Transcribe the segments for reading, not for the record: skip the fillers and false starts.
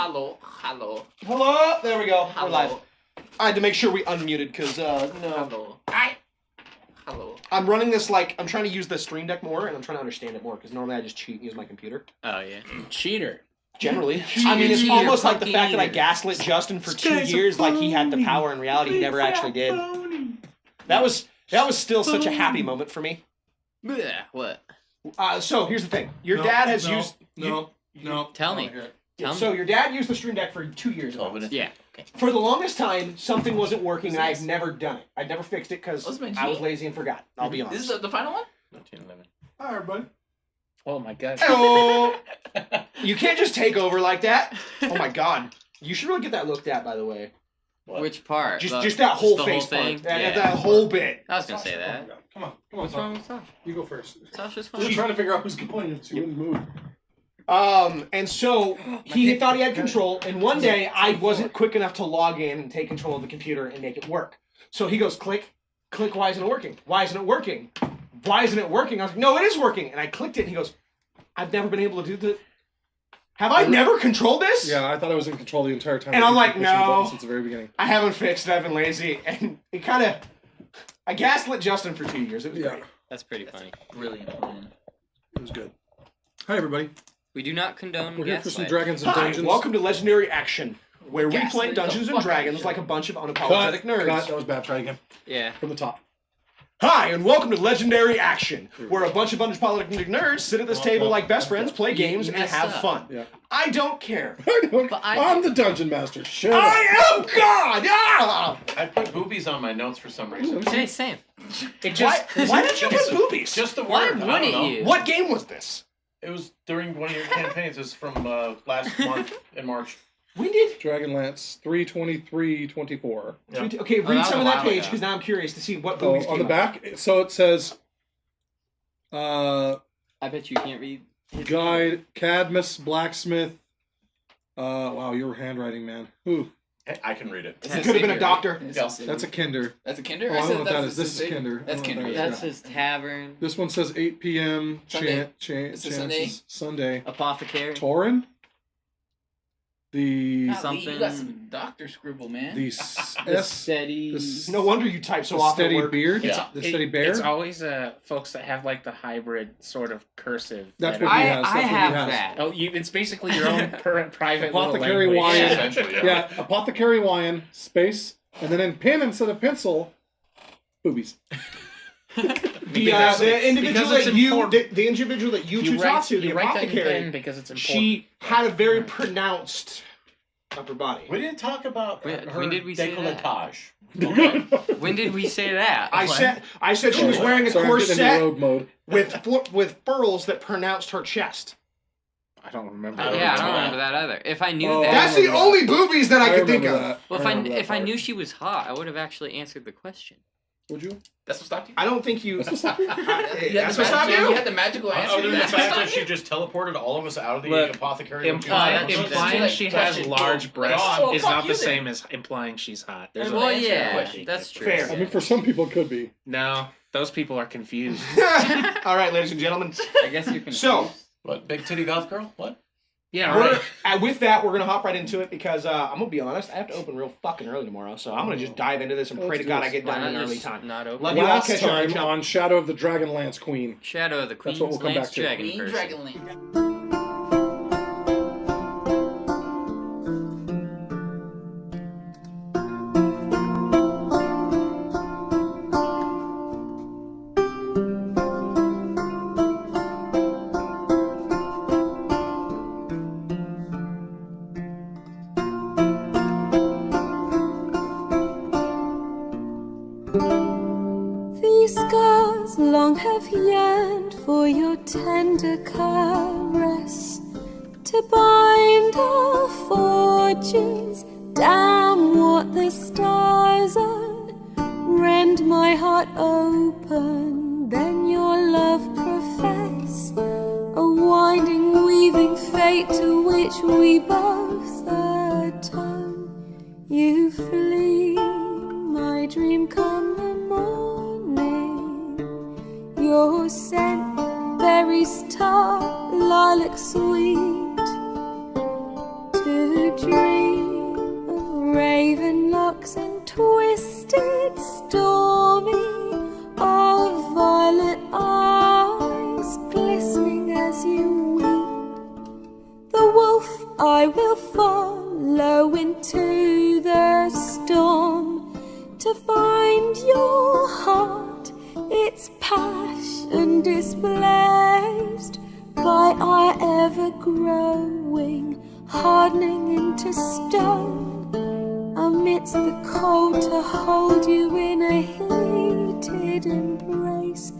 Hello. Hello. There we go. Hello. We're live. I had to make sure we unmuted because no. Hello. I'm running this like I'm trying to use the Stream Deck more, and I'm trying to understand it more because normally I just cheat and use my computer. Oh yeah. Cheater. Generally, I mean it's almost like the fact that I gaslit Justin for 2 years, like he had the power. In reality, he never actually did. That was still such a happy moment for me. Yeah. What? So here's the thing: your dad has used. No. Tell me. So your dad used the Stream Deck for 2 years. Yeah. Okay. For the longest time, something wasn't working, and I'd never done it. I'd never fixed it because I was lazy and forgot. I'll be honest. This is the final one. 1911. Hi, everybody. Oh my god. Hello. You can't just take over like that. Oh my god. You should really get that looked at, by the way. What? Which part? Just that whole the face whole thing? part. Yeah. That whole bit. I was gonna say that. Come on. What's wrong with Sasha? You go first. Sasha's We're fine. trying to figure out who's going if she wouldn't move. And so he thought he had control, and one day I wasn't quick enough to log in and take control of the computer and make it work. So he goes, click, why isn't it working? Why isn't it working? Why isn't it working? I was like, no, it is working. And I clicked it, and he goes, I've never been able to do this. Have I never controlled this? Yeah, I thought I was in control the entire time. And I'm like, Pushing the no. button since the very beginning. I haven't fixed it, I've been lazy. And it kind of, I gaslit Justin for 2 years. It was great. That's pretty funny. Brilliant plan. It was good. Hi, everybody. We do not condone We're here for some gaslighting. Dragons and Hi, Dungeons. welcome to Legendary Action, where we Gaslight play the Dungeons and fuck Dragons out of like a bunch of unapologetic nerds. Cut. That was bad. Try again. Yeah. From the top. Hi, and welcome to Legendary Action, where a bunch of unapologetic nerds sit at this table like best friends, play games, and messed have up. fun. Yeah. I don't care. I'm the Dungeon Master. Shut up. I am God! Ah! I put boobies on my notes for some reason. Hey, same. Why did you put boobies? Just the Why word. I wouldn't don't know. you? What game was this? It was during one of your campaigns. It was from last month in March. When did... Dragonlance 32324. Yeah. Okay, that read was some a of that while page, ago. because now I'm curious to see what Oh, boobies on the came up. back, so it says, I bet you can't read. Guide, Cadmus, Blacksmith. Wow, your handwriting, man. Ooh, I can read it. It could have been a doctor. Yeah. that's a Kinder. That's a Kinder? Oh, I don't know what that is. This is Kinder. That's I don't know Kinder, what yeah. That's his tavern. This one says 8 p.m. Sunday. Chances. Is it Sunday. Apothecary. Torin? The Golly, Something- you got some doctor scribble, man. the The S steady. No wonder you type so the often at steady work. beard. Yeah. The steady bear. It's always folks that have like the hybrid sort of cursive. That's letter. what he I has. That's what he have has. that. Oh, it's basically your own private Apothecary little language. wine. Yeah, essentially, yeah. Yeah, Apothecary Wine, space, and then in pen instead of pencil, boobies. The individual because it's that you, important. the individual that you two talked to, the you write that in apothecary, pen because it's important. she had a very pronounced upper body. We didn't talk about When- her when did we say that? décolletage. Okay. When did we say that? I said she was wearing a Sorry, I'm getting into corset rogue mode. with furls that pronounced her chest. I don't remember. Yeah, I don't remember that either. If I knew Oh, that. That's the remember only boobies that I could think remember of. that. Well, remember that if I part. knew she was hot, I would have actually answered the question. Would you? That's what stopped you? I don't think you. You That's had what the stopped magic- you. You had the magical answer. Other than the That's what fact that stopped she you? just teleported all of us out of the Look, apothecary. Implying That's she like has question. large breasts Well, is fuck not you the then. same as implying she's hot. There's Well, a, answer the yeah, question. that's true. Fair. I mean, for some people, it could be. no, those people are confused. All right, ladies and gentlemen. I guess you can. So, What? Big titty goth girl? What? Yeah, right. with that, we're gonna hop right into it because I'm gonna be honest. I have to open real fucking early tomorrow, so I'm gonna just dive into this and pray to God I get done in an early time. Not open. Love you all. Last Catch you on the time jump. on Shadow of the Dragonlance Queen. Shadow of the That's Queen's what we'll come Lance back to. Dragon Queen person. Dragonland. These scars long have yearned for your tender caress, to bind our fortunes. Damn what the stars are, rend my heart open, then your love profess, a winding, weaving fate to which we both atone. You flee, my dream come the morning. Your scent, berry star, lilac sweet, to twisted, stormy, of violet eyes glistening as you weep. The wolf I will follow into the storm to find your heart, its passion displaced by our ever-growing, hardening into stone. Amidst the cold to hold you in a heated embrace,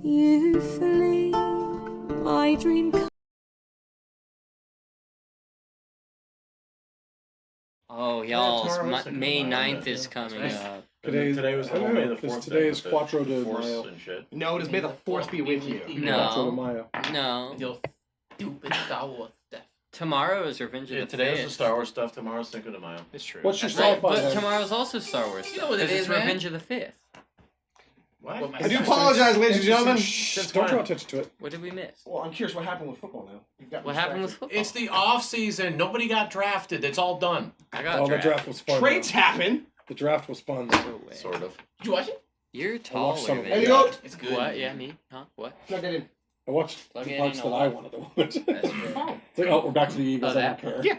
you flee, my dream. Oh, y'all, tomorrow is May tomorrow, 9th yeah. is coming Nice. up. Today was I don't May know, the 'cause 4th. today is the Quattro de Force Mayo. and shit. No, it is May the 4th be with you. Quattro de No. Mayo. No. Your stupid Star Wars stuff. Tomorrow is Revenge of Yeah, the today is the Fifth. Star Wars stuff. Tomorrow's Cinco de Mayo. It's true. What's your That's Right, sci-fi? but then? tomorrow's also Star Wars You stuff. know what it 'cause it's is, man. Revenge of the Fifth. What? What, my I do sister- apologize, ladies and gentlemen. Shh, don't draw attention to it. What did we miss? Well, I'm curious what happened with football now. You've got me What happened with distracted. football? It's the off season. Nobody got drafted. It's all done. I got Oh, the drafted. draft was fun. Trades though. happen. The draft was fun. No way. Sort of. Did you watch it? You're watched taller some of than it. There you me. go. It's good. What? Yeah, me? Huh? What? Plug that in. I watched Plug the it parts in that a I lot. wanted to watch. That's fair. It's like, oh, we're back to the Eagles. Oh, I don't that care. Yeah.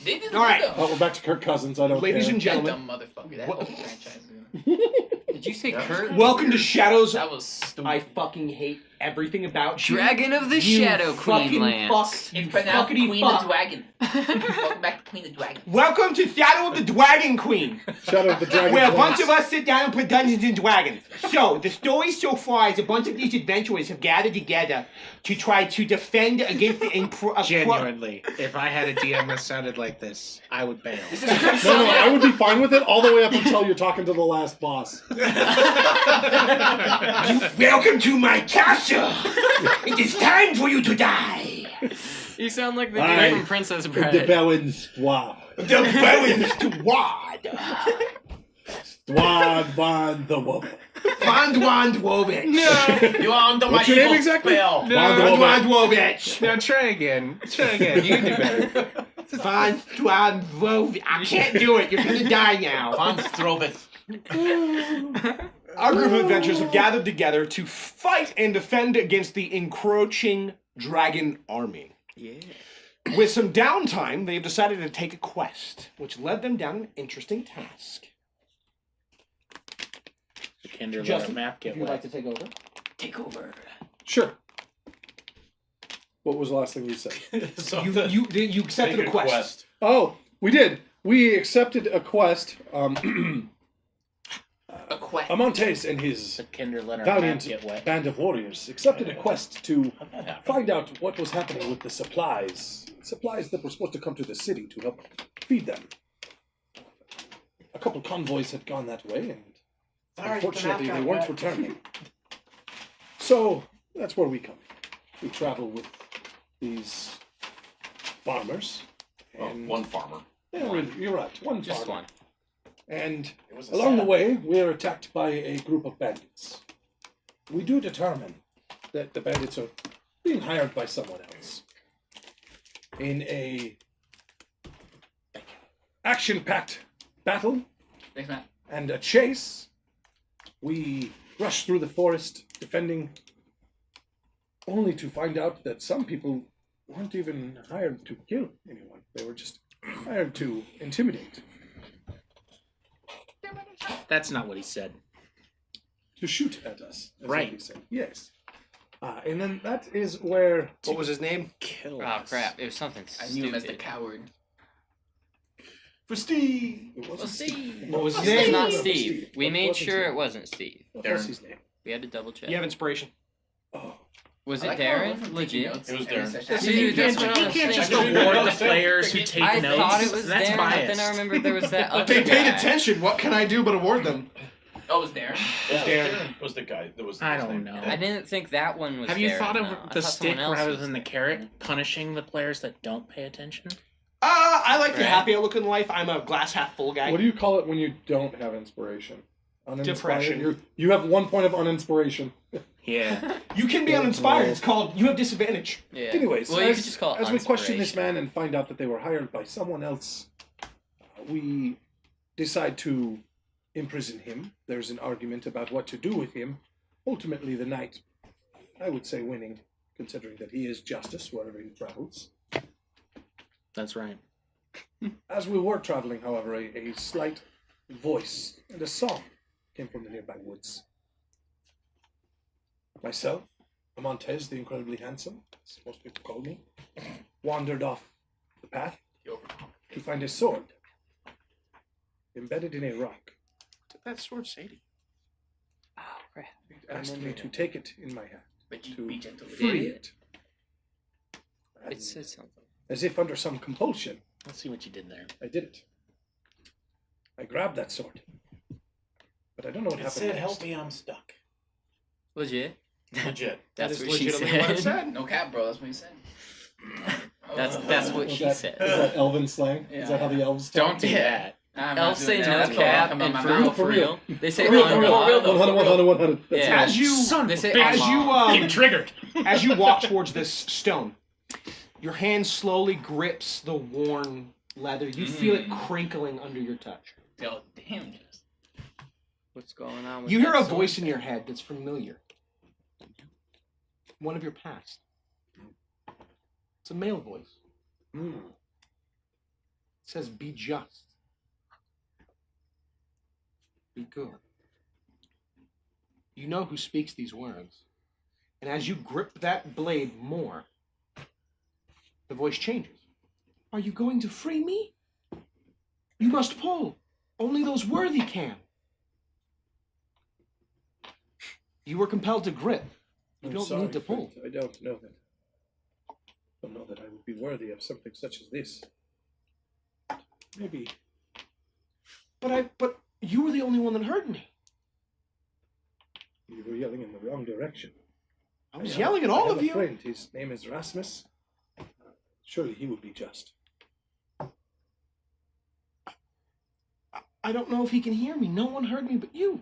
They did All right. good, though. Oh, we're back to Kirk Cousins. I don't Ladies care. and That gentlemen, dumb motherfucker. That What- whole franchise. Did you say Yeah. Kurt? welcome to Shadows. That was stupid. I fucking hate everything about you. Dragon of the You Shadow fucking Queen Lance. fuck. You It's pronounced fuckity Queen fuck. the Dragon. Welcome back to Queen the Dragon. Welcome to Shadow of the Dragon Queen, Shadow of the Dragon. where a bunch Lance. of us sit down and play Dungeons and Dragons. So, the story so far is a bunch of these adventurers have gathered together to try to defend against the Genuinely, if I had a DM that sounded like this, I would bail. No, I would be fine with it all the way up until you're talking to the last boss. Welcome to my castle. It is time for you to die. You sound like the Aye. dude from Princess The Bride. Bowens. Wow. The Bowens to Wad. Dwan Van the Wolf. Bondwandwovich. You are under What's my your name evil exactly? spell. Bondwandwovich. Now try again. Try again. You do better. Bondwandwovich. I can't do it. You're gonna die now. Von Strovit. Our group of adventurers have gathered together to fight and defend against the encroaching dragon army. Yeah. With some downtime, they've decided to take a quest, which led them down an interesting task. The Kinder let a Justin, map if get you'd wet. like to take over. Take over. Sure. What was the last thing you said? So You accepted take a quest. Oh, we did. We accepted a quest. A quest. Amontes and his The Kinder let our map valiant get wet. band of warriors accepted a quest to How'd that happen? find out what was happening with the supplies. Supplies that were supposed to come to the city to help feed them. A couple convoys had gone that way, and unfortunately they weren't returning. So that's where we come. We travel with these farmers. Oh, And one farmer. yeah, you're right, one Just farmer. one. And It was a along the sad- way, we are attacked by a group of bandits. We do determine that the bandits are being hired by someone else. In a action-packed battle Thanks, man. and a chase, we rush through the forest, defending, only to find out that some people weren't even hired to kill anyone. They were just hired to intimidate, That's not what he said. to shoot at us. as Right. he said. Yes. And then that is where What was his name? Kill Oh us. crap! It was something I stupid. knew him as the coward. For Steve. it wasn't Well, Steve. What was his It's name? not It was Steve. We It made wasn't sure Steve. it wasn't Steve. What was his name? We had to double check. You have inspiration. Oh, Was I it like how everyone Darren? from Legit? taking notes It was every Darren. session. See, You that's can't, what I you was can't just thinking. award the players who take I notes. thought it was That's Darren, biased. but then I remembered there was that other They paid guy. attention. What can I do but award them? Oh, it was Darren. Darren was the guy. That was. I his don't name. know. I didn't think that one was Have you Darren, thought of no. I the thought stick someone else rather was than the Darren. carrot punishing the players that don't pay attention? I like the Right. happy outlook in life. I'm a glass half full guy. what do you call it when you don't have inspiration? Uninspired? Depression. You have 1 point of uninspiration. Yeah. You can be uninspired. It's called you have disadvantage. Yeah. Anyways, well, you as, could just call it as we question this inspiration. man and find out that they were hired by someone else, we decide to imprison him. There's an argument about what to do with him. Ultimately, the knight, I would say, winning, considering that he is justice wherever he travels. That's right. As we were traveling, however, a slight voice and a song came from the nearby woods. Myself, Montez, the incredibly handsome, as most people call me, wandered off the path to find a sword embedded in a rock. What did that sword say to you? Oh, crap. It asked me to take it in my hand, But you to be gentle with free it. it. It said something. As if under some compulsion, Let's see what you did there. I did it. I grabbed that sword. But I don't know what It happened said, next. "Help me, I'm stuck." Legit. Legit. That's That what is she legitimately what it said. said. No cap, bro. That's what he said. That's what she said. Is that elven slang? Yeah. Is that how the elves talk? Don't do that. I'm not Elves say doing no that. cap, Come on, and my for mouth. real, for real. They say For real, on for real. God. 100, 100, 100. That's Yeah. As you They say as on you God. Getting triggered. as you walk towards this stone, your hand slowly grips the worn leather. You feel it crinkling under your touch. Yo, damn, just. What's going on with You hear that a sword? voice in your head that's familiar. One of your past. It's a male voice. Hmm. It says, "Be just. Be good." You know who speaks these words. And as you grip that blade more, the voice changes. "Are you going to free me? You must pull. Only those worthy can." You were compelled to grip. You I'm don't sorry, need to pull. friend. I don't know that. I don't know that I would be worthy of something such as this. Maybe. But you were the only one that heard me. You were yelling in the wrong direction. I was yelling at all I have of a you. friend. His name is Rasmus. Surely he would be just. I don't know if he can hear me. No one heard me but you.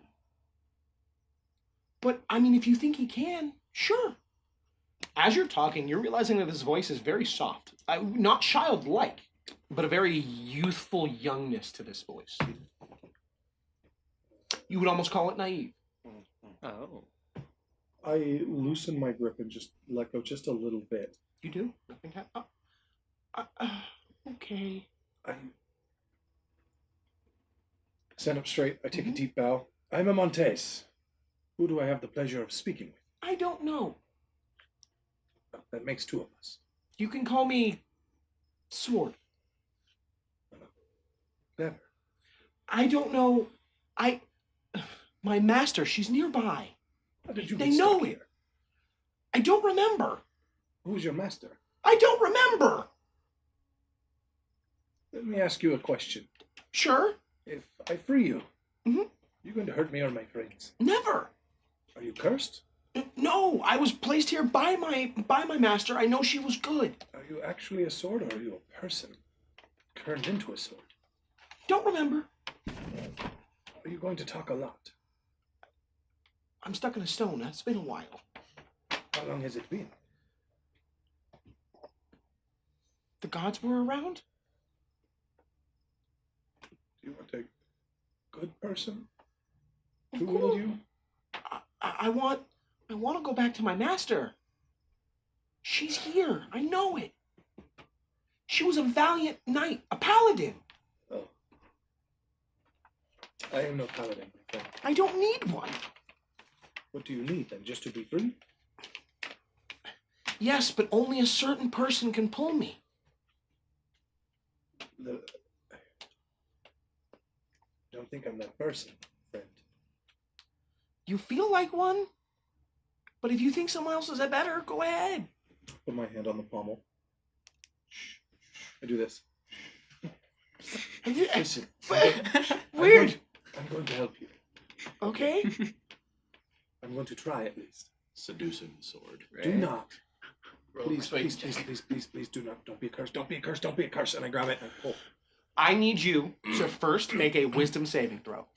But, I mean, if you think he can, sure. As you're talking, you're realizing that this voice is very soft. Not childlike, but a very youthful youngness to this voice. You would almost call it naive. Oh. I loosen my grip and just let go just a little bit. You do? Nothing happened? Okay. I stand up straight. I take a deep bow. I'm a Montes. Who do I have the pleasure of speaking with? I don't know. That makes two of us. You can call me Sword. Clever. I don't know. My master, she's nearby. How did you They get know stuck it. here? I don't remember. Who's your master? I don't remember. Let me ask you a question. Sure. If I free you, Mhm. you're going to hurt me or my friends. Never. Are you cursed? No, I was placed here by my master. I know she was good. Are you actually a sword or are you a person turned into a sword? Don't remember. Are you going to talk a lot? I'm stuck in a stone. It's been a while. How long has it been? The gods were around? Do you want a good person Of to course. wield you? I want to go back to my master. She's here. I know it. She was a valiant knight, a paladin. Oh. I am no paladin, my friend. I don't need one. What do you need then? Just to be free? Yes, but only a certain person can pull me. I don't think I'm that person, friend. You feel like one? But if you think someone else is better, go ahead. Put my hand on the pommel. I do this. Listen. Weird. I'm going to help you. Okay. I'm going to try at least. Seducing the sword. Do not. Roll Please, please, persuasion please, check. please, do not. Don't be a curse. Don't be a curse. Don't be a curse. And I grab it and I pull. I need you to first make a wisdom saving throw.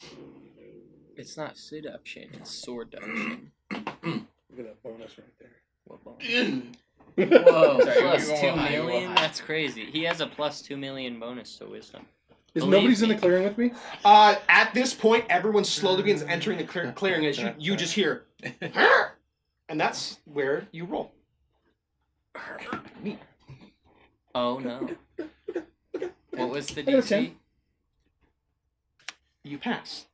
It's not seduction, it's sword-duction. Look at that bonus right there. What bonus? Whoa. Plus Sorry, 2 you're going high, you're million? going high. That's crazy. He has a plus 2 million bonus to wisdom. nobody's in the clearing with me? At this point, everyone slowly begins entering the clearing as you just hear, and that's where you roll. Oh no. What was the I got a 10. DC? You pass.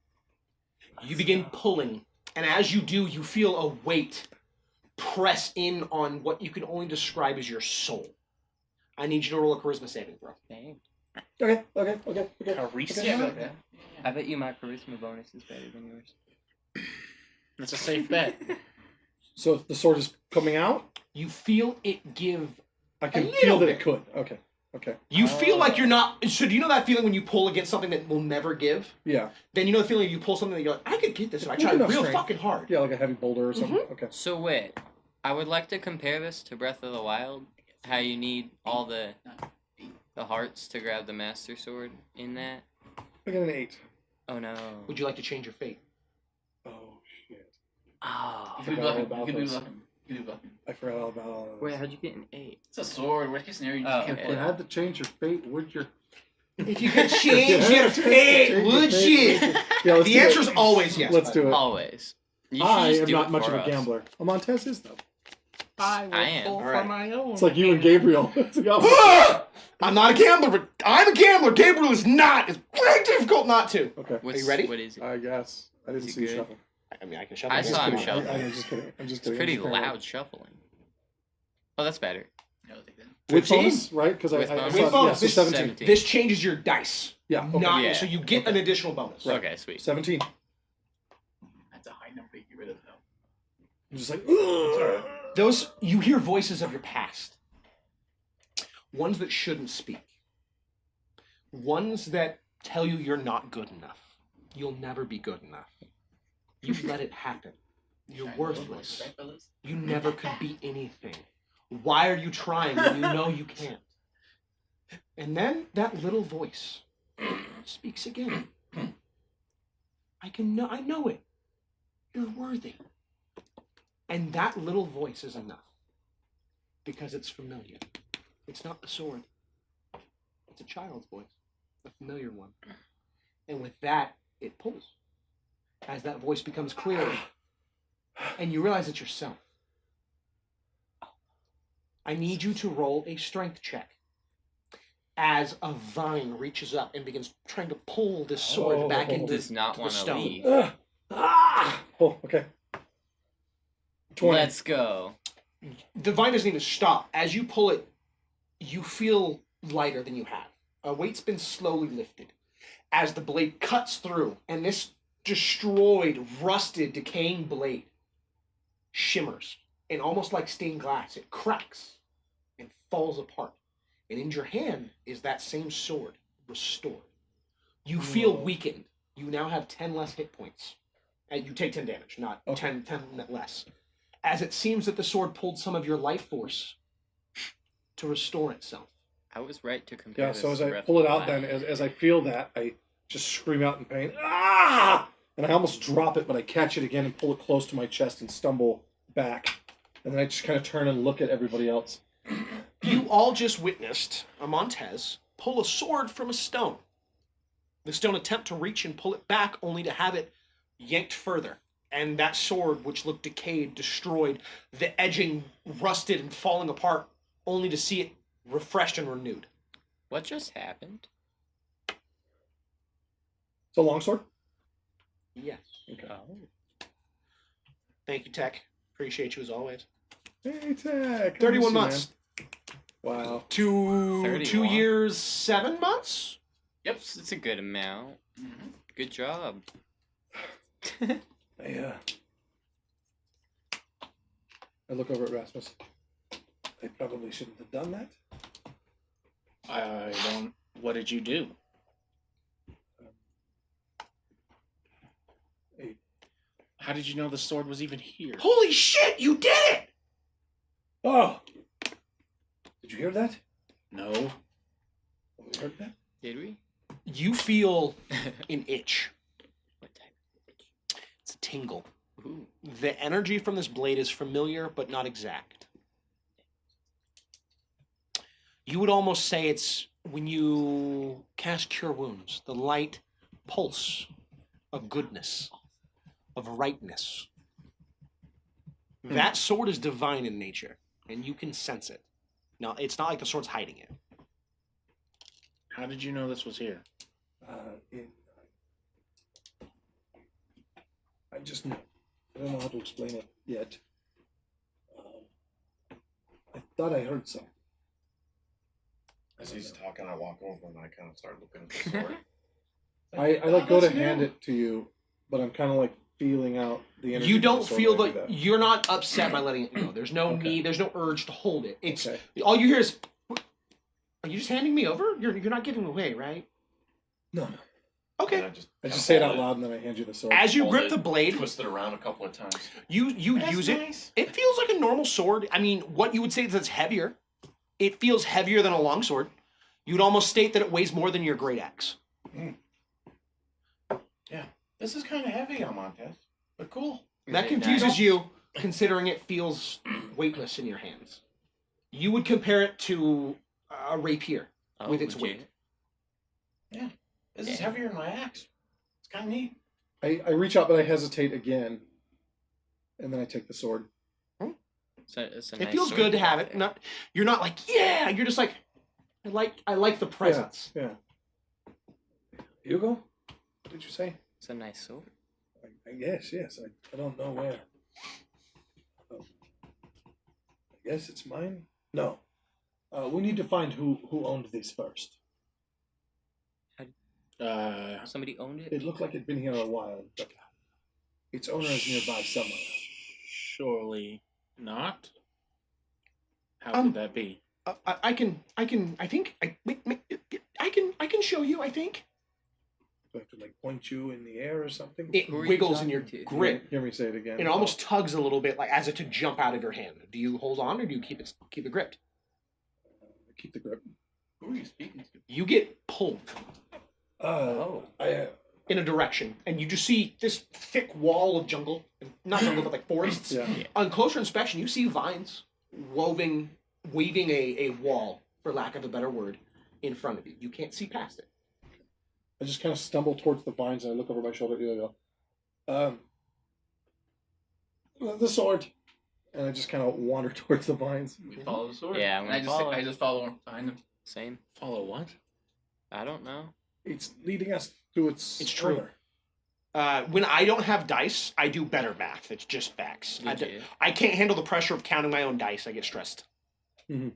You begin pulling, and as you do, you feel a weight press in on what you can only describe as your soul. I need you to roll a charisma saving throw. Dang. Okay. Charisma? Yeah, okay. I bet you my charisma bonus is better than yours. That's a safe bet. So the sword is coming out? You feel it give. I can A feel little that bit. it could. Okay. You feel like you're not. So do you know that feeling when you pull against something that will never give? Yeah. Then you know the feeling you pull something that you're like, I could get this if I With try enough real strength. fucking hard. Yeah, like a heavy boulder or something. Okay. So wait, I would like to compare this to Breath of the Wild. How you need all the hearts to grab the Master Sword in that. I got an 8. Oh no. Would you like to change your fate? Oh, shit. Oh. You can do forgot all bluffing. about You can do those. bluffing. You can do bluffing. I forgot all about all of Wait, this. how'd you get an 8? It's a sword. Worst case scenario, you Oh, just can't If pull you it had to change your fate, would you? If you could change your fate, would you? Yeah, let's The do answer it. is always yes. Let's do it. Always. You I should just am do not it much for of a us. gambler. Montez is, though. I will I am. pull Alright. for my own. It's like you and Gabriel. It's like, oh. Ah! I'm not a gambler, but I'm a gambler. Gabriel is not. It's very difficult not to. Okay. What's, you ready? What is it? I guess. I didn't Is it see you good? shuffle. I mean, I can shuffle. I this. saw him kidding. shuffle. I'm just kidding. I'm just It's kidding. pretty I'm just kidding. loud shuffling. Oh, that's better. No, I'll take that. With 15? bonus, right? Because I With saw bonus? With bonus, yeah, so this- 17. This changes your dice. Yeah, okay. Not, Yeah. So you get an additional bonus. Okay, sweet. 17. That's a high number to get rid of, though. I'm just like, Those you hear voices of your past. Ones that shouldn't speak. Ones that tell you you're not good enough. You'll never be good enough. You let it happen. You're Trying to worthless. right, fellas? You never could be anything. Why are you trying when you know you can't? And then that little voice speaks again. I know it. You're worthy. And that little voice is enough. Because it's familiar. It's not the sword. It's a child's voice. A familiar one. And with that, it pulls. As that voice becomes clearer. And you realize it's yourself. I need you to roll a strength check. As a vine reaches up and begins trying to pull this sword back into Does not the want to stone. leave. oh, okay. 20. Let's go. The vine doesn't even stop. As you pull it, you feel lighter than you have. A weight's been slowly lifted. As the blade cuts through, and this destroyed, rusted, decaying blade shimmers. And almost like stained glass, it cracks and falls apart. And in your hand is that same sword, restored. You feel weakened. You now have 10 less hit points. And you take 10 damage, not Okay. 10 less. As it seems that the sword pulled some of your life force to restore itself. I was right to compare Yeah, this so as to I Breath pull of it the out, then, Wild. as I feel that, I just scream out in pain. Ah! And I almost drop it, but I catch it again and pull it close to my chest and stumble back. And then I just kind of turn and look at everybody else. You all just witnessed a Montez pull a sword from a stone. The stone attempt to reach and pull it back, only to have it yanked further. And that sword, which looked decayed, destroyed, the edging rusted and falling apart, only to see it refreshed and renewed. What just happened? It's a longsword? Yes. Okay. Thank you, Tech. Appreciate you as always. Hey, Tech. 31 months. Wow. 2 31. years, 7 months? Yep. It's a good amount. Mm-hmm. Good job. I look over at Rasmus. I probably shouldn't have done that. I don't. What did you do? How did you know the sword was even here? Holy shit, you did it! Oh! Did you hear that? No. Have you heard that? Did we? You feel an itch. What type? It's a tingle. Ooh. The energy from this blade is familiar, but not exact. You would almost say it's when you cast Cure Wounds, the light pulse of goodness, of rightness. That sword is divine in nature, and you can sense it. Now, it's not like the sword's hiding it. How did you know this was here? I just know. I don't know how to explain it yet. I thought I heard something. As he's talking, I walk over and I kind of start looking at the sword. I like go to hand it to you, but I'm kind of like feeling out the energy. You of the don't sword feel when I do like that. you're not upset by letting it go. There's no Okay. need. There's no urge to hold it. It's Okay. all you hear is, "Are you just handing me over? You're not giving away, right?" No. Okay. And I just say it out loud and then I hand you the sword. As you Hold grip it, the blade, twist it around a couple of times. you use it. Nice. It feels like a normal sword. I mean, what you would say is it's heavier. It feels heavier than a longsword. You'd almost state that it weighs more than your great axe. Yeah, this is kind of heavy on Montez, but cool. That confuses you, considering it feels weightless in your hands. You would compare it to a rapier with its weight. Yeah, this is heavier than my axe. It's kind of neat. I reach out, but I hesitate again, and then I take the sword. It's a It nice feels sword good to have there. it. You're not like, yeah. You're just like, I like the presence. Yeah. Hugo, what did you say? It's a nice sword. I guess, yes. I don't know where. I guess it's mine? No. We need to find who owned this first. Somebody owned it. It looked like it'd been here a while, but its owner is nearby somewhere. Surely not. How could that be? I can show you. I think Do I have to like point you in the air or something? it Who are you wiggles in your talking to? grip. Hear me say it again. It almost tugs a little bit, like as if to jump out of your hand. Do you hold on, or do you keep it gripped? Keep the grip. Who are you speaking to? You get pulled I in a direction, and you just see this thick wall of jungle, not jungle, but like forests. yeah. On closer inspection, you see vines weaving a wall, for lack of a better word, in front of you. You can't see past it. I just kind of stumble towards the vines and I look over my shoulder. Here I go. The sword, and I just kind of wander towards the vines. We follow the sword. Yeah, I'm And gonna follow. I just follow behind him. Same. Follow what? I don't know. It's leading us to its. It's true. owner. When I don't have dice, I do better math. It's just facts. Legit. I can't handle the pressure of counting my own dice. I get stressed. Mhm.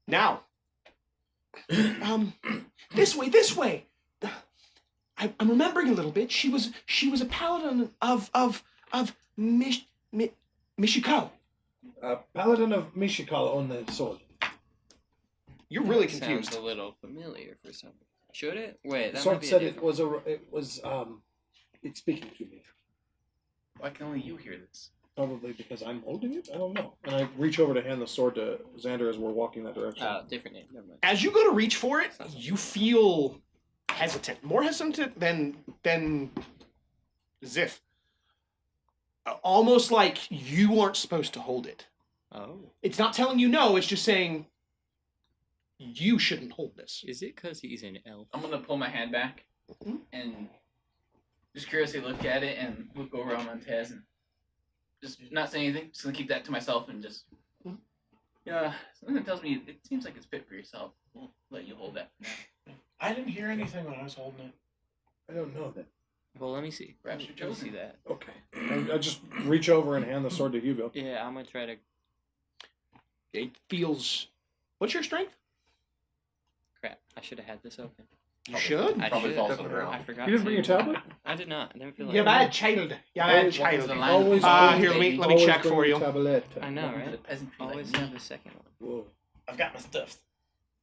Now, this way. I'm remembering a little bit. She was a paladin of Michiko. Paladin of Mishikal owned the sword. You're really Sounds confused. a little familiar for some. Should it? Wait, The that sword might be said a it was it's speaking to me. Why can only you hear this? Probably because I'm holding it. I don't know. And I reach over to hand the sword to Xander as we're walking that direction. different name. Never mind. As you go to reach for it, you feel hesitant, more hesitant than Ziff. Almost like you aren't supposed to hold it. Oh, It's not telling you no. It's just saying you shouldn't hold this. is it because he's an elf? I'm gonna pull my hand back and just curiously look at it and look over on Montez and just not say anything. Just gonna keep that to myself and just. Yeah, something tells me it seems like it's fit for yourself. We'll let you hold that for now. I didn't hear anything when I was holding it. I don't know that. Well, let me see. Perhaps Let you're me see chosen. that. Okay. I just reach over and hand the sword to Hugo. Yeah, I'm gonna try to. It feels. What's your strength? Crap! I should have had this open. You should. I Probably should. falls to the ground. I forgot. You didn't bring to. your tablet? I did not. I didn't feel like. You're it. bad child. You're bad Always- child. Welcome to the land Always of here, baby. let me always check bring for your you. tablet. I know, Welcome to right? the peasantry Always like have me. the second one. Whoa. I've got my stuff.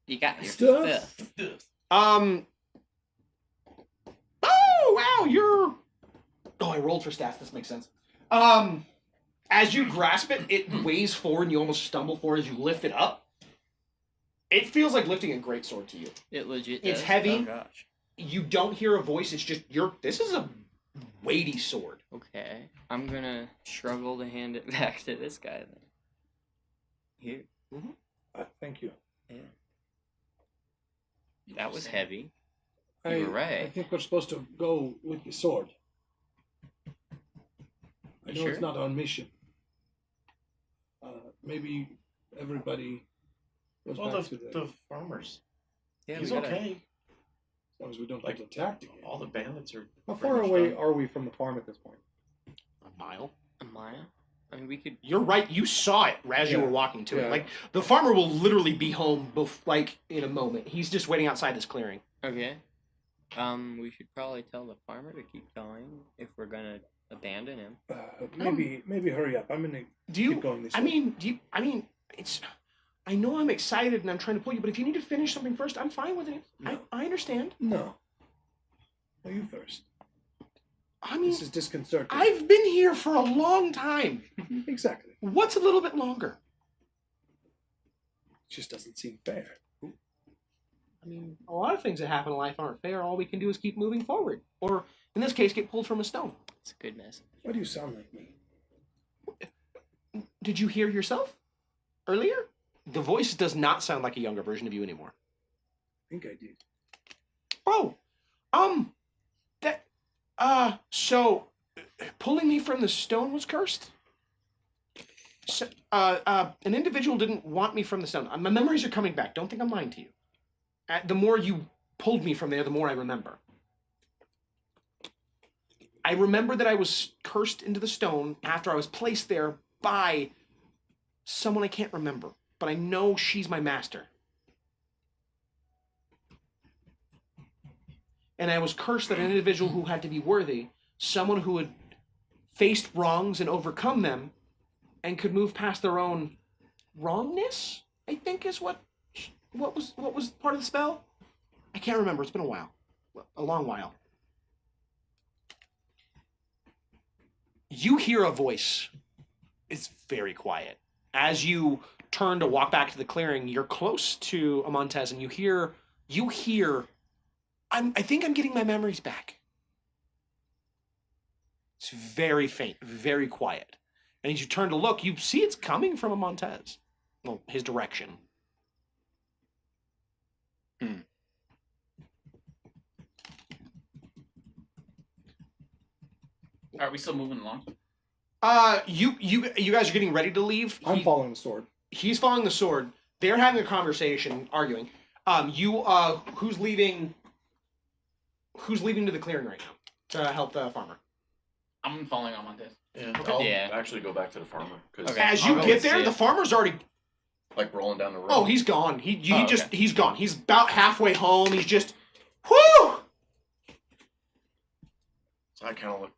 You got your Stuff? stuff. Oh wow, you're. Oh, I rolled for stats. This makes sense. As you grasp it, it weighs forward, and you almost stumble forward as you lift it up. It feels like lifting a greatsword to you. It legit. It's does. heavy. Oh gosh. You don't hear a voice. It's just this is a weighty sword. Okay, I'm gonna struggle to hand it back to this guy then. Here. Thank you. Yeah. That was heavy. I, You were right. I think we're supposed to go with the sword. I know Sure. it's not our mission. Maybe everybody goes Well, back to the... the farmers. Yeah, He's we gotta- okay. As long as we don't get attacked again. All the bandits are. How pretty far much away done. are we from the farm at this point? A mile. A mile? I mean, we could. You're right. You saw it as you Yeah. were walking to Yeah. it. Like the farmer will literally be home, like in a moment. He's just waiting outside this clearing. Okay. We should probably tell the farmer to keep going if we're gonna abandon him. Maybe hurry up. I'm gonna Do you? keep going this I way. mean, it's. I know I'm excited and I'm trying to pull you, but if you need to finish something first, I'm fine with it. No. I understand. No. No, you first. I mean, This is disconcerting. I've been here for a long time. Exactly. What's a little bit longer? It just doesn't seem fair. I mean, a lot of things that happen in life aren't fair. All we can do is keep moving forward. Or, in this case, get pulled from a stone. It's a good message. Why do you sound like me? Did you hear yourself earlier? The voice does not sound like a younger version of you anymore. I think I did. Oh, so pulling me from the stone was cursed? So, an individual didn't want me from the stone. My memories are coming back. Don't think I'm lying to you. The more you pulled me from there, the more I remember. I remember that I was cursed into the stone after I was placed there by someone I can't remember, but I know she's my master. And I was cursed that an individual who had to be worthy, someone who had faced wrongs and overcome them, and could move past their own wrongness, I think is what was part of the spell. I can't remember. It's been a while, a long while. You hear a voice. It's very quiet. As you turn to walk back to the clearing, you're close to Amontez, and you hear. I think I'm getting my memories back. It's very faint, very quiet. And as you turn to look, you see it's coming from Amontez. Well, his direction. Are we still moving along? You guys are getting ready to leave. I'm following the sword. He's following the sword. They're having a conversation, arguing. Who's leaving? Who's leaving to the clearing right now to help the farmer? I'm following on this. Yeah, Okay. I'll Yeah. actually go back to the farmer because Okay. As I'll you go get and there, see the it. farmer's already. like rolling down the road. Oh, he's gone. Okay. He's gone. He's about halfway home. He's just, whoo! So I kind of look.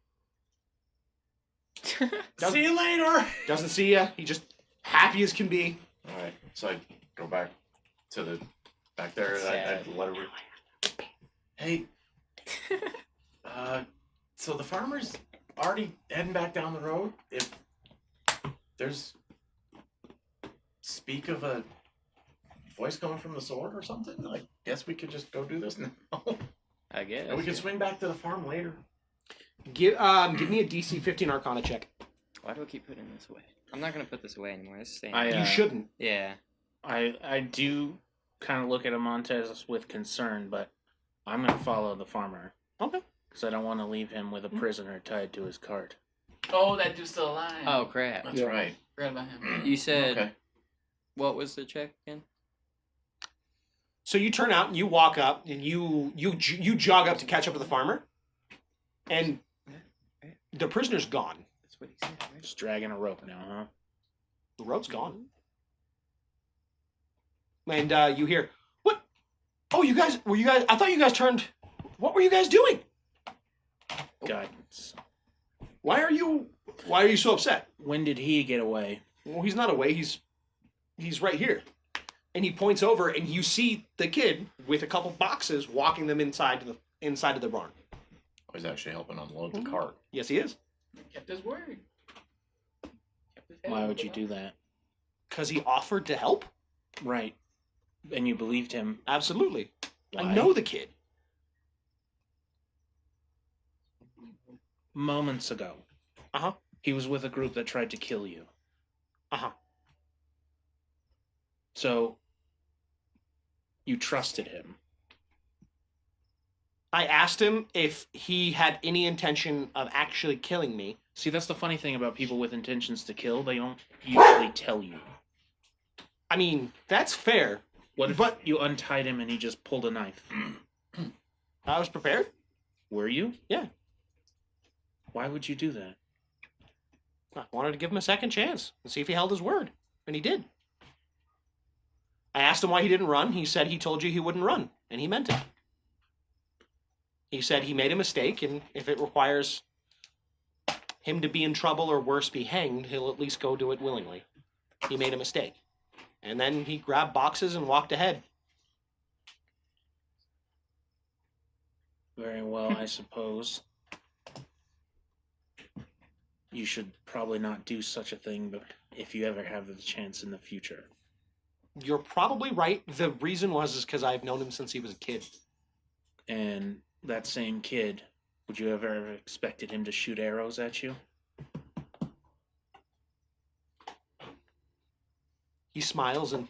Doesn't- See you later. Doesn't see ya. He just happy as can be. All right, so I go back to the back there. And I let her. Hey. So the farmer's already heading back down the road. If there's speak of a voice coming from the sword or something, I guess we could just go do this now. I guess. And we can swing back to the farm later. Give me a DC 15 Arcana check. Why do I keep putting this away? I'm not gonna put this away anymore. It's staying. You shouldn't. Yeah. I do kind of look at Amontez with concern, but I'm going to follow the farmer. Okay. Because I don't want to leave him with a prisoner tied to his cart. Oh, that dude's still alive. Oh crap! That's Yeah. right. Forgot about him. You said Okay. what was the check again? So you turn out and you walk up and you jog up to catch up with the farmer, and the prisoner's gone. That's what he said. Right? Just dragging a rope now, huh? The rope's gone. And you hear, what? Oh, were you guys, I thought you guys turned, what were you guys doing? Guidance. Why are you so upset? When did he get away? Well, he's not away, he's right here. And he points over and you see the kid with a couple boxes walking them inside of the barn. I was actually helping unload the cart. Yes, he is. Kept his word. Kept his head Why on would the you do that? Because he offered to help? Right. And you believed him. Absolutely. Why? I know the kid. Moments ago. Uh-huh. He was with a group that tried to kill you. Uh-huh. So, you trusted him. I asked him if he had any intention of actually killing me. See, that's the funny thing about people with intentions to kill. They don't usually tell you. I mean, that's fair. What if But- you untied him and he just pulled a knife? I was prepared. Were you? Yeah. Why would you do that? I wanted to give him a second chance and see if he held his word. And he did. I asked him why he didn't run. He said he told you he wouldn't run. And he meant it. He said he made a mistake, and if it requires him to be in trouble or worse, be hanged, he'll at least go do it willingly. He made a mistake. And then he grabbed boxes and walked ahead. Very well, I suppose. You should probably not do such a thing, but if you ever have the chance in the future. You're probably right. The reason was because I've known him since he was a kid. And that same kid, would you ever have expected him to shoot arrows at you? He smiles and...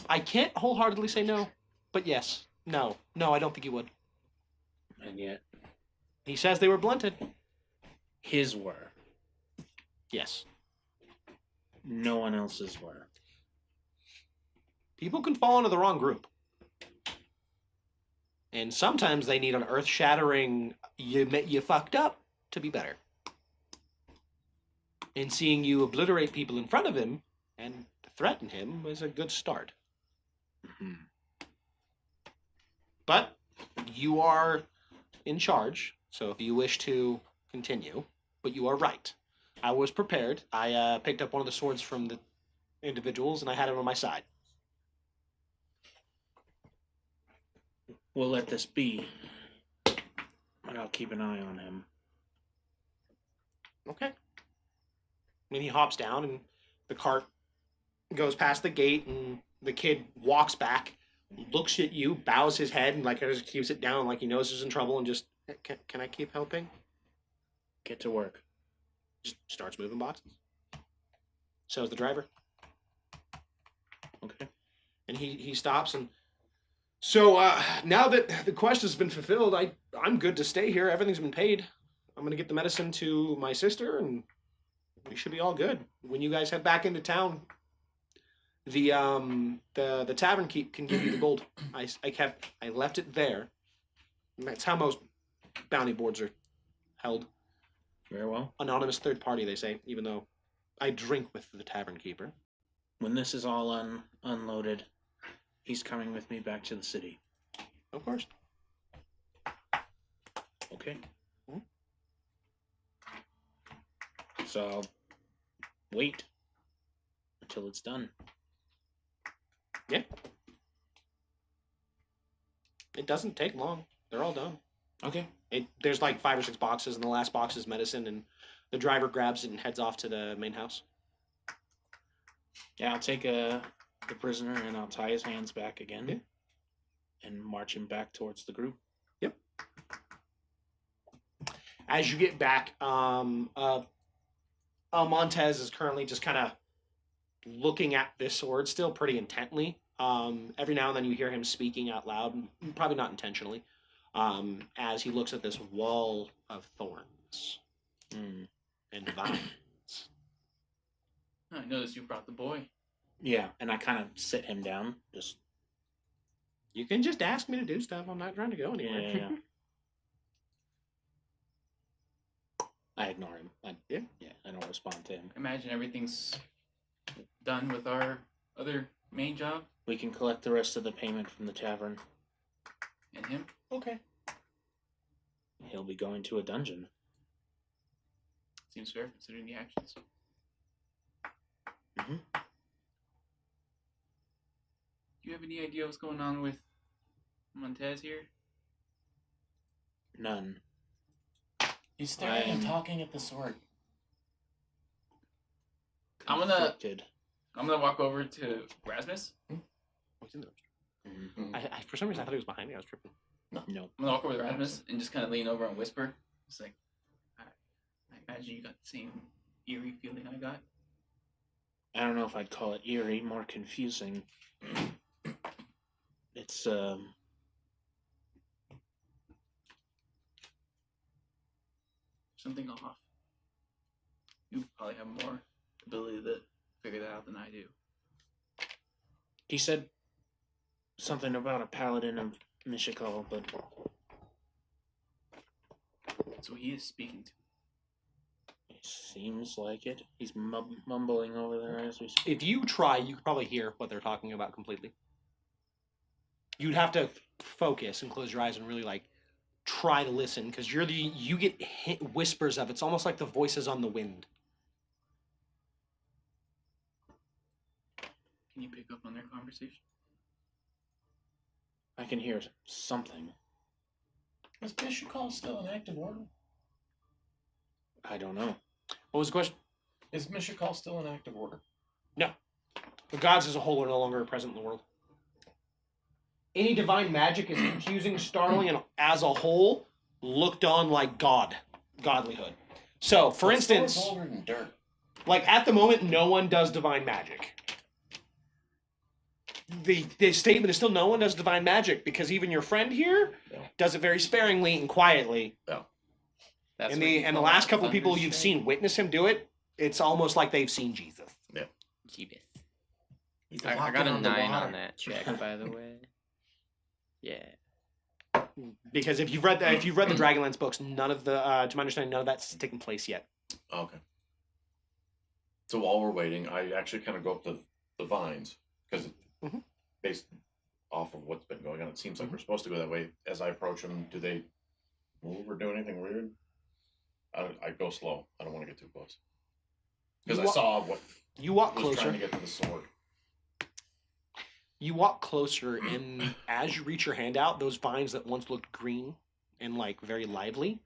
I can't wholeheartedly say no, but yes. No, I don't think he would. And yet, He says they were blunted. his were. Yes. No one else's were. People can fall into the wrong group. And sometimes they need an earth-shattering, you fucked up, to be better. And seeing you obliterate people in front of him and threaten him was a good start. Mm-hmm. But you are in charge, so if you wish to continue, but you are right. I was prepared. I picked up one of the swords from the individuals, and I had it on my side. We'll let this be. And I'll keep an eye on him. Okay. And he hops down, and the cart goes past the gate, and the kid walks back, looks at you, bows his head, and like just keeps it down like he knows he's in trouble, and just, can I keep helping? Get to work. Just starts moving boxes. So's the driver. Okay. And he stops, and so now that the quest has been fulfilled, I'm good to stay here. Everything's been paid. I'm gonna get the medicine to my sister, and we should be all good. When you guys head back into town, the tavern can give you the gold. I left it there. And that's how most bounty boards are held. Very well. Anonymous third party, they say, even though I drink with the tavern keeper. When this is all unloaded, he's coming with me back to the city. Of course. Okay. Mhm. So I'll wait until it's done. Yeah. It doesn't take long. They're all done. Okay. There's like 5 or 6 boxes, and the last box is medicine, and the driver grabs it and heads off to the main house. Yeah, I'll take the prisoner and I'll tie his hands back again. Yeah. And march him back towards the group. Yep. As you get back, Montez is currently just kind of looking at this sword still pretty intently. Every now and then you hear him speaking out loud, probably not intentionally, as he looks at this wall of thorns and vines. I noticed you brought the boy. Yeah, and I kind of sit him down. Just You can just ask me to do stuff. I'm not trying to go anywhere. yeah. I ignore him. I don't respond to him. Imagine everything's done with our other main job We can collect the rest of the payment from the tavern. and him. Okay. He'll be going to a dungeon. Seems fair considering the actions. Mm-hmm. Do you have any idea what's going on with Montez here? None. He's staring and talking at the sword. I'm gonna Conflicted. walk over to Rasmus. What's in there? Mhm. I for some reason I thought he was behind me. I was tripping. No. I'm gonna walk over to Rasmus and just kind of lean over and whisper. It's like, I imagine you got the same eerie feeling I got. I don't know if I'd call it eerie, more confusing. It's Something off. You probably have more ability to figure that out than I do. he said something about a paladin of Mishikal, but So he is speaking to. it seems like it. He's mumbling over there as we speak. If you try, you could probably hear what they're talking about completely. You'd have to focus and close your eyes and really like try to listen because you get whispers of it. It's almost like the voices on the wind. Can you pick up on their conversation? I can hear something. Is Mishikal still in active order? I don't know. What was the question? Is Mishikal still in active order? No. The gods as a whole are no longer present in the world. Any divine magic is confusing, startling, and as a whole, looked on like godlyhood. So, for instance, older than dirt. like at the moment, no one does divine magic. The statement is still no one does divine magic because even your friend here does it very sparingly and quietly. Yeah. That's And what you the call last a couple people you've thunderstrike? seen witness him do it, it's almost like they've seen Jesus. Jeebus. He's I walking got a on the 9 water. on that check, by the way. Yeah. Because if you've read the Dragonlance books, none of the to my understanding, none of that's taken place yet. Okay. So while we're waiting, I actually kind of go up to the vines because Mhm. based off of what's been going on, it seems like we're supposed to go that way. As I approach them, do they move or do anything weird? I go slow. I don't want to get too close because I saw what You walk was closer. trying to get to the sword. You walk closer, and as you reach your hand out, those vines that once looked green and like very lively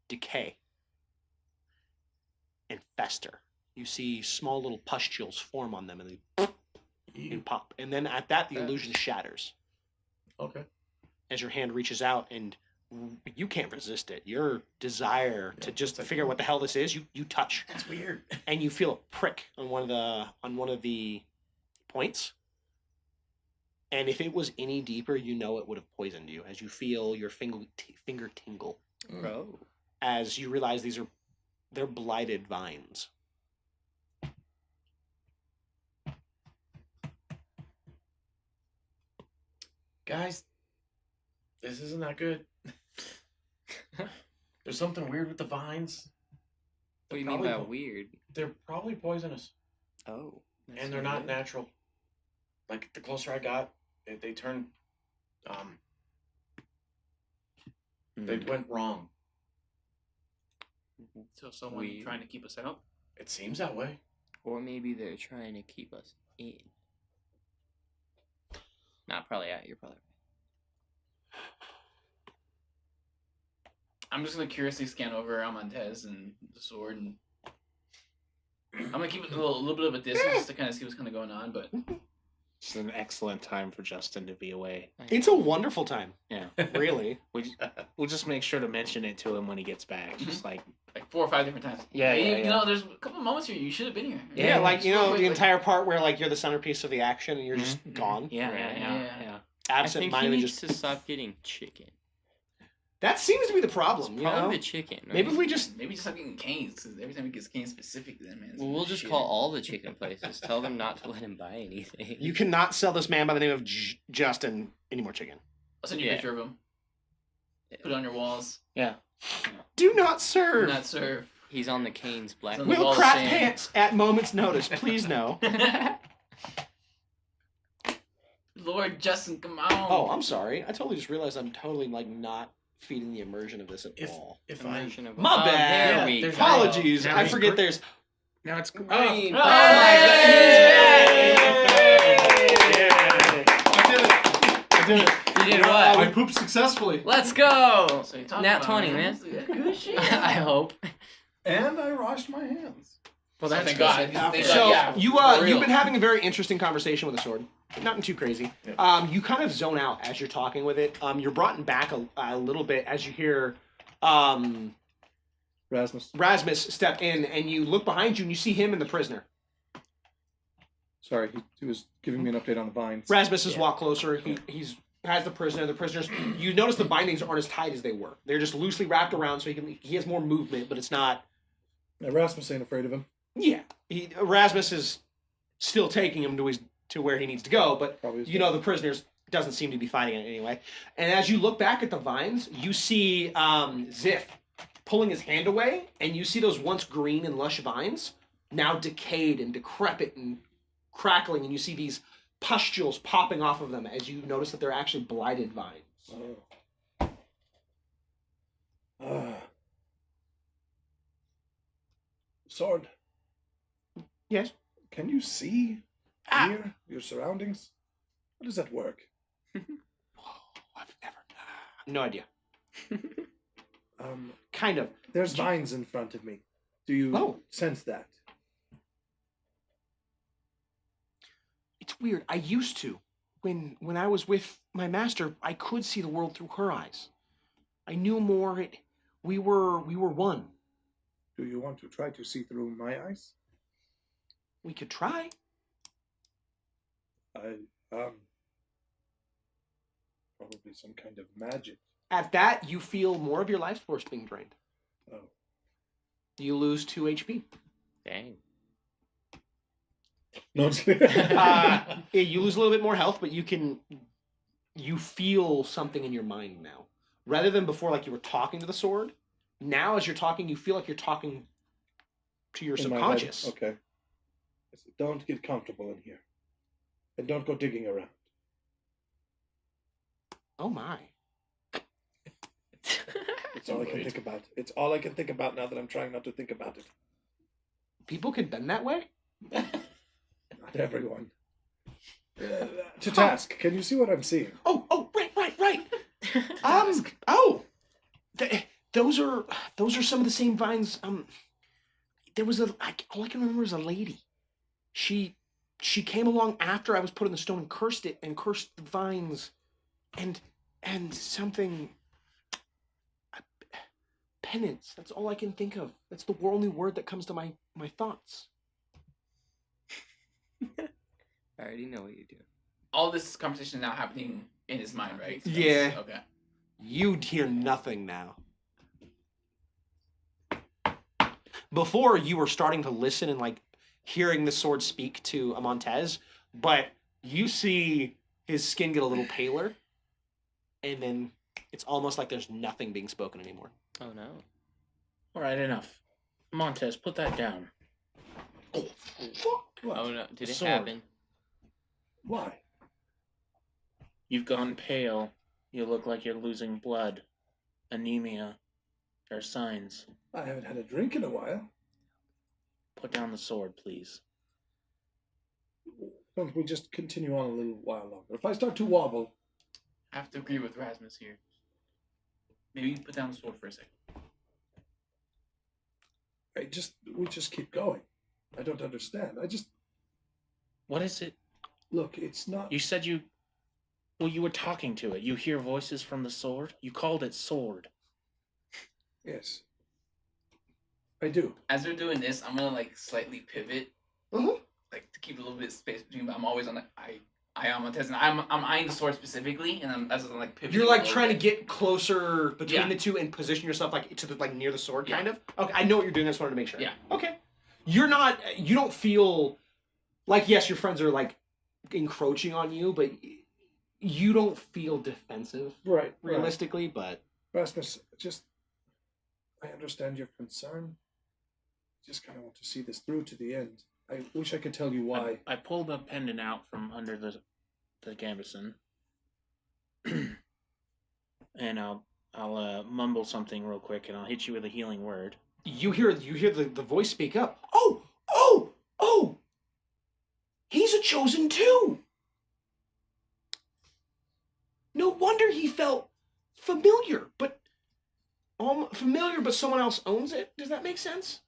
decay and fester. You see small little pustules form on them, and they pop. And then at that, the illusion shatters Okay. as your hand reaches out, and you can't resist it. Your desire to just figure out what the hell this is, you touch, That's weird. and you feel a prick on one of the points. And if it was any deeper, you know it would have poisoned you. As you feel your finger tingle, Bro. as you realize they're blighted vines. Guys, this isn't that good. There's something weird with the vines. What do you mean by weird? They're probably poisonous, Oh. that's and they're not weird. natural. Like the closer I got, they turned. They went wrong. So someone Weird. trying to keep us out? It seems that way. Or maybe they're trying to keep us in. Nah, probably out. You're probably right. I'm just gonna curiously scan over Amontez and the sword, and I'm gonna keep it a little bit of a distance to kind of see what's kind of going on. But It's an excellent time for Justin to be away. It's a wonderful time. Yeah. Really. We'll just make sure to mention it to him when he gets back. Just like, 4 or 5 different times. Yeah, Hey, yeah, you yeah. know, there's a couple moments here you should have been here. Yeah, like, you know, Wait, the wait. entire part where, like, you're the centerpiece of the action and you're just gone. yeah, Right, yeah, yeah. yeah. I think he Absent-mindedly needs just... to stop getting chicken. That seems to be the problem, you know? Probably the chicken. Right? Maybe if we just... Maybe just stop getting canes, because every time he gets canes specific to them, man. it's Well, we'll just shit. call all the chicken places. Tell them not to let him buy anything. You cannot sell this man by the name of Justin any more chicken. I'll send you a Yeah. picture of him. Put it on your walls. Yeah. Do not Do serve. not serve. He's on the Cane's black. He's on the Will wall crap saying- pants at moment's notice. Please no. Lord Justin, come on. Oh, I'm sorry. I totally just realized I'm totally, like, not feeding the immersion of this at all. If Immersion of- My Oh, bad. There we there's go. Apologies. Now I he's forget great. there's... Now it's. I mean, Oh oh my I did it. You did I what? pooped successfully. Let's go! So you're talking Nat about, 20, man. Good shit. I hope. And I washed my hands. Well, Thank that's God. good. Thank So God. Yeah, you for real. you've been having a very interesting conversation with the sword. Nothing too crazy. Yeah. You kind of zone out as you're talking with it. You're brought back a little bit as you hear Rasmus step in, and you look behind you and you see him and the prisoner. Sorry, he was giving me an update on the vines. Rasmus has walked closer. He's has the prisoner. The prisoners, you notice the bindings aren't as tight as they were. They're just loosely wrapped around, so he has more movement, but it's not. Erasmus ain't afraid of him. Yeah, Erasmus is still taking him to where he needs to go, but the prisoners doesn't seem to be fighting it anyway. And as you look back at the vines, you see Ziff pulling his hand away, and you see those once green and lush vines now decayed and decrepit and crackling, and you see these pustules popping off of them as you notice that they're actually blighted vines. Sword. Yes? Can you see here your surroundings? How does that work? I've never... No idea. Um, Kind of. There's vines in front of me. Do you sense that? It's weird. I used to. When I was with my master, I could see the world through her eyes. I knew more. We were one. Do you want to try to see through my eyes? We could try. Probably some kind of magic. At that, you feel more of your life force being drained. Oh. You lose 2 HP. Dang. No, You lose a little bit more health, but you feel something in your mind now. Rather than before, like you were talking to the sword, now as you're talking, you feel like you're talking to your subconscious. Okay. Don't get comfortable in here. And don't go digging around. Oh my. It's all I can think about. It's all I can think about now that I'm trying not to think about it. People can bend that way? Not everyone. To task. Can you see what I'm seeing? Oh, right. Those are some of the same vines. There was all I can remember is a lady. She came along after I was put in the stone and cursed it and cursed the vines, and something. Penance. That's all I can think of. That's the only word that comes to my thoughts. I already know what you do. All this conversation is now happening in his mind, right? Yeah. Okay. You'd hear nothing now. Before, you were starting to listen and like hearing the sword speak to Amontez, but you see his skin get a little paler, and then it's almost like there's nothing being spoken anymore. Oh no. Alright, enough. Montez, put that down. Oh, fuck. Oh no. Did it Sword. happen? Why? You've gone pale. You look like you're losing blood. Anemia. There are signs. I haven't had a drink in a while. Put down the sword, please. Don't we just continue on a little while longer? If I start to wobble... I have to agree with Rasmus here. Maybe you put down the sword for a second. We just keep going. I don't understand. What is it? Look, it's not... You said you were talking to it. You hear voices from the sword? You called it sword. Yes. I do. As we're doing this, I'm gonna like slightly pivot, like to keep a little bit of space between. But I'm always on the I am on test, and I'm eyeing the sword specifically, and I'm like pivoting. You're like trying to get closer between the two and position yourself like to the like near the sword, kind of. Okay, I know what you're doing. I just wanted to make sure. Yeah. Okay. You don't feel like, yes, your friends are like encroaching on you, but you don't feel defensive, Right. realistically. But Rasmus, I understand your concern. Just kind of want to see this through to the end. I wish I could tell you why. I pulled a pendant out from under the gambeson. And I'll mumble something real quick, and I'll hit you with a healing word. you hear the voice speak up. Oh! He's a chosen too. No wonder he felt familiar, but someone else owns it. Does that make sense?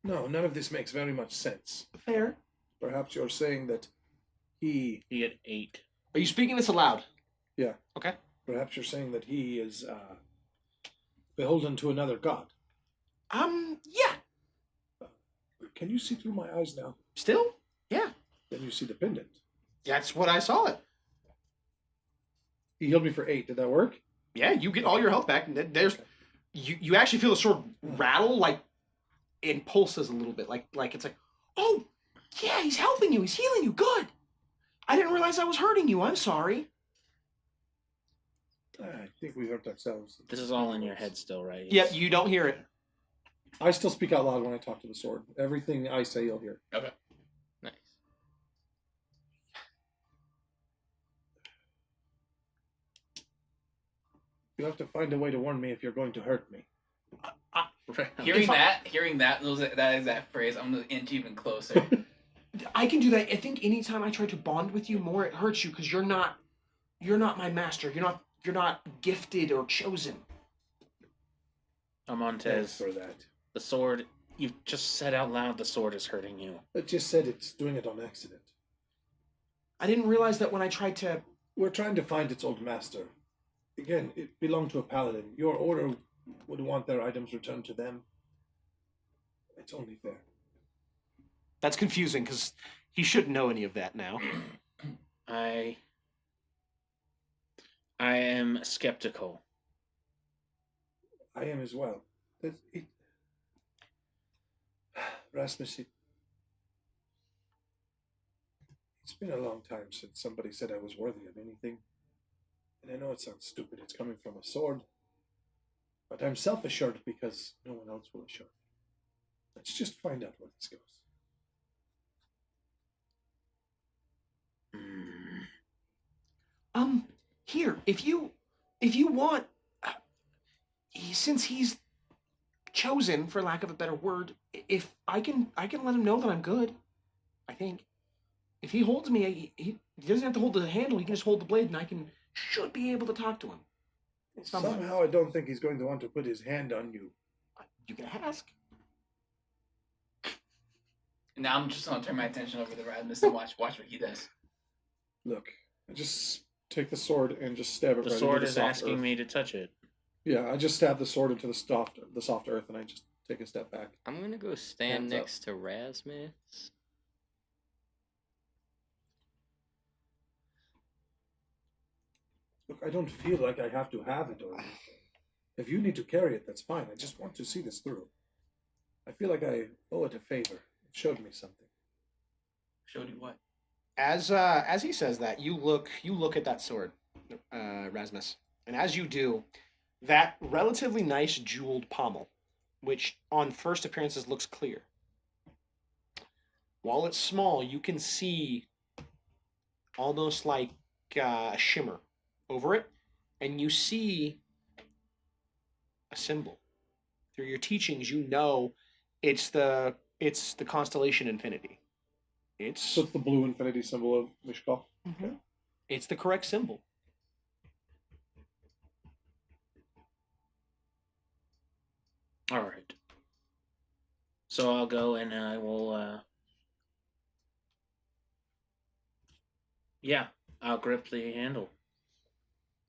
No, none of this makes very much sense. Fair. Perhaps you're saying that he... You get 8. Are you speaking this aloud? Yeah. Okay. Perhaps you're saying that he is beholden to another god. Yeah. Can you see through my eyes now? Still? Yeah. Then you see the pendant. That's what I saw it. He healed me for 8. Did that work? Yeah, you get all your health back. And there's you actually feel the sword rattle, like it pulses a little bit, like it's like, oh yeah, he's helping you, he's healing you. Good. I didn't realize I was hurting you. I'm sorry. I think we hurt ourselves. This is all in your head still, right? Yep, you don't hear it. I still speak out loud when I talk to the sword. Everything I say, you'll hear. Okay. Nice. You have to find a way to warn me if you're going to hurt me. Hearing that exact phrase, I'm gonna inch even closer. I can do that. I think anytime I try to bond with you more, it hurts you because you're not my master. You're not gifted or chosen. Amontes, Thanks for that. the sword, you've just said out loud the sword is hurting you. I just said it's doing it on accident. I didn't realize that when I tried to. We're trying to find its old master. Again, it belonged to a paladin. Your order would want their items returned to them. It's only fair. That's confusing because he shouldn't know any of that now. I am skeptical. I am as well. Rasmus, it's been a long time since somebody said I was worthy of anything. And I know it sounds stupid, it's coming from a sword. But I'm self-assured because no one else will assure me. Let's just find out where this goes. Here, if you want, since he's chosen, for lack of a better word, if I can let him know that I'm good. I think if he holds me, he doesn't have to hold the handle. He can just hold the blade, and I should be able to talk to him. Somehow I don't think he's going to want to put his hand on you. You can ask. Now I'm just gonna turn my attention over to Rasmus and watch what he does. Look, I just take the sword and just stab it The right sword into the is soft asking earth. me to touch it. Yeah, I just stab the sword into the soft earth, and I just take a step back. I'm gonna go stand Hands up. next to Rasmus. Look, I don't feel like I have to have it or anything. If you need to carry it, that's fine. I just want to see this through. I feel like I owe it a favor. It showed me something. Showed you what? As he says that, you look at that sword, Rasmus, and as you do, that relatively nice jeweled pommel, which on first appearances looks clear. While it's small, you can see almost like a shimmer over it, and you see a symbol. Through your teachings, you know it's the constellation Infinity. So it's the blue infinity symbol of Mishkal. Okay. It's the correct symbol. All right. So I'll go and I will. Yeah, I'll grip the handle.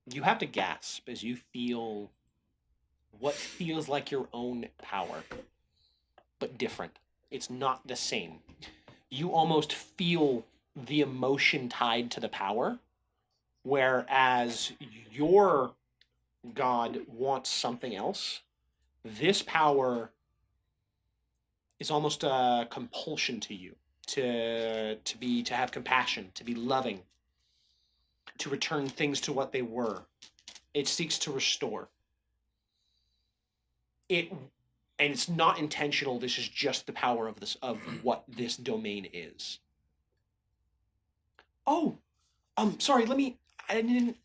You have to gasp as you feel what feels like your own power, but different. It's not the same. You almost feel the emotion tied to the power, whereas your god wants something else. This power is almost a compulsion to you to have compassion, to be loving, to return things to what they were. It seeks to restore. And it's not intentional. This is just the power of what this domain is. Oh, sorry. I didn't.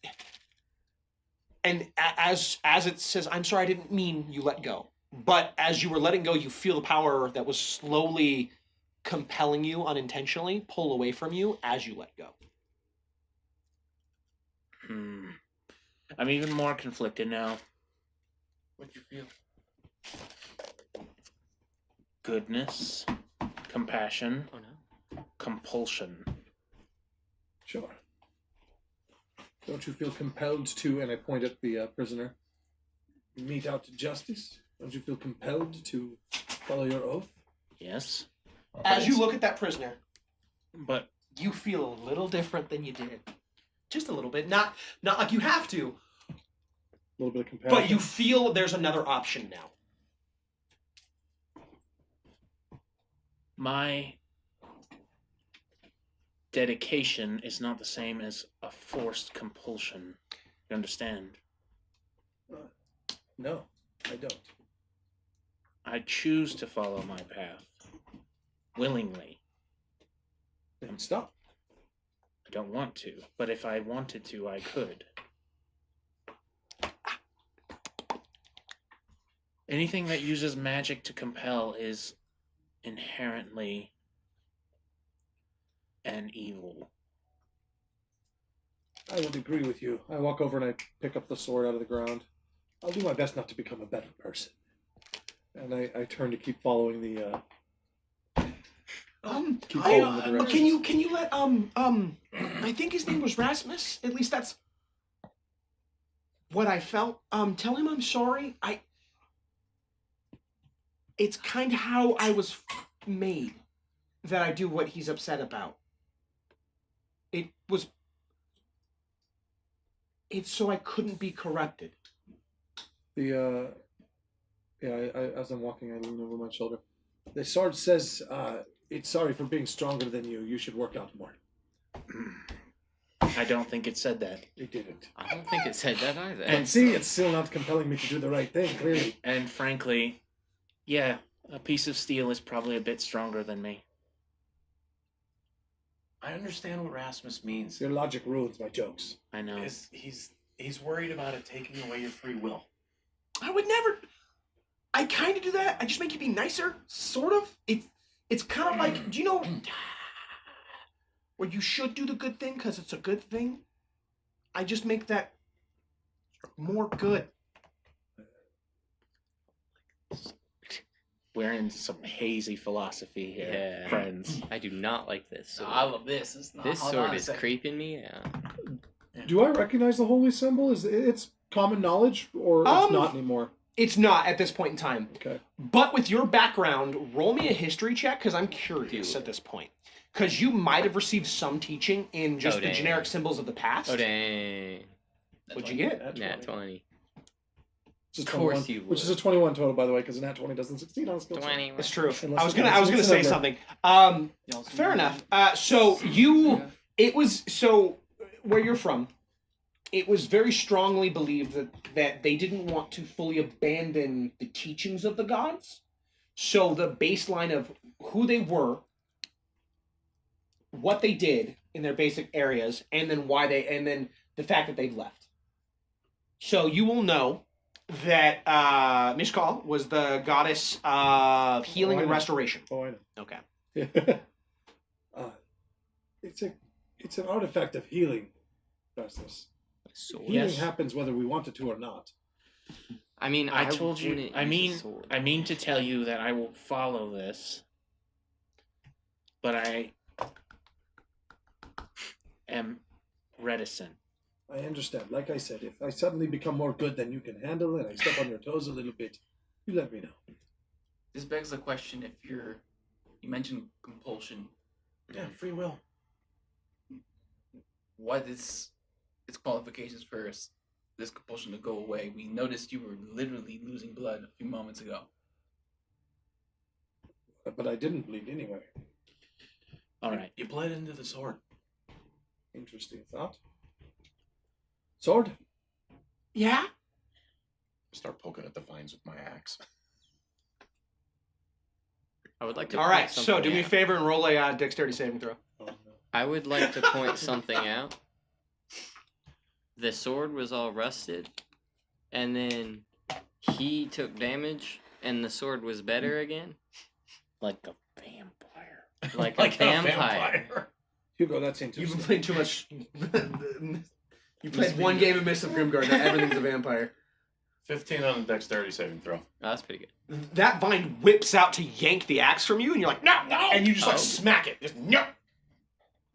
And as it says, I'm sorry, I didn't mean you let go. But as you were letting go, you feel the power that was slowly compelling you unintentionally pull away from you as you let go. I'm even more conflicted now. What'd you feel? Goodness, compassion, Oh no. compulsion. Sure. Don't you feel compelled to, and I point at the prisoner, mete out justice? Don't you feel compelled to follow your oath? Yes, As you look at that prisoner, but you feel a little different than you did. Just a little bit. Not like you have to, A little bit of compassion. but you feel there's another option now. My dedication is not the same as a forced compulsion. You understand? No, I don't. I choose to follow my path willingly. Then stop. I don't want to, but if I wanted to, I could. Anything that uses magic to compel is inherently an evil. I would agree with you. I walk over and I pick up the sword out of the ground. I'll do my best not to become a better person. And I turn to keep following the keep following the directions. Can you let I think his name was Rasmus. At least that's what I felt. Tell him I'm sorry. It's kind of how I was made that I do what he's upset about. It's so I couldn't be corrupted. As I'm walking, I lean over my shoulder. The sword says, it's sorry for being stronger than you. You should work out more. I don't think it said that. It didn't. I don't think it said that either. And see, it's still not compelling me to do the right thing, clearly. And frankly, yeah, a piece of steel is probably a bit stronger than me. I understand what Rasmus means. Your logic ruins my jokes. I know. He's worried about it taking away your free will. I would never. I kind of do that. I just make you be nicer, sort of. It's kind of like, do you know where you should do the good thing because it's a good thing? I just make that more good. We're in some hazy philosophy here, Yeah. friends. I do not like this sword. I love this. It's not, This hold sword on a is second. creeping me out. Do I recognize the holy symbol? Is it's common knowledge, or it's not anymore? It's not at this point in time. Okay. But with your background, roll me a history check because I'm curious at this point. Because you might have received some teaching in just the dang. generic symbols of the past. Oh, dang. What'd you get? Nat 20. Of course you Which is a 21 total, by the way, because a nat 20 doesn't succeed on a skill check. 20. It's true. Unless I was it gonna makes say sense something. Y'all see Fair me? enough. So it was where you're from. It was very strongly believed that they didn't want to fully abandon the teachings of the gods. So the baseline of who they were, what they did in their basic areas, and then the fact that they've left. So you will know that Mishkal was the goddess of healing and restoration. Oh, I know. Okay. It's an artifact of healing, Rasmus. Sword. Healing Yes. happens whether we want it to or not. I mean, I told you. wouldn't I use a sword. mean to tell you that I will follow this, but I am reticent. I understand. Like I said, if I suddenly become more good than you can handle and I step on your toes a little bit, you let me know. This begs the question: if you mentioned compulsion, Yeah, free will. what is its qualifications for this compulsion to go away? We noticed you were literally losing blood a few moments ago. But I didn't bleed anyway. All right. You bled into the sword. Interesting thought. Sword? Yeah? Start poking at the vines with my axe. I would like to. All point right. So something do me a out. favor and roll a dexterity saving throw. Oh, no. I would like to point something out. The sword was all rusted, and then he took damage, and the sword was better again. Like a vampire. Like a vampire. Hugo, that's You've been interesting. playing too much. You played one game of Mist of Grimgard. Now everything's a vampire. 15 on the dexterity saving throw. Oh, that's pretty good. That vine whips out to yank the axe from you, and you're like, no, no, and you just like Oh. smack it. Just no.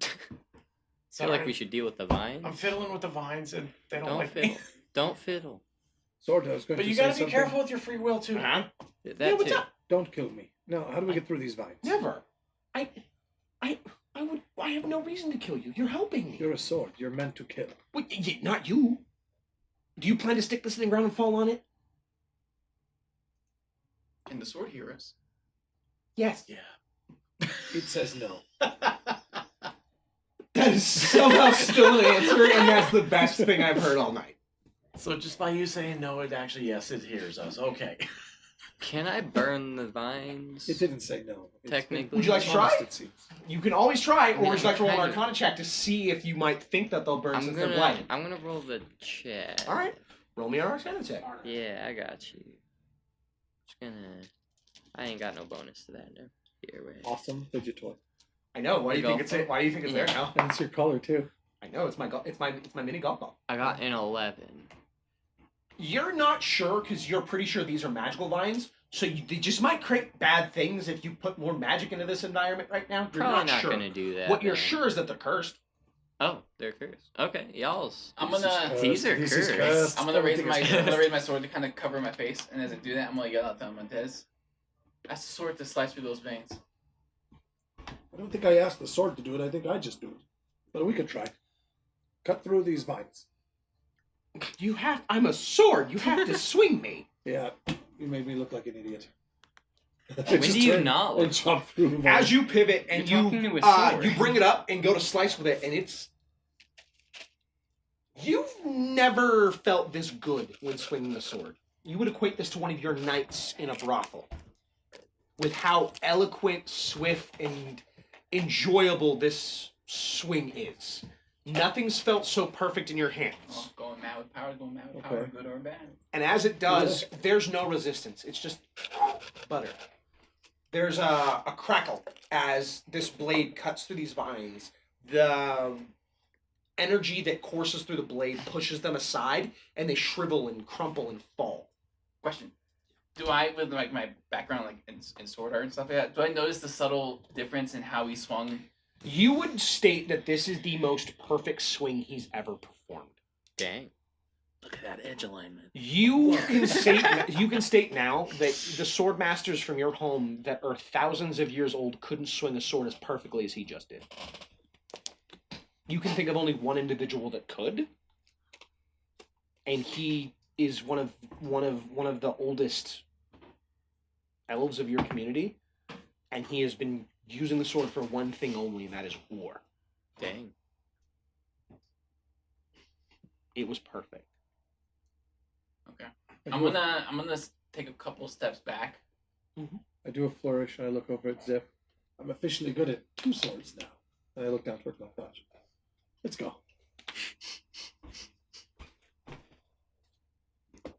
I feel like we should deal with the vine. I'm fiddling with the vines and they don't Don't like fiddle. me. Don't fiddle. Sword, I was going But to you say gotta be something. careful with your free will too. Uh-huh. That Yeah, what's too. up? Don't kill me. No, how do we get through these vines? Never. I'm I have no reason to kill you. You're helping me. You're a sword. You're meant to kill. Wait, not you. Do you plan to stick this in the ground and fall on it? And the sword hear us. Yes. Yeah. It says no. That is somehow still an answer, and that's the best thing I've heard all night. So just by you saying no, it actually, yes, it hears us. Okay. Can I burn the vines? It didn't say no. Technically. Would you like to try? Honest, it seems. You can always try, or mean, would you like to roll an kind of- Arcana check to see if you might think that they'll burn since they're blighted? I'm gonna roll the check. All right. Roll me an Arcana check. Yeah, I got you. Just gonna. I ain't got no bonus to that. No. Here, wait. Awesome fidget toy. I know. Why do you think it's it? Why do you think it's there now? And it's your color too. I know. It's my mini golf ball. I got an 11. You're not sure because you're pretty sure these are magical vines. So they just might create bad things if you put more magic into this environment right now. You're Probably not not sure. gonna do that. What you're then. sure is that they're cursed. Oh, they're cursed. Okay, y'all's. I'm gonna These are This is cursed. cursed. I'm gonna raise Everything my is cursed. sword to kind of cover my face, and as I do that, I'm gonna yell out to Montez. Ask the sword to slice through those veins. I don't think I asked the sword to do it. I think I just do it. But we could try. Cut through these vines. I'm a sword. You have to swing me. Yeah, you made me look like an idiot. When do you not And look? chop through the vines. As you pivot and You're talking to a sword. you bring it up and go to slice with it, and it's. You've never felt this good when swinging the sword. You would equate this to one of your nights in a brothel. With how eloquent, swift, and enjoyable this swing is. Nothing's felt so perfect in your hands. Oh, going mad with power, Okay. good or bad. And as it does, there's no resistance. It's just butter. There's a crackle as this blade cuts through these vines. The energy that courses through the blade pushes them aside, and they shrivel and crumple and fall. Question: do I, with like my background like in sword art and stuff like that, do I notice the subtle difference in how he swung? You would state that this is the most perfect swing he's ever performed. Dang. Look at that edge alignment. You can state now that the sword masters from your home that are thousands of years old couldn't swing a sword as perfectly as he just did. You can think of only one individual that could, and he is one of the oldest elves of your community, and he has been using the sword for one thing only, and that is war. Dang. It was perfect. Okay. I'm gonna take a couple steps back. I do a flourish and I look over at Zip. I'm officially good at 2 swords now. And I look down toward my pouch. Let's go.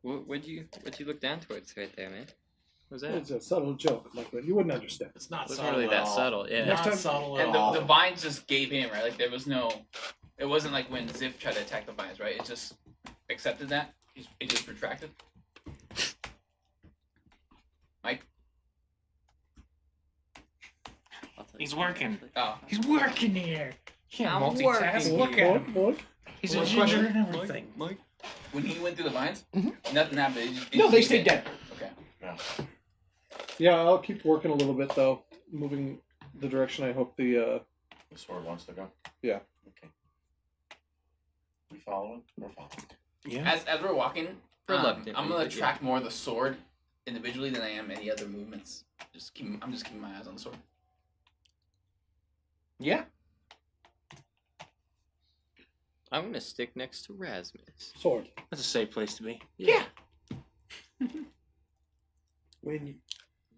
What'd you look down towards right there, man? What was that? It's a subtle joke, like you wouldn't understand. It's not It wasn't subtle really at that all. subtle, yeah. Next Not time- subtle at And all. the vines just gave in, right? Like there was no, it wasn't like when Ziff tried to attack the vines, right? It just accepted that. It just retracted. Mike? He's working. Oh. He's working here. Can't I'm multitask. working Look here. at him. Look. He's a One ginger question. and everything. Mike? When he went through the vines, Mhm. nothing happened. It just, No, they stayed dead. Okay. Yeah, I'll keep working a little bit though, moving the direction I hope the The sword wants to go? Yeah. Okay. We following? We're following. Yeah. As we're walking, Reluctantly, I'm gonna but yeah. track more of the sword individually than I am any other movements. I'm just keeping my eyes on the sword. Yeah. I'm gonna stick next to Rasmus. sword. That's a safe place to be. Yeah.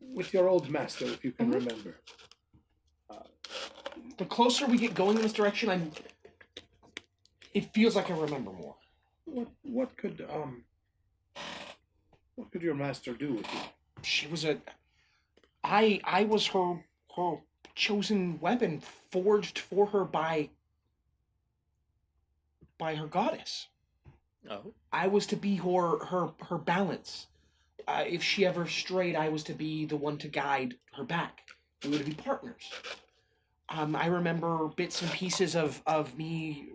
With your old master, if you can remember. The closer we get going in this direction, it feels like I remember more. What could your master do with you? She was I was her chosen weapon, forged for her by her goddess. Oh. I was to be her balance. If she ever strayed, I was to be the one to guide her back. We were to be partners. I remember bits and pieces of me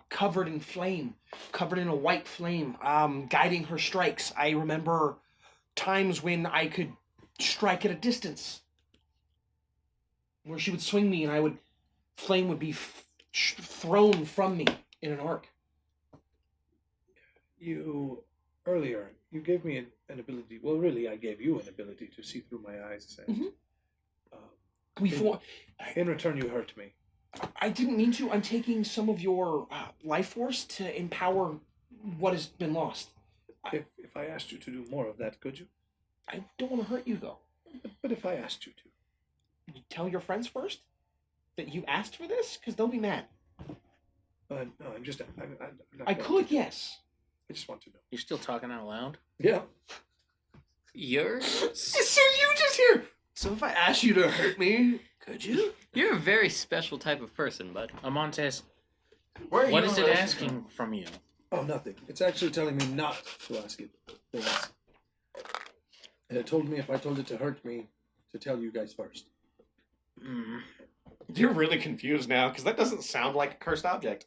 covered in flame, covered in a white flame, guiding her strikes. I remember times when I could strike at a distance, where she would swing me and I would flame would be thrown from me in an arc. Earlier, you gave me an ability. Well, really, I gave you an ability to see through my eyes. And, in return, you hurt me. I didn't mean to. I'm taking some of your life force to empower what has been lost. If I asked you to do more of that, could you? I don't want to hurt you, though. But if I asked you to. You tell your friends first that you asked for this? Because they'll be mad. No, I'm just... I'm not I going could, to. yes. I just want to know. You're still talking out loud? Yeah. You're So you just hear... So if I asked you to hurt me, could you? you're a very special type of person, bud. Amontes, Where are what you is in it relation asking from you? Oh, nothing. It's actually telling me not to ask it things. And it told me if I told it to hurt me, to tell you guys first. Mm. You're really confused now, because that doesn't sound like a cursed object.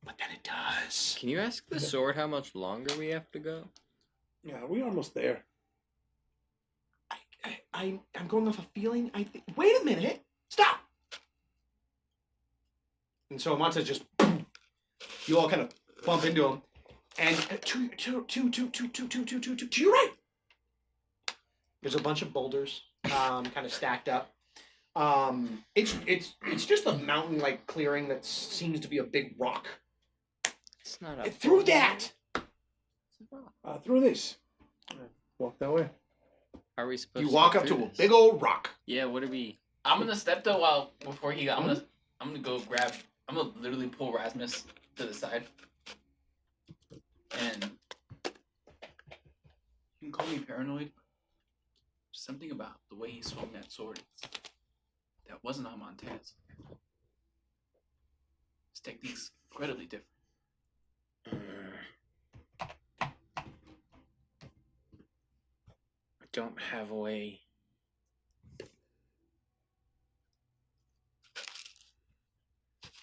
But then it does. Can you ask the sword how much longer we have to go? Yeah, we're almost there. I'm going off a feeling. Wait a minute! Stop! And so Amanta just... You all kind of bump into him. And to your right! There's a bunch of boulders kind of stacked up. It's just a mountain-like clearing that seems to be a big rock. It's not a Through that! Through this. Walk that way. Are we supposed You to walk go up to through a this? big old rock. Yeah, what are we... I'm gonna step though before he got. I'm gonna go grab. I'm gonna literally pull Rasmus to the side, and you can call me paranoid. Something about the way he swung that sword that wasn't on Montez. His technique's incredibly different. I don't have a way.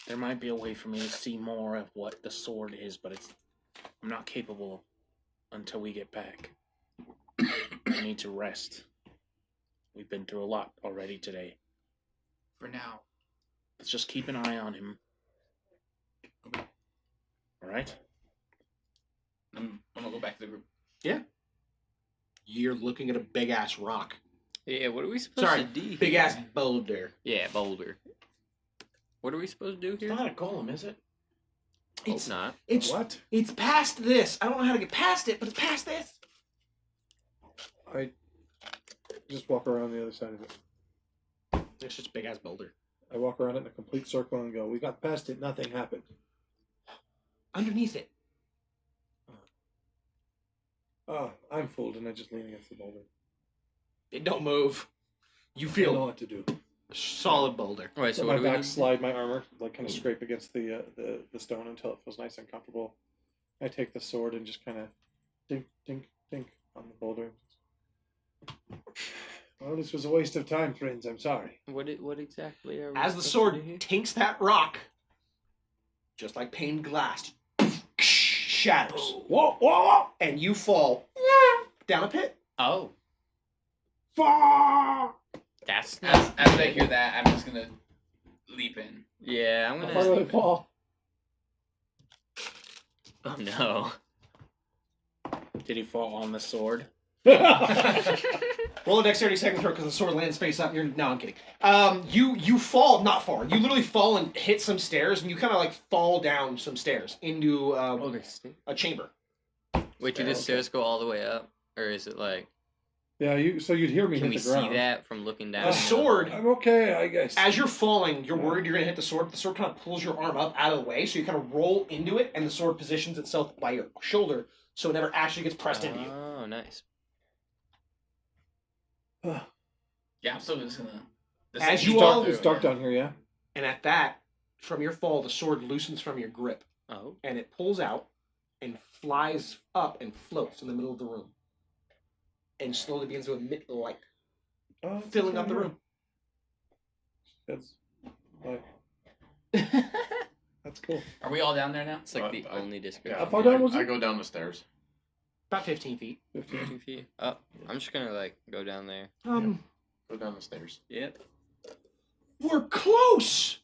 There might be a way for me to see more of what the sword is, but I'm not capable until we get back. I need to rest. We've been through a lot already today. For now. Let's just keep an eye on him. Alright? I'm gonna go back to the group. Yeah. You're looking at a big-ass rock. Yeah, what are we supposed Sorry, to do here? big-ass boulder. Yeah, boulder. What are we supposed to do here? It's not a golem, is it? Hope not. It's What? It's past this. I don't know how to get past it, but it's past this. I just walk around the other side of it. It's just a big-ass boulder. I walk around it in a complete circle and go, we got past it, nothing happened. Underneath it. Oh, I'm fooled, and I just lean against the boulder. It don't move. You I don't feel know what to do. solid boulder. Wait, so Let what my do we back need? slide my armor, like kind of scrape against the stone until it feels nice and comfortable. I take the sword and just kind of dink, dink, dink on the boulder. Well, this was a waste of time, friends. I'm sorry. What exactly are we As the supposed to sword do here? tinks that rock, just like pained glass, shatters. Whoa, whoa, whoa! And you fall down a pit. Oh, Fuck! that's As, not... as I hear that, I'm just gonna leap in. Yeah, I'm How far do I gonna... fall? Oh, no. Did he fall on the sword? Roll a dexterity second throw because the sword lands face up. No, I'm kidding. You fall not far. You literally fall and hit some stairs, and you kind of like fall down some stairs into a chamber. Wait, do the stairs go all the way up? Or is it like... Yeah, so you'd hear me Can hit we the see ground. that from looking down? The sword, I'm okay, I guess. as you're falling, you're worried you're gonna hit the sword. The sword kind of pulls your arm up out of the way, so you kind of roll into it, and the sword positions itself by your shoulder, so it never actually gets pressed into you. Oh, nice. Yeah, I'm still just gonna. As leap you all- through, It's dark yeah. down here, yeah? And at that, from your fall, the sword loosens from your grip, Oh. and it pulls out and flies up and floats in the middle of the room, and slowly begins to emit light, Oh, filling up the room. That's like, that's cool. Are we all down there now? It's like the I- only Yeah, description. How far down was I it? go down the stairs. About 15 feet. 2 feet. Oh, I'm just gonna, like, go down there. Go down the stairs. Yep. We're close!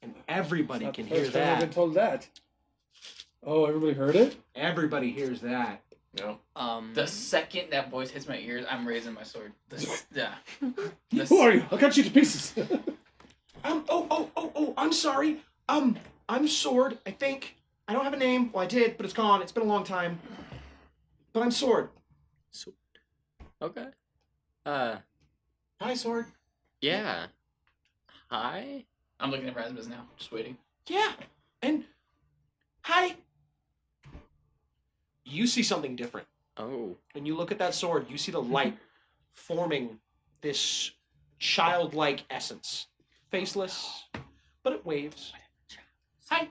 And everybody Not can the hear first time I've been that. told that. Oh, everybody heard it? Everybody hears that. No. The second that voice hits my ears, I'm raising my sword. Yeah. Who are you? I'll cut you to pieces. I'm sorry. I'm Sword, I think. I don't have a name. Well, I did, but it's gone. It's been a long time. But I'm Sword. Okay. Hi, Sword. Yeah. Hi. I'm looking at Rasmus now, just waiting. Yeah. And hi. You see something different. Oh. When you look at that sword, you see the light forming this childlike essence. Faceless, but it waves. Hi.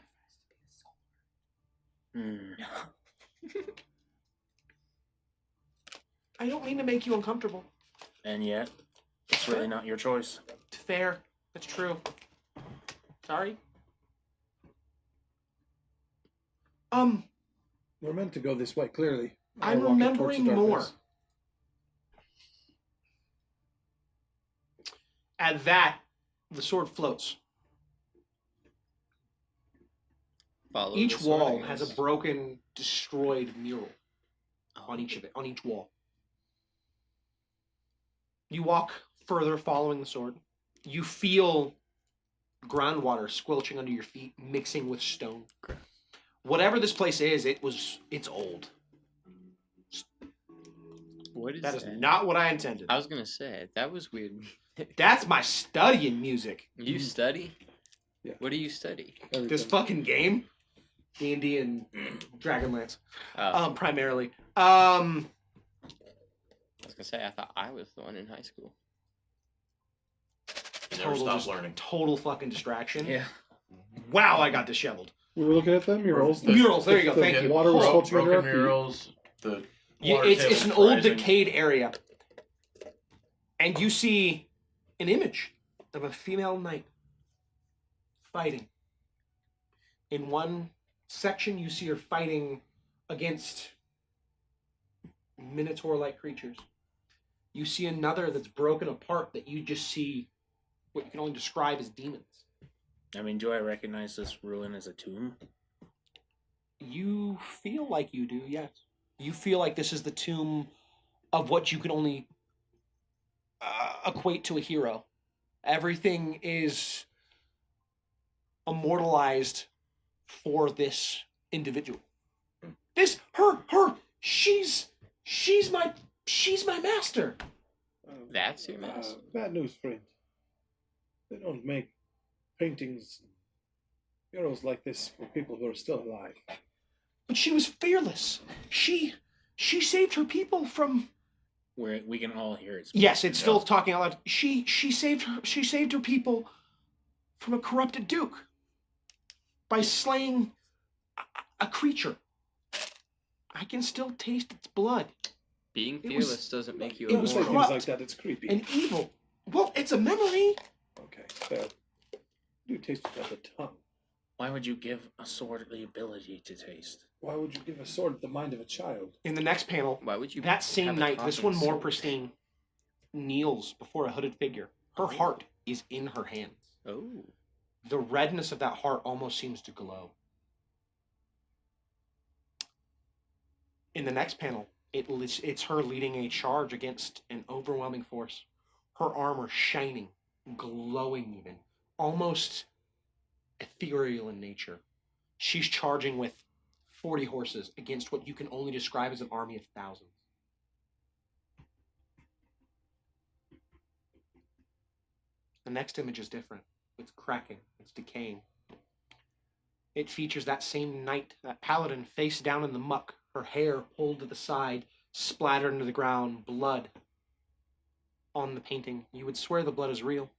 I don't mean to make you uncomfortable. And yet, it's really not your choice. Fair. That's true. Sorry. We're meant to go this way, clearly. I'm Walking towards remembering the more. darkness. At that, the sword floats. Follow Each the sword, wall I has a guess. broken, destroyed mural on each of it, on each wall. You walk further following the sword. You feel groundwater squelching under your feet, mixing with stone. Correct. Whatever this place is, it's old. What is That is that? not what I intended. I was gonna say that was weird. That's my studying music. You study? Yeah. What do you study? This Everything. fucking game, D&D and Dragonlance, Oh, primarily. I was gonna say I thought I was the one in high school. You never Total stop learning. Total fucking distraction. Yeah. Wow, I got disheveled. We were looking at the murals. Murals, there you go, The thank you. water was Oh, squelching under our Broken feet. murals. The Yeah, water it's tables an old rising. decayed area, and you see an image of a female knight fighting. In one section, you see her fighting against minotaur-like creatures. You see another that's broken apart that you just see what you can only describe as demons. I mean, do I recognize this ruin as a tomb? You feel like you do, yes. You feel like this is the tomb of what you can only equate to a hero. Everything is immortalized for this individual. She's my master. That's your mess. Bad news, friend. They don't make paintings, murals like this for people who are still alive. But she was fearless. She saved her people from. Where we can all hear it. Yes, it's still talking out loud. She saved her people from a corrupted duke by slaying a creature. I can still taste its blood. Being It was- fearless doesn't make you it was Say immortal. things corrupt. like that, it's creepy. And evil. Well, it's a memory. Okay, fair. You taste it at the tongue. Why would you give a sword the ability to taste? Why would you give a sword the mind of a child? In the next panel, Why would you? that same have a night, this talking one more sword? pristine, kneels before a hooded figure. Her heart is in her hands. Oh. The redness of that heart almost seems to glow. In the next panel, it's her leading a charge against an overwhelming force. Her armor shining, glowing even, almost ethereal in nature. She's charging with 40 horses against what you can only describe as an army of thousands. The next image is different. It's cracking. It's decaying. It features that same knight, that paladin, face down in the muck, her hair pulled to the side, splattered into the ground, blood on the painting. You would swear the blood is real.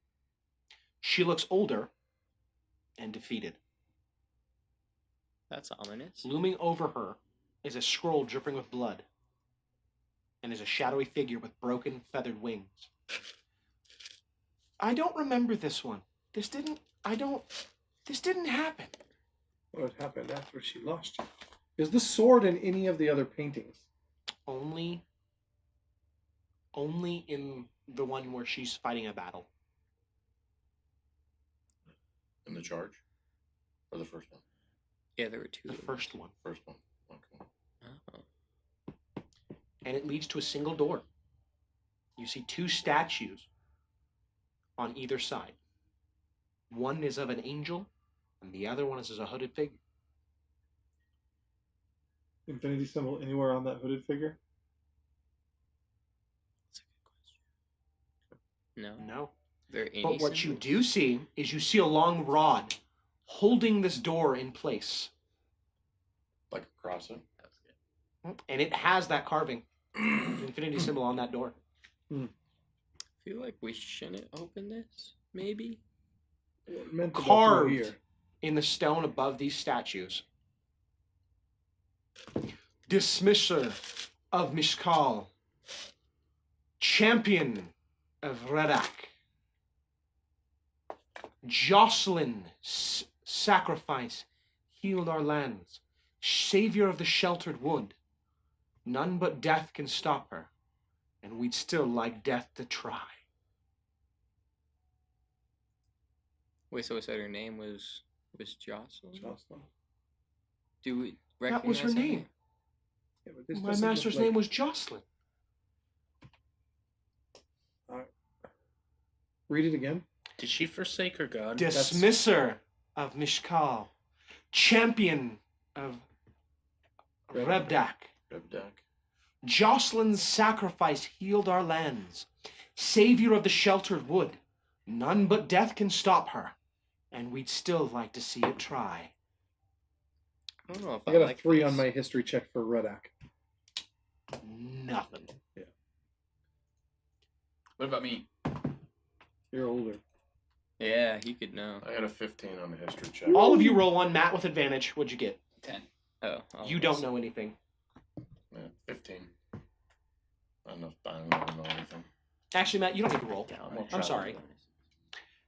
She looks older and defeated. That's ominous. Looming over her is a scroll dripping with blood, and is a shadowy figure with broken, feathered wings. I don't remember this one. This didn't happen. What happened after she lost you? Is the sword in any of the other paintings? Only in the one where she's fighting a battle. In the charge? Or the first one? Yeah, there were two. The first one. First one. Okay. Oh. And it leads to a single door. You see two statues on either side. One is of an angel, and the other one is a hooded figure. Infinity symbol anywhere on that hooded figure? That's a good question. No. No. There any But what you symbols? do see is you see a long rod holding this door in place. Like a cross it? That's good. And it has that carving, infinity symbol on that door. I feel like we shouldn't open this, maybe? Meant to go through Carved here. in the stone above these statues. Dismisser of Mishkal. Champion of Redak. Jocelyn sacrifice healed our lands. Savior of the sheltered wood. None but death can stop her, and we'd still like death to try. Wait, so I said her name was Jocelyn? Jocelyn. Do we That recognize was her name. Yeah, but this My doesn't look master's like- name was Jocelyn. Read it again. Did she forsake her god? Dismisser of Mishkal. Champion of Rebdak. Rebdak. Jocelyn's sacrifice healed our lands. Savior of the sheltered wood. None but death can stop her, and we'd still like to see it try. I don't know if I I got a like 3 this. on my history check for Redak. Nothing. What about me? You're older. Yeah, he could know. I got a 15 on the history check. All of you roll one. Matt with advantage. What'd you get? 10. Oh, You don't know anything. Yeah, 15. I don't know anything. Actually, Matt, you don't need to roll. Yeah, I'm I'm sorry. bonus.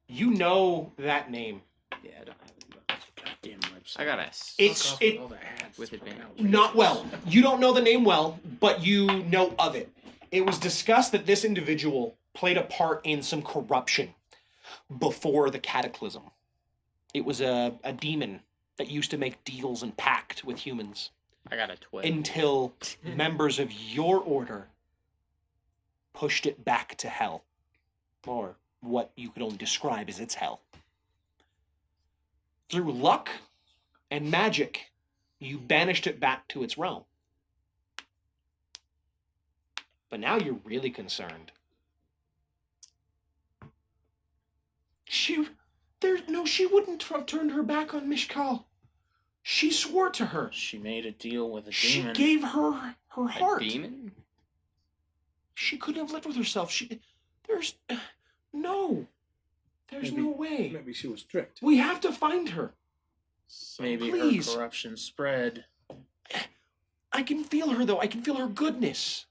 You know that name. Yeah, I don't have it. Goddamn website. I got a It's- Fuck off it- with all the ads. with It's fucking advantage. outrageous. Not well. You don't know the name well, but you know of it. It was discussed that this individual played a part in some corruption before the cataclysm. It was a demon that used to make deals and pact with humans I got a 12. until members of your order pushed it back to hell. Or what you could only describe as its hell. Through luck and magic, you banished it back to its realm. But now you're really concerned. She wouldn't have turned her back on Mishkal. She swore to her. She made a deal with a She demon. gave her a heart. demon? She couldn't have lived with herself. There's no way. Maybe she was tricked. We have to find her. Maybe Please. her corruption spread. I can feel her, though. I can feel her goodness.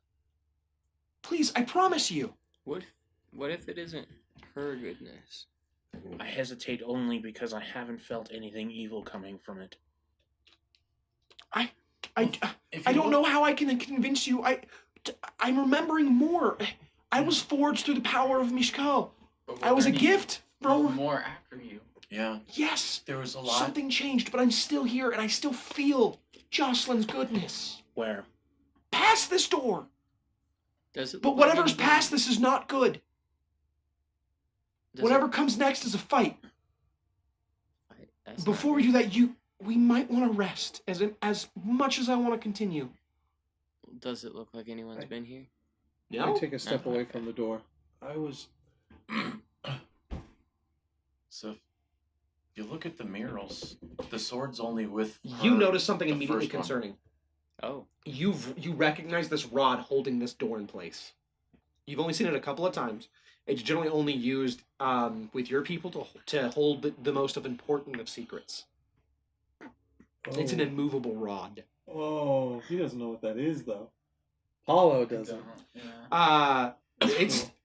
Please, I promise you. What if it isn't her goodness? I hesitate only because I haven't felt anything evil coming from it. I don't know how I can convince you. I'm remembering more. I was forged through the power of Mishkal. But I was a we're gonna gift need from... more after you. Yeah, Yes, there was a lot. something changed, but I'm still here, and I still feel Jocelyn's goodness. Where? Past this door. Does it? But look like whatever's anything- past this is not good. does Whatever it- comes next is a fight. that's Before not we do that, we might want to rest. As much as I want to continue. good. Does it look like anyone's been here? I take a step No. away from the door. I was. So, if you look at the murals, the sword's only with. You her, notice something the immediately first one. concerning. Oh, You recognize this rod holding this door in place. You've only seen it a couple of times. It's generally only used with your people to hold the most of important of secrets. It's an immovable rod. Oh, he doesn't know what that is, though. Paulo doesn't. Yeah.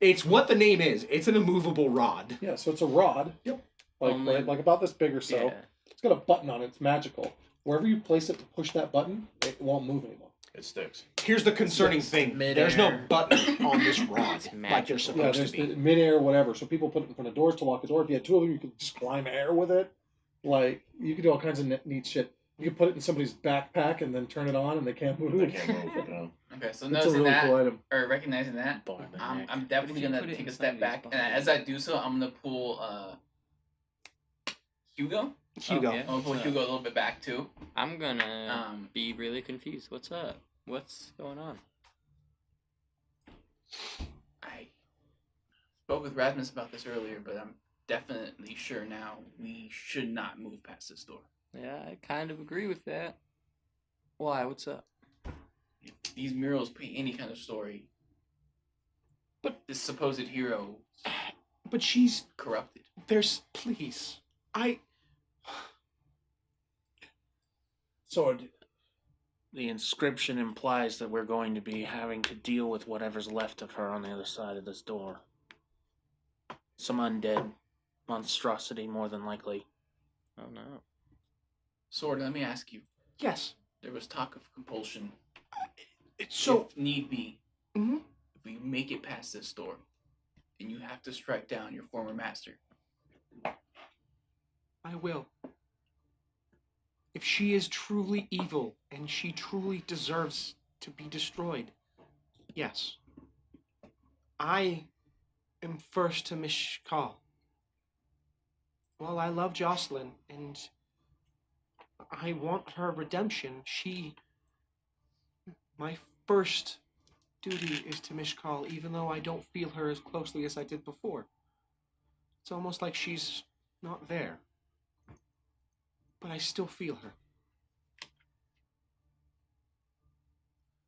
It's what the name is. It's an immovable rod. Yeah, so it's a rod. Yep. Only- Like about this big or so. yeah. It's got a button on it. It's magical. Wherever you place it to push that button, it won't move anymore. It sticks. Here's the concerning thing. There's no button on this rod like magical. there's Yeah, supposed there's to be. the midair, whatever. So people put it in front of doors to lock the door. If you had two of them, you could just climb air with it. Like, you could do all kinds of neat shit. You could put it in somebody's backpack and then turn it on and they can't move. They can't move, no. Okay, so It's a noticing really that, cool item. or recognizing that, I'm definitely you gonna put it take a in step somebody's back, and body? as I do so, I'm gonna pull Hugo. Hugo. Okay. I'm gonna pull Hugo a little bit back too. I'm gonna Um, be really confused. What's up? What's going on? I spoke with Rasmus about this earlier, but I'm definitely sure now we should not move past this door. Yeah, I kind of agree with that. Why? What's up? If these murals paint any kind of story, But- this supposed hero But she's corrupted. please. Sword. The inscription implies that we're going to be having to deal with whatever's left of her on the other side of this door. Some undead monstrosity, more than likely. Oh no. Sword, let me ask you. Yes. There was talk of compulsion. So if need be, Mhm. if we make it past this door, and you have to strike down your former master, I will. If she is truly evil and she truly deserves to be destroyed, yes. I am first to Mishkal. While I love Jocelyn and I want her redemption, my first duty is to Mishkal, even though I don't feel her as closely as I did before. It's almost like she's not there. But I still feel her.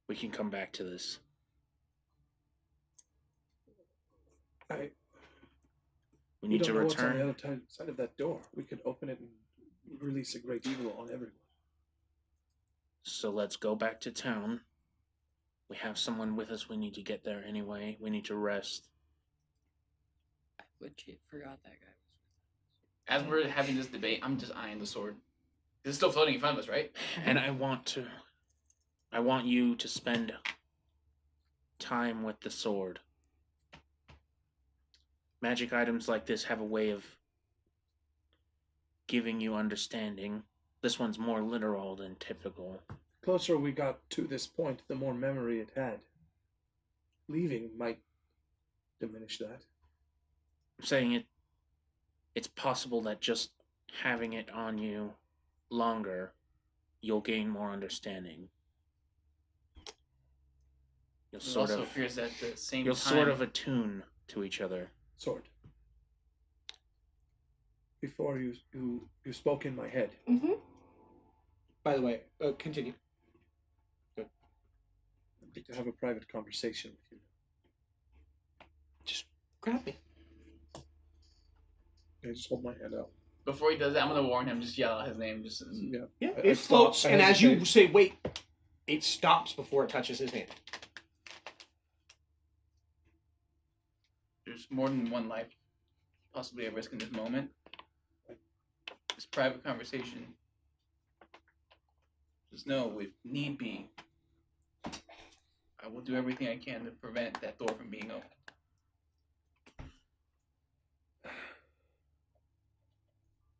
We can come back to this. We We need to don't know what's on the return. other side of that door. We could open it and release a great evil on everyone. So let's go back to town. We have someone with us. We need to get there anyway. We need to rest. I legit forgot that guy. as we're having this debate, I'm just eyeing the sword. It's still floating in front of us, right? And I want you to spend time with the sword. Magic items like this have a way of giving you understanding. This one's more literal than typical. The closer we got to this point, the more memory it had. Leaving might diminish that. I'm saying it's possible that just having it on you longer, you'll gain more understanding. You'll It sort also of appears at the same you'll time. sort of attune to each other. Sword. Before you spoke in my head. Mm-hmm. By the way, continue. I'd like to have a private conversation with you. Grab me. I just hold my hand out. Before he does that, I'm gonna warn him. Just yell out his name. Just Yeah. Yeah, I it stop, floats, I and as you hesitate. say, wait, it stops before it touches his hand. there's more than one life possibly at risk in this moment. This private conversation. Just know, if need be, I will do everything I can to prevent that door from being opened.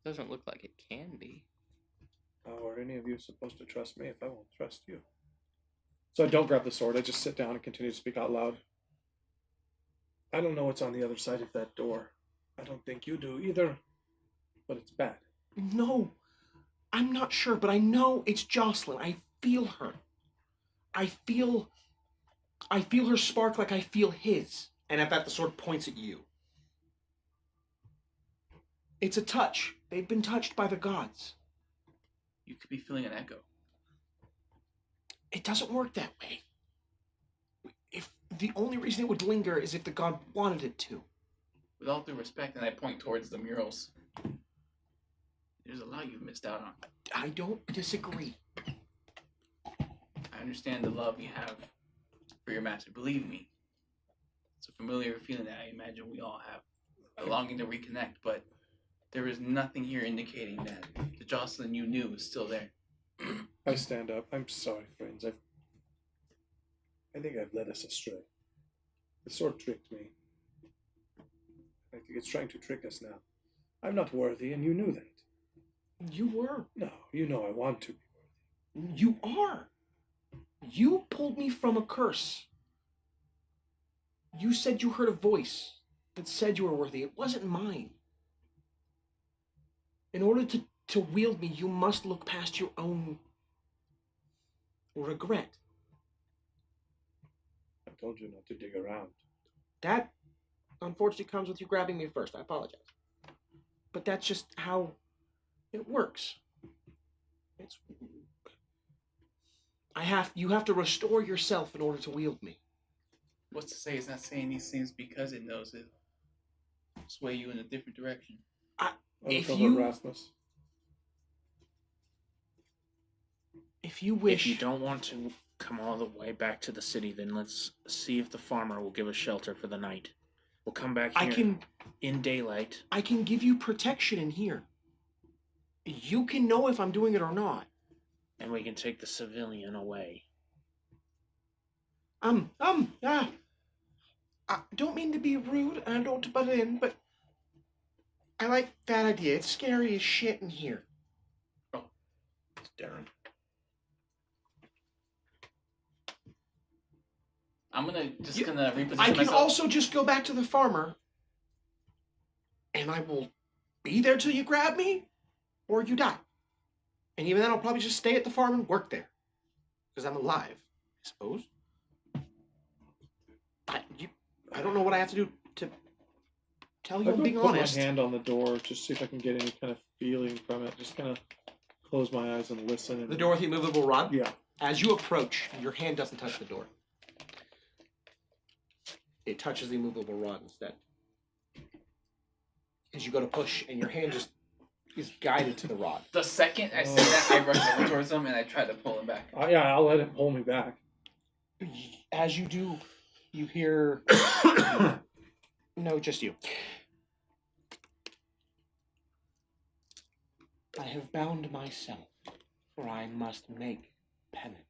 Doesn't look like it can be. How are any of you supposed to trust me if I won't trust you? So I don't grab the sword. I just sit down and continue to speak out loud. I don't know what's on the other side of that door. I don't think you do either. But it's bad. No, I'm not sure, but I know it's Jocelyn. I feel her. I feel her spark like I feel his. And at that, the sword points at you. It's a touch. They've been touched by the gods. You could be feeling an echo. It doesn't work that way. If the only reason it would linger is if the god wanted it to. With all due respect, and I point towards the murals, there's a lot you've missed out on. I don't disagree. I understand the love you have for your master. Believe me, it's a familiar feeling that I imagine we all have, a longing to reconnect, but there is nothing here indicating that the Jocelyn you knew is still there. I stand up. I'm sorry, friends. I think I've led us astray. The sword tricked me. I think it's trying to trick us now. I'm not worthy, and you knew that. You were. No, you know I want to be worthy. You are. You pulled me from a curse. You said you heard a voice that said you were worthy. It wasn't mine. In order to wield me, you must look past your own regret. I told you not to dig around. That, unfortunately, comes with you grabbing me first. I apologize. But that's just how it works. You have to restore yourself in order to wield me. What's to say it's not saying these things because it knows it sway you in a different direction? If Uncover you- Rasmus. If you wish... If you don't want to come all the way back to the city, then let's see if the farmer will give us shelter for the night. We'll come back here in daylight. I can give you protection in here. You can know if I'm doing it or not. And we can take the civilian away. I don't mean to be rude, and I don't butt in, but I like that idea. It's scary as shit in here. Oh, it's Darren. I'm gonna reposition I can myself. also just go back to the farmer, and I will be there till you grab me, or you die. And even then, I'll probably just stay at the farm and work there, because I'm alive, I suppose. I don't know what I have to do to tell you I'm being honest. Put my hand on the door, just see if I can get any kind of feeling from it. Just kind of close my eyes and listen. And... The Dorothy movable rod? Yeah. As you approach, your hand doesn't touch the door. It touches the movable rod instead. As you go to push, and your hand just is guided to the rod. The second I say that, I rush over towards him and I try to pull him back. Yeah, I'll let him pull me back. As you do, you hear... No, just you. I have bound myself, for I must make penance.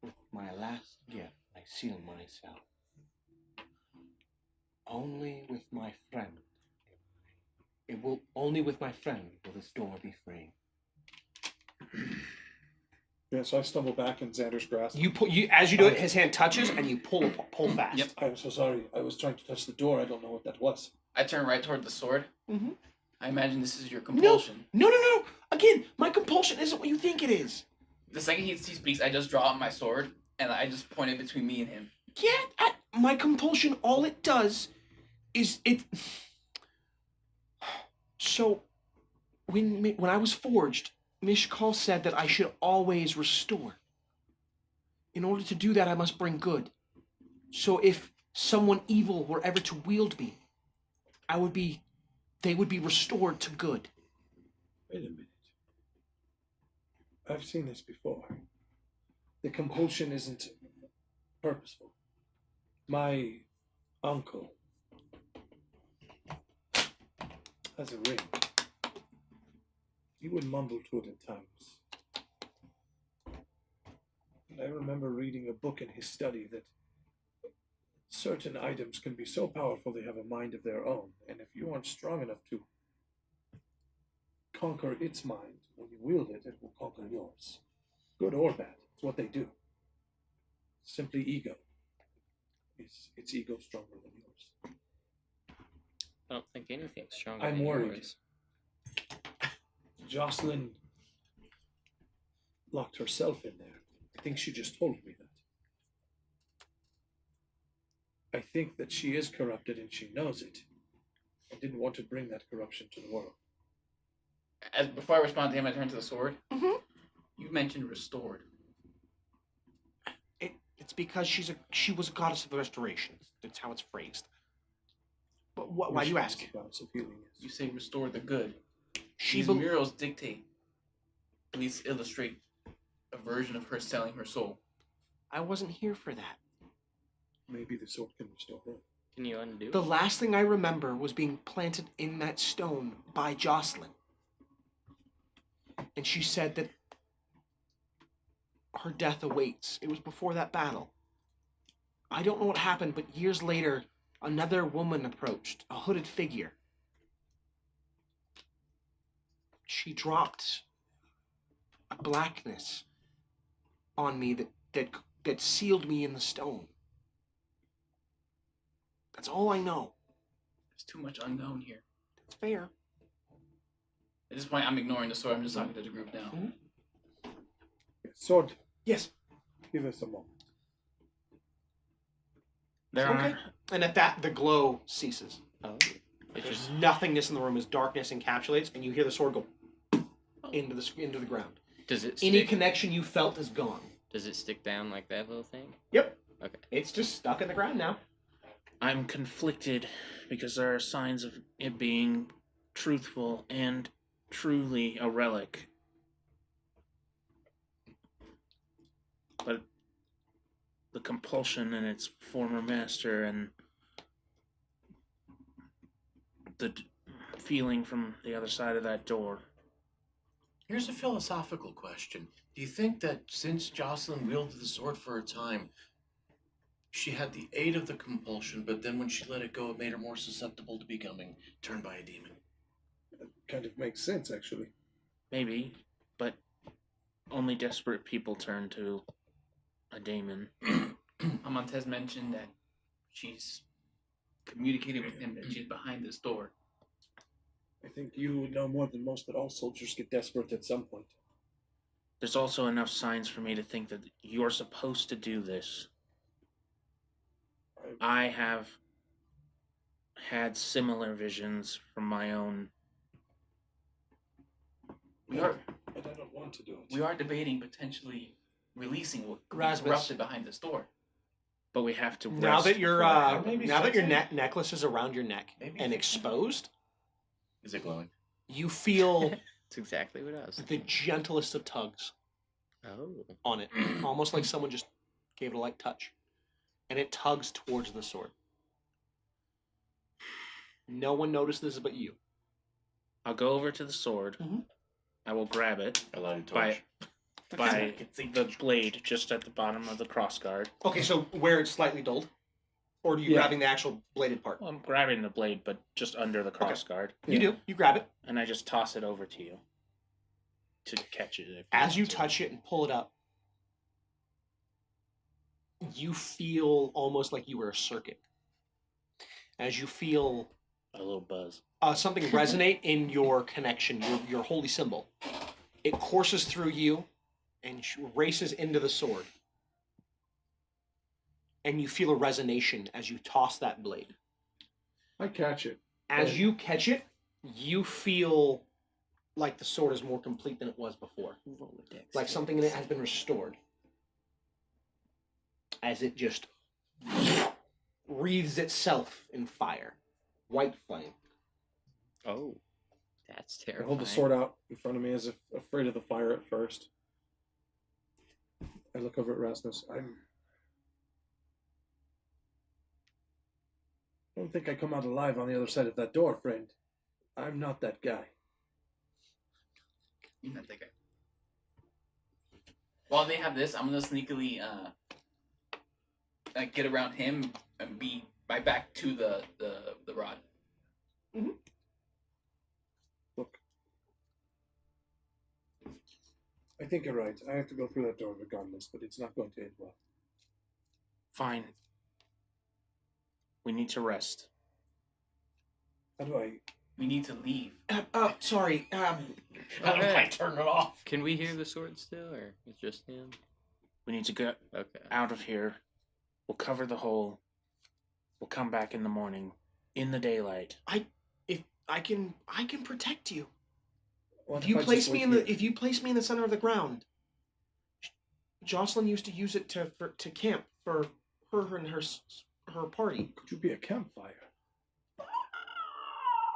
With my last gift, I seal myself. Only with my friend. Only with my friend will this door be free. Yeah, so I stumble back in Xander's grasp. As you do it, his hand touches, and you pull fast. Yep. I'm so sorry. I was trying to touch the door. I don't know what that was. I turn right toward the sword. Mm-hmm. I imagine this is your compulsion. No. Again, my compulsion isn't what you think it is. The second he speaks, I just draw out my sword and I just point it between me and him. Yeah, my compulsion, all it does is it... So, when I was forged, Mishkal said that I should always restore. In order to do that, I must bring good. So if someone evil were ever to wield me, they would be restored to good. Wait a minute. I've seen this before. The compulsion isn't purposeful. My uncle has a ring. He would mumble to it at times. And I remember reading a book in his study that certain items can be so powerful they have a mind of their own, and if you aren't strong enough to conquer its mind, when you wield it, it will conquer yours. Good or bad, it's what they do. Simply ego. Is its ego stronger than yours? I don't think anything's stronger I'm than worried. yours. Jocelyn locked herself in there. I think she just told me that. I think that she is corrupted and she knows it. I didn't want to bring that corruption to the world. Before I respond to him, I turn to the sword. Mm-hmm. You mentioned restored. It's because she was a goddess of restoration. That's how it's phrased. But why do you ask? Goddess of healing is. You say restore the good. These These murals dictate, at least illustrate, a version of her selling her soul. I wasn't here for that. Maybe the sword can restore her. Can you undo? The last thing I remember was being planted in that stone by Jocelyn. And she said that her death awaits. It was before that battle. I don't know what happened, but years later, another woman approached, a hooded figure. She dropped a blackness on me that sealed me in the stone. That's all I know. There's too much unknown here. It's fair. At this point, I'm ignoring the sword. I'm just talking to the group now. Mm-hmm. Sword, Yes. give us a moment. Okay. And at that, the glow ceases. Oh. It's There's just nothingness in the room as darkness encapsulates, and you hear the sword go into the ground. does it Any stick, connection you felt is gone. does it stick down like that little thing? Yep. Okay. It's just stuck in the ground now. I'm conflicted because there are signs of it being truthful and truly a relic. But the compulsion in its former master and the feeling from the other side of that door. Here's a philosophical question. Do you think that since Jocelyn wielded the sword for a time, she had the aid of the compulsion, but then when she let it go, it made her more susceptible to becoming turned by a demon? That kind of makes sense, actually. Maybe, but only desperate people turn to a daemon. Montez mentioned that she's communicated with him that she's behind this door. I think you would know more than most that all soldiers get desperate at some point. There's also enough signs for me to think that you're supposed to do this. I have had similar visions from my own. We are But I don't want to do it. we are debating potentially releasing what could be Rasmus. corrupted behind this door. But we have to Now rest that your before- maybe now that your something. necklace is around your neck Maybe and something. exposed, Is it glowing? you feel That's exactly what I was the thinking. gentlest of tugs Oh. on it, almost like someone just gave it a light touch, and it tugs towards the sword. No one notices but you. I'll go over to the sword. Mhm. I will grab it I light a by torch. by the blade just at the bottom of the crossguard. Okay, so where it's slightly dulled, or are you Yeah. grabbing the actual bladed part? Well, I'm grabbing the blade, but just under the crossguard, You do. You grab it. and I just toss it over to you to catch it. If As you want to. touch it and pull it up, you feel almost like you were a circuit. As you feel a little buzz. something resonate in your connection, your holy symbol, it courses through you and races into the sword. And you feel a resonation as you toss that blade. I catch it. As you catch it, you feel like the sword is more complete than it was before. Like something in it has been restored. As it just wreathes itself in fire. White flame. Oh. That's I terrifying. hold the sword out in front of me as if afraid of the fire at first. I look over at Rasmus. I don't think I come out alive on the other side of that door, friend. I'm not that guy. You're not that guy. While they have this, I'm gonna sneakily get around him and be right back to the rod. Look. I think you're right. I have to go through that door regardless, but it's not going to end well. Fine. We need to rest. How do I... We need to leave. Sorry. How do I turn it off? Can we hear the sword still, or it's just him? We need to get Okay. out of here. We'll cover the hole. We'll come back in the morning, in the daylight. If I can protect you. What If you I place just me wait in the here? if you place me in the center of the ground, Jocelyn used to use it to camp for her and her party. Could you be a campfire?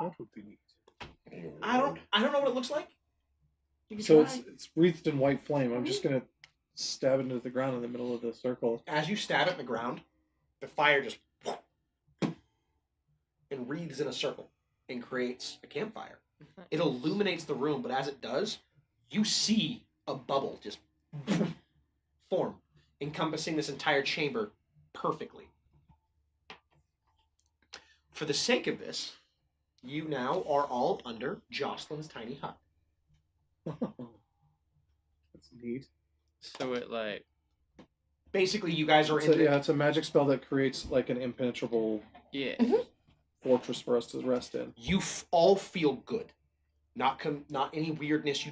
That would be neat. I don't know what it looks like. You can So try. it's wreathed in white flame. I'm just gonna stab it into the ground in the middle of the circle. As you stab it in the ground, the fire just and wreathes in a circle and creates a campfire. It illuminates the room, but as it does, you see a bubble just form, encompassing this entire chamber perfectly. For the sake of this, you now are all under Jocelyn's tiny hut. That's neat. So it like Basically, you guys are It's a magic spell that creates like an impenetrable yeah. fortress for us to rest in. You all feel good. Not any weirdness.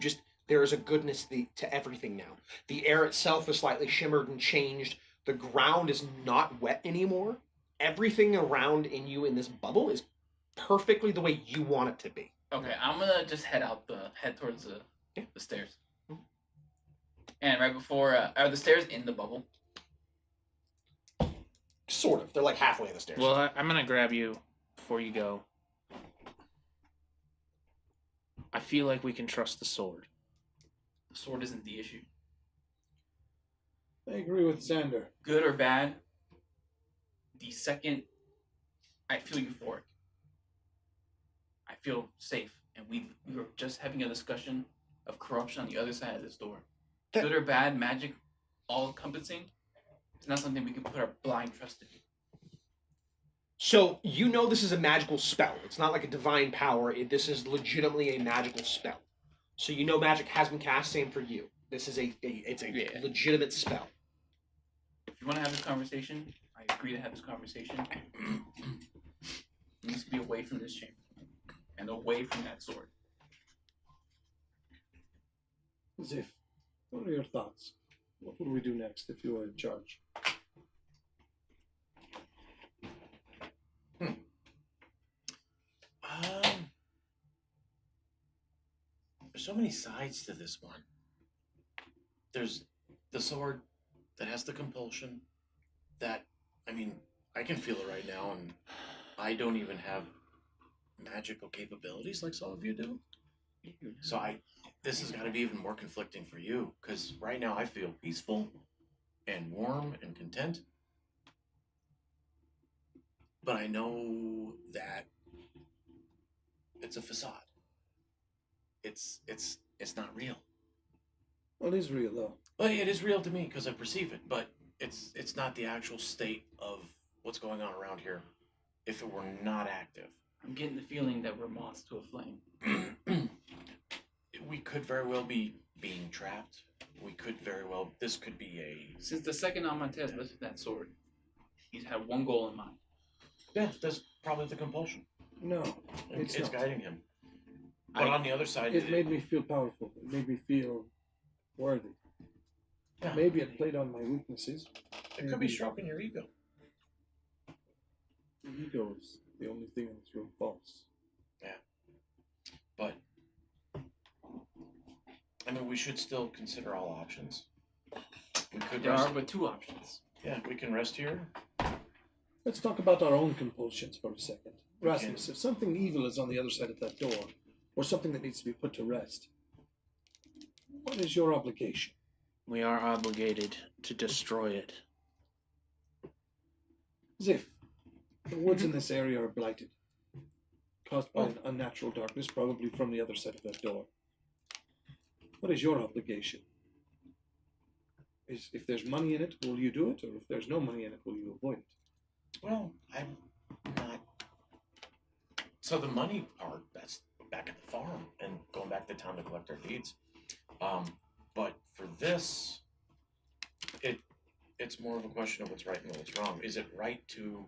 There is a goodness to everything now. The air itself is slightly shimmered and changed. The ground is not wet anymore. Everything around in you in this bubble is perfectly the way you want it to be. Okay, I'm gonna just head towards the stairs. And right before, are the stairs in the bubble? Sort of. They're like halfway in the stairs. Well, I'm gonna grab you before you go. I feel like we can trust the sword. The sword isn't the issue. I agree with Xander. Good or bad, the second I feel euphoric, I feel safe. And we were just having a discussion of corruption on the other side of this door. Good or bad, magic, all encompassing, it's not something we can put our blind trust in. So, you know this is a magical spell. It's not like a divine power. This is legitimately a magical spell. So you know magic has been cast, same for you. This is a legitimate spell. If you want to have this conversation, I agree to have this conversation. It needs to be away from this chamber. And away from that sword. Zif, what are your thoughts? What would we do next if you were in charge? There's so many sides to this one. There's the sword that has the compulsion that, I mean, I can feel it right now, and I don't even have magical capabilities like some of you do. So this has got to be even more conflicting for you, because right now I feel peaceful and warm and content. But I know that it's a facade. It's not real. Well, it is real, though. Well, it is real to me because I perceive it, but it's not the actual state of what's going on around here if it were not active. I'm getting the feeling that we're moths to a flame. We could very well be being trapped. This could be a... Since the second Amontes lifted that sword, he's had one goal in mind. Yeah, that's probably the compulsion. No, it's not. guiding him. But on the other side... It made me feel powerful. It made me feel worthy. Yeah. Maybe it played on my weaknesses. It could be stroking your ego. The ego is the only thing in this room false. Yeah. But, I mean, we should still consider all options. We could There rest. are but two options. Yeah, we can rest here. Let's talk about our own compulsions for a second. We Rasmus, if something evil is on the other side of that door, or something that needs to be put to rest, what is your obligation? We are obligated to destroy it. Zif, the woods in this area are blighted, caused by an unnatural darkness, probably from the other side of that door. What is your obligation? If there's money in it, will you do it? Or if there's no money in it, will you avoid it? Well, I'm not... So the money part, that's back at the farm and going back to town to collect our deeds. But for this, it's more of a question of what's right and what's wrong. Is it right to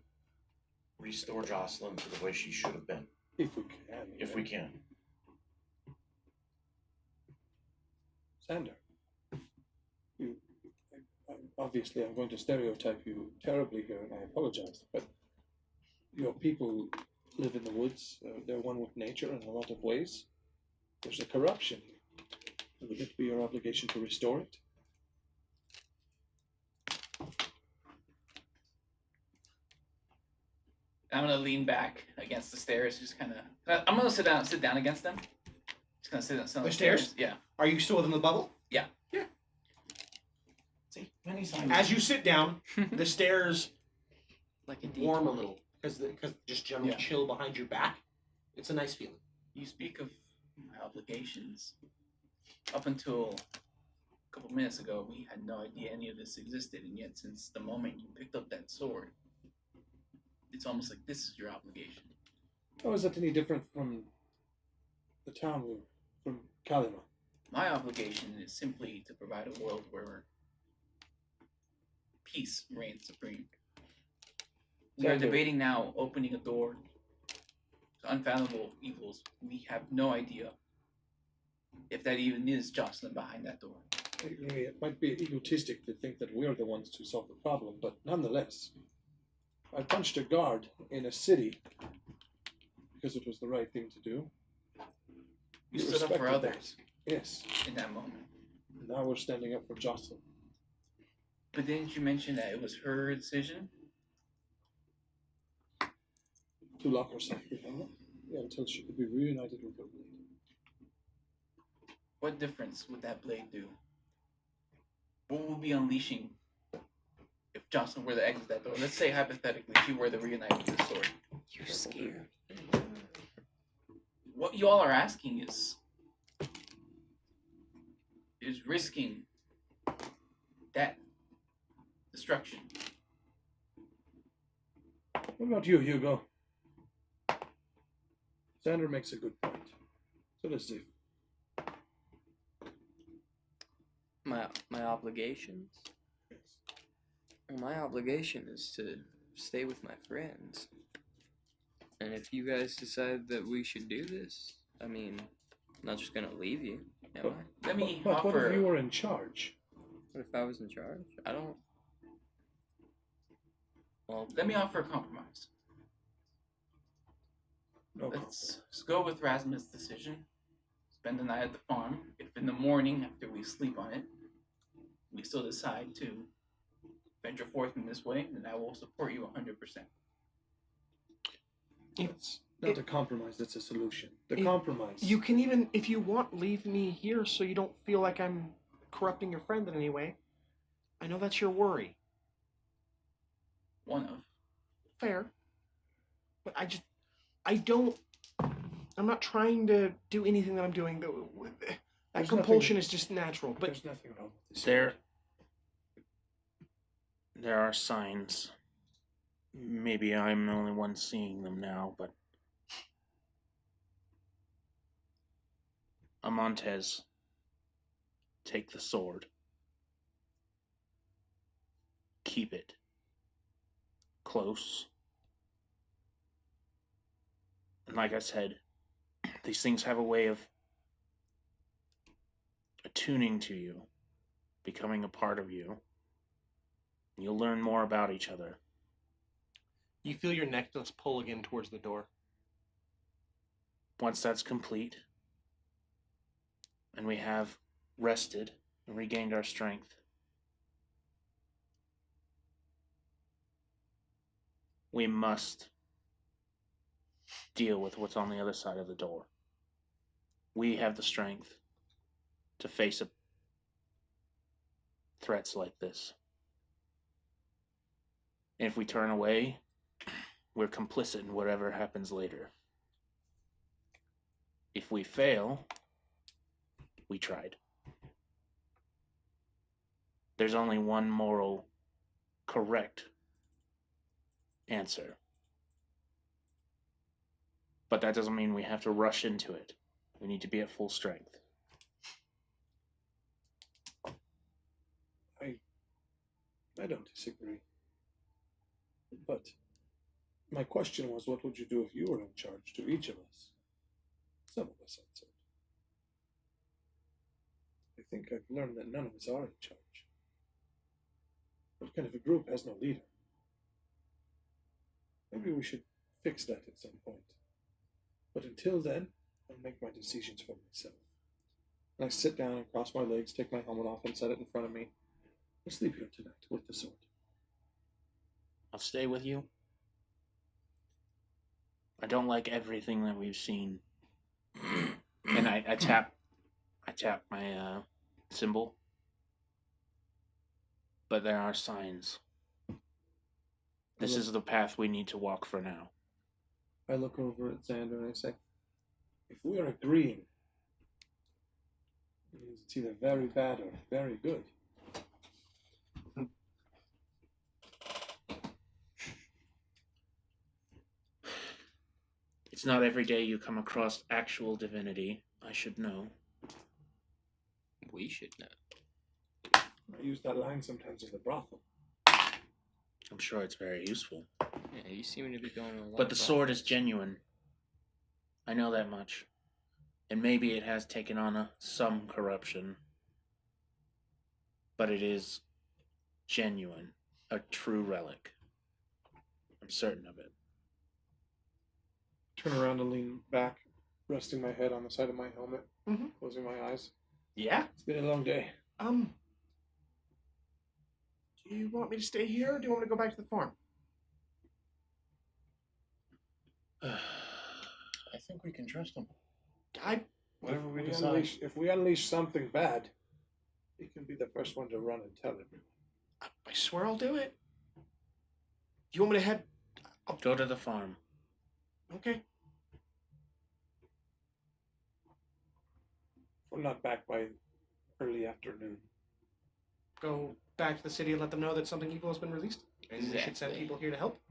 restore Jocelyn to the way she should have been? If we can. If we can. Xander, obviously I'm going to stereotype you terribly here, and I apologize, but your people live in the woods. They're one with nature in a lot of ways. There's a corruption here. Would it be your obligation to restore it? I'm gonna lean back against the stairs, just kind of. I'm gonna sit down against them. Just gonna sit on The the stairs? Yeah. Are you still within the bubble? Yeah. Yeah. See, many sides. As you sit down, the stairs Like a warm a little because just general Yeah. chill behind your back. It's a nice feeling. You speak of my obligations. Up until couple minutes ago, we had no idea any of this existed, and yet since the moment you picked up that sword, it's almost like this is your obligation. How is that any different from the town we were, from Kalima? My obligation is simply to provide a world where peace reigns supreme. We are debating now opening a door to unfathomable evils. We have no idea if that even is Jocelyn behind that door. I agree. It might be egotistic to think that we're the ones to solve the problem, but nonetheless, I punched a guard in a city because it was the right thing to do. You stood up for others. Yes. In that moment. Now we're standing up for Jocelyn. But didn't you mention that it was her decision? To lock herself behind her? Yeah, until she could be reunited with her blade. What difference would that blade do? What would be unleashing if Jocelyn were to exit that door? Let's say hypothetically she were to reunite with this sword. You're scared. What you all are asking is risking that destruction. What about you, Hugo? Xander makes a good point. So let's see. My obligations? Yes. Well, my obligation is to stay with my friends. And if you guys decide that we should do this, I mean, I'm not just gonna leave you, am I? Let me But what if offer. you were in charge? What if I was in charge? I don't. Well, Let me offer a compromise. No. Let's go with Rasmus' decision. Spend the night at the farm. If in the morning, after we sleep on it, we still decide to venture forth in this way, then I will support you 100%. It's not a compromise, it's a solution. The compromise. You can even, if you want, leave me here so you don't feel like I'm corrupting your friend in any way. I know that's your worry. One of. Fair. But I'm not trying to do anything that I'm doing. That There's compulsion nothing- is just natural. But There's nothing wrong with this. There are signs. Maybe I'm the only one seeing them now, but Amontez, take the sword. Keep it close. And like I said, these things have a way of attuning to you, becoming a part of you. You'll learn more about each other. you feel your necklace pull again towards the door. Once that's complete, and we have rested and regained our strength, we must deal with what's on the other side of the door. We have the strength to face threats like this. And if we turn away, we're complicit in whatever happens later. If we fail, we tried. There's only one moral, correct answer. But that doesn't mean we have to rush into it. We need to be at full strength. I don't disagree. But my question was, what would you do if you were in charge to each of us? Some of us answered. I think I've learned that none of us are in charge. What kind of a group has no leader? Maybe we should fix that at some point. But until then, I'll make my decisions for myself. And I sit down and cross my legs, take my helmet off and set it in front of me. I'll sleep here tonight with the sword. I'll stay with you. I don't like everything that we've seen. And I tap my symbol. But there are signs. This is the path we need to walk for now. I look over at Xander and I say, if we are agreeing It means it's either very bad or very good. It's not every day you come across actual divinity. I should know. We should know. I use that line sometimes in the brothel. I'm sure it's very useful. Yeah, you seem to be going a lot. But the sword is genuine. I know that much. And maybe it has taken on some corruption. But it is genuine. A true relic. I'm certain of it. Turn around and lean back, resting my head on the side of my helmet, Mm-hmm. closing my eyes. Yeah. It's been a long day. Do you want me to stay here, or do you want me to go back to the farm? I think we can trust him. Whatever we decide. If we unleash something bad, he can be the first one to run and tell everyone. I swear I'll do it. You want me to head? Go to the farm. Okay. We're not back by early afternoon. Go back to the city and let them know that something evil has been released, and we should send Exactly. people here to help.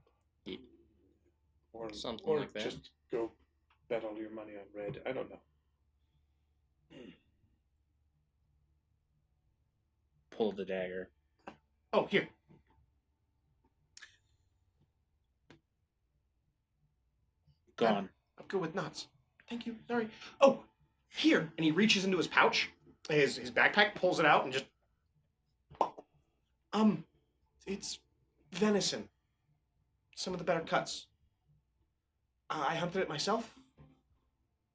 Or Something or like that. just go bet all your money on red. I don't know. Pull the dagger. Oh, here. Gone. I'm good with nuts. Thank you. Sorry. Oh, here. And he reaches into his pouch, his backpack, pulls it out, and just. It's venison. Some of the better cuts. I hunted it myself.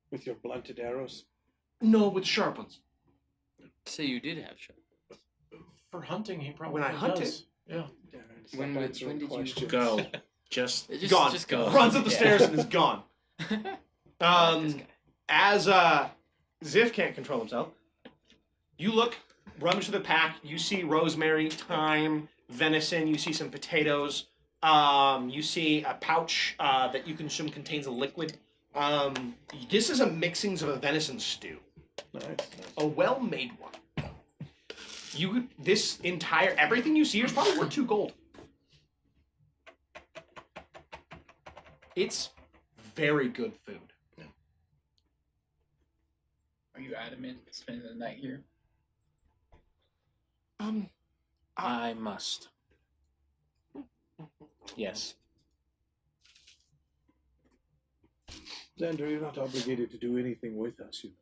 With your blunted arrows. No, with sharp ones. So you did have sharp. For hunting, he probably When I hunt does. Yeah. When did you Go. Just Gone. Just go. Runs up the Yeah. stairs and is gone. I like this guy. As Ziff can't control himself, you look, rummage through the pack. You see rosemary, thyme, venison. You see some potatoes. You see a pouch that you can assume contains a liquid. This is a mixings of a venison stew, Nice. a well-made one. Everything you see is probably worth 2 gold. It's very good food. Are you adamant spending the night here? I must. Yes. Xander, you're not obligated to do anything with us, you know.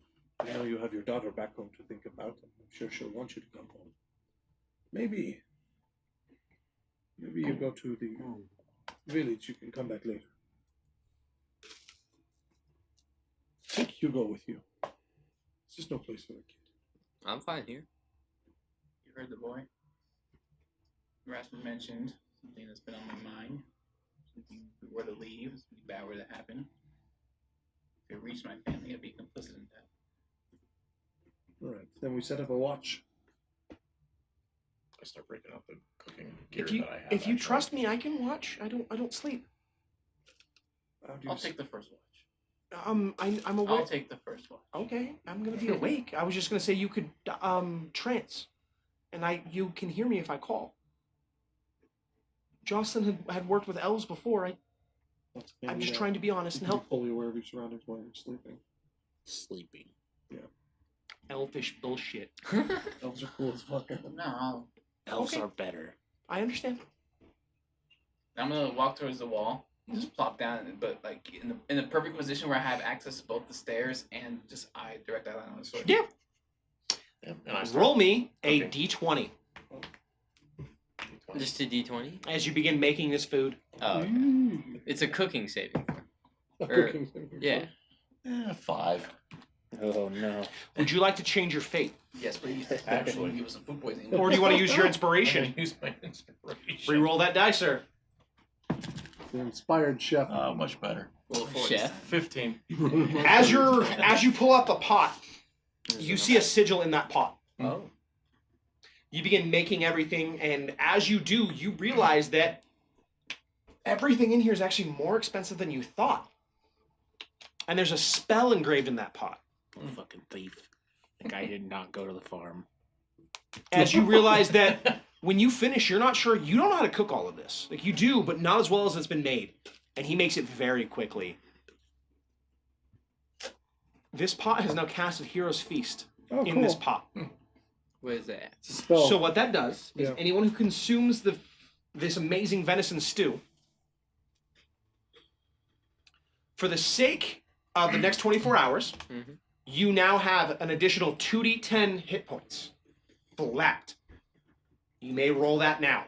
I know you have your daughter back home to think about, and I'm sure she'll want you to come home. Maybe you go to the village, you can come back later. Take Hugo with you. It's just no place for a kid. I'm fine here. You heard the boy? Rasmus mentioned something that's been on my mind. Something if we were to leave, something bad were to happen. If it reached my family, I'd be complicit in that. Alright, then we set up a watch. I start breaking up the cooking gear If you that I have. if you actually. trust me, I can watch. I don't sleep. How do you I'll take the first watch. I'm I'll awake. take the first watch. Okay, I'm gonna be awake. I was just gonna say you could trance, and you can hear me if I call. Jocelyn had worked with elves before. I'm just trying to be honest and You can be helpful. fully aware of your surroundings while you're sleeping. Sleeping. Elfish bullshit. Elves are cool as fuck. No, Elves Okay. are better. I understand. I'm gonna walk towards the wall, just plop down, but like in the perfect position where I have access to both the stairs and just direct eye line on the sword. Yeah. Yeah, and I start, Roll me a Okay. d20 Just a D20? as you begin making this food. Oh, okay. It's a cooking saving throw. Or- Yeah. 5. Oh no. Would you like to change your fate, Yes, please. Actually, give us some food poisoning. or do you want to use your I'm inspiration? gonna use my inspiration. Reroll that die, sir. The inspired chef. Oh, much better. Roll for Chef. 15. As you pull out the pot, you see a sigil in that pot. Oh. You begin making everything, and as you do, you realize that everything in here is actually more expensive than you thought. And there's a spell engraved in that pot. Fucking thief. Like I did not go to the farm. As you realize that when you finish, you're not sure, you don't know how to cook all of this. Like you do, but not as well as it's been made. And he makes it very quickly. This pot has now casted Hero's Feast in this pot. What is that? Spell. So what that does is Yeah. anyone who consumes this amazing venison stew, for the sake of the next 24 hours, Mhm. you now have an additional 2d10 hit points. Flat. You may roll that now.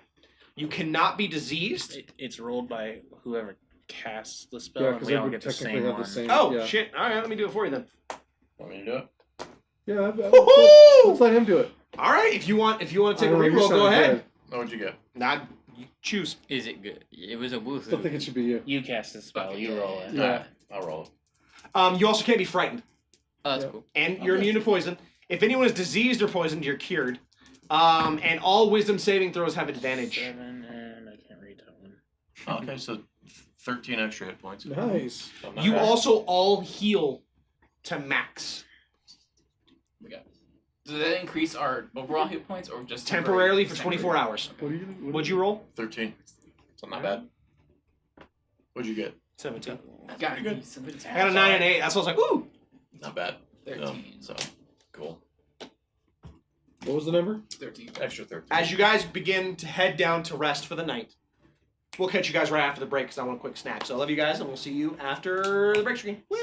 You cannot be diseased. It's rolled by whoever casts the spell, Yeah, and because we they all would get the technically same have one. the same. Oh, yeah. shit. All right, let me do it for you then. Want me to do it? Yeah, Woohoo! let's let him do it. All right, if you want to take a I don't know, you reroll, go sound ahead. good. Oh, what'd you get? Nah, you choose. Is it good? It was a woohoo. Still think it should be you. You cast the spell. You roll it. Yeah. Alright, I'll roll it. You also can't be frightened. Oh, that's Yeah. cool. And you're Okay. immune to poison. If anyone is diseased or poisoned, you're cured. And all wisdom saving throws have advantage. 7, and I can't read that one. Oh, okay, so 13 extra hit points. Nice. So not You bad. also all heal to max. We got. Does that increase our overall hit points or just Temporarily for 24 hours. What do you? What'd you roll? 13. So not bad. What'd you get? 17. Got Pretty good. I got a 9 and 8. That's why I was like, ooh! Not bad. 13. So, cool. What was the number? 13. Extra 13. As you guys begin to head down to rest for the night, we'll catch you guys right after the break because I want a quick snack. So I love you guys, and we'll see you after the break screen. Woo!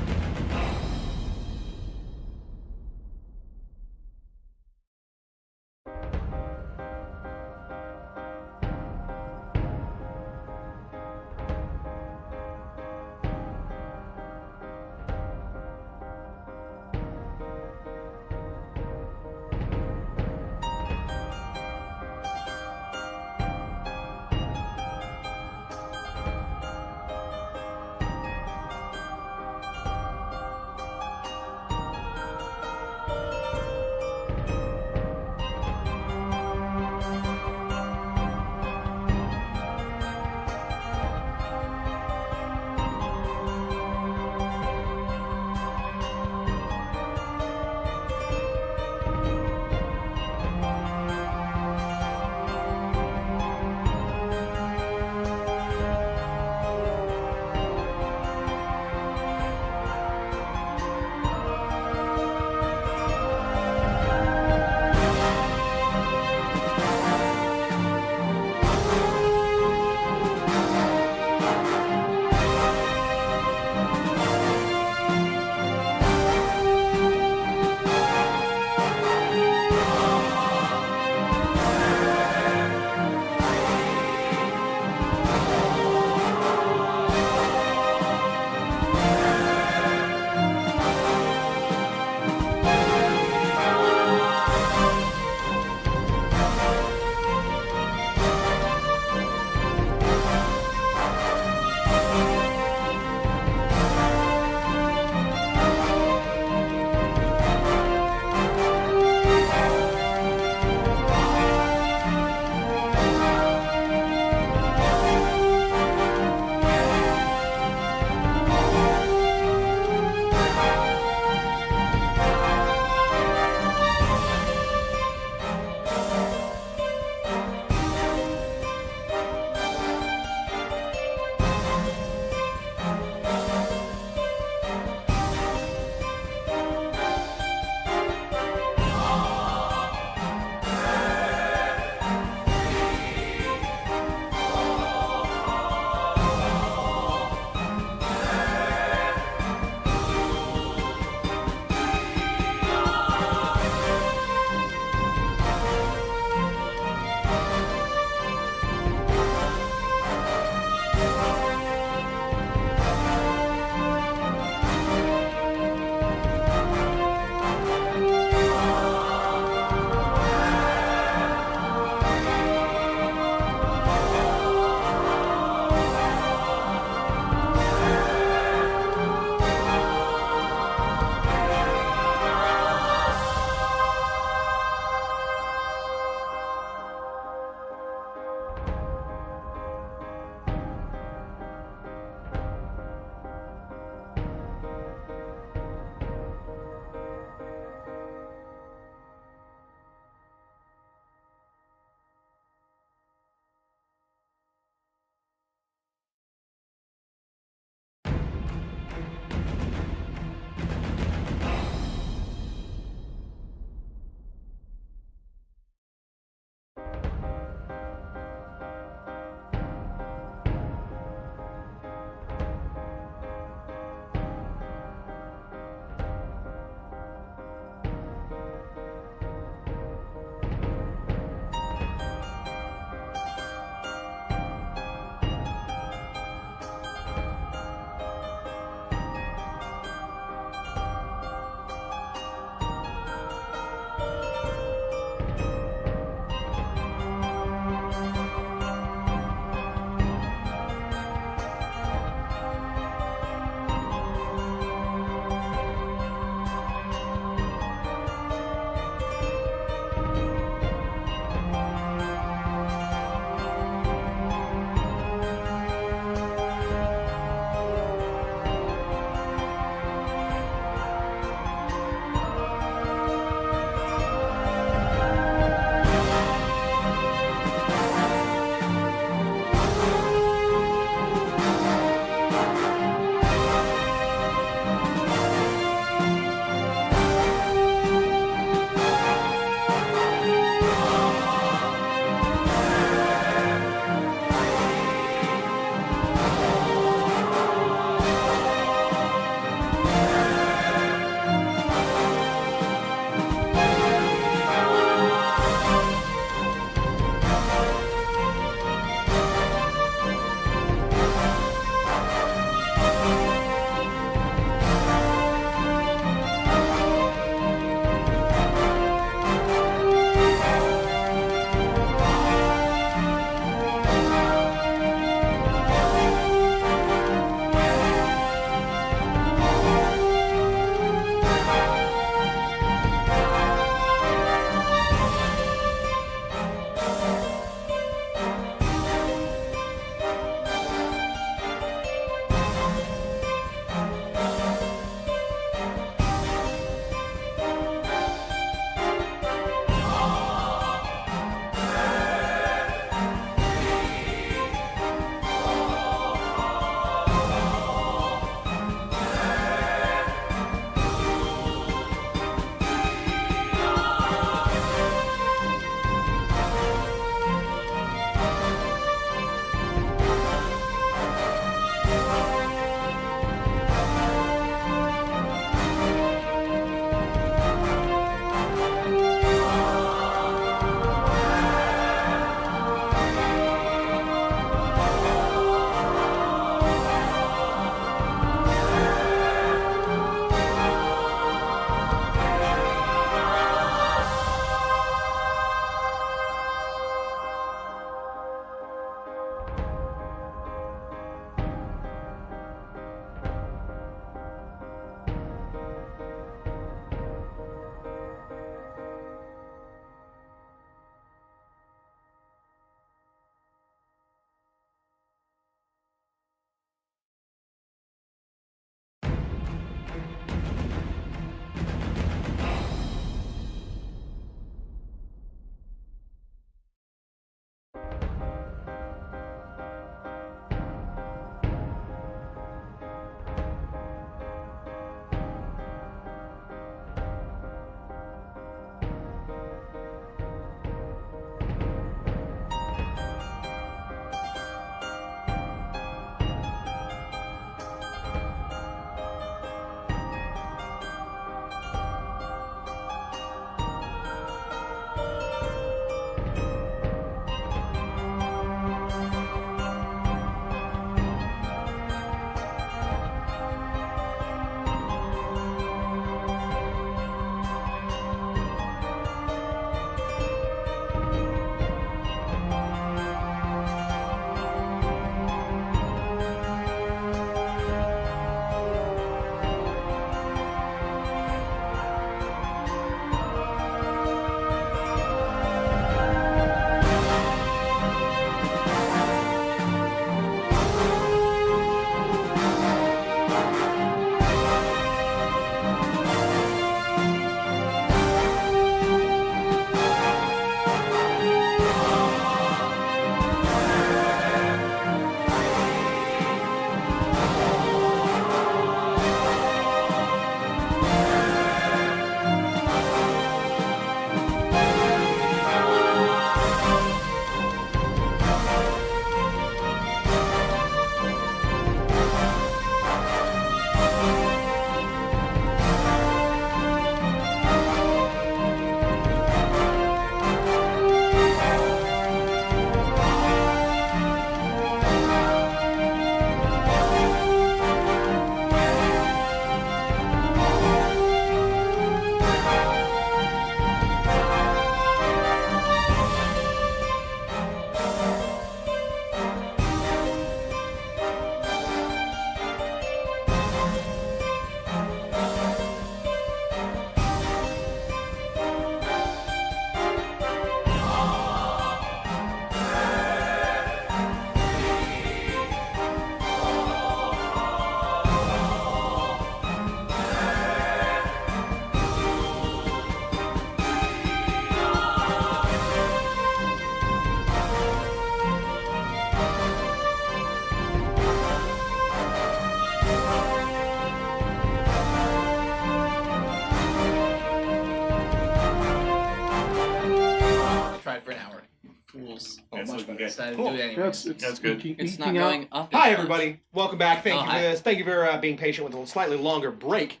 fools. Oh, That's much looking better. good. Decided Cool. to do it anyway. That's good. It's not going up. as Hi, much. everybody. Welcome back. Thank Oh, you for hi. this. Thank you for being patient with a slightly longer break.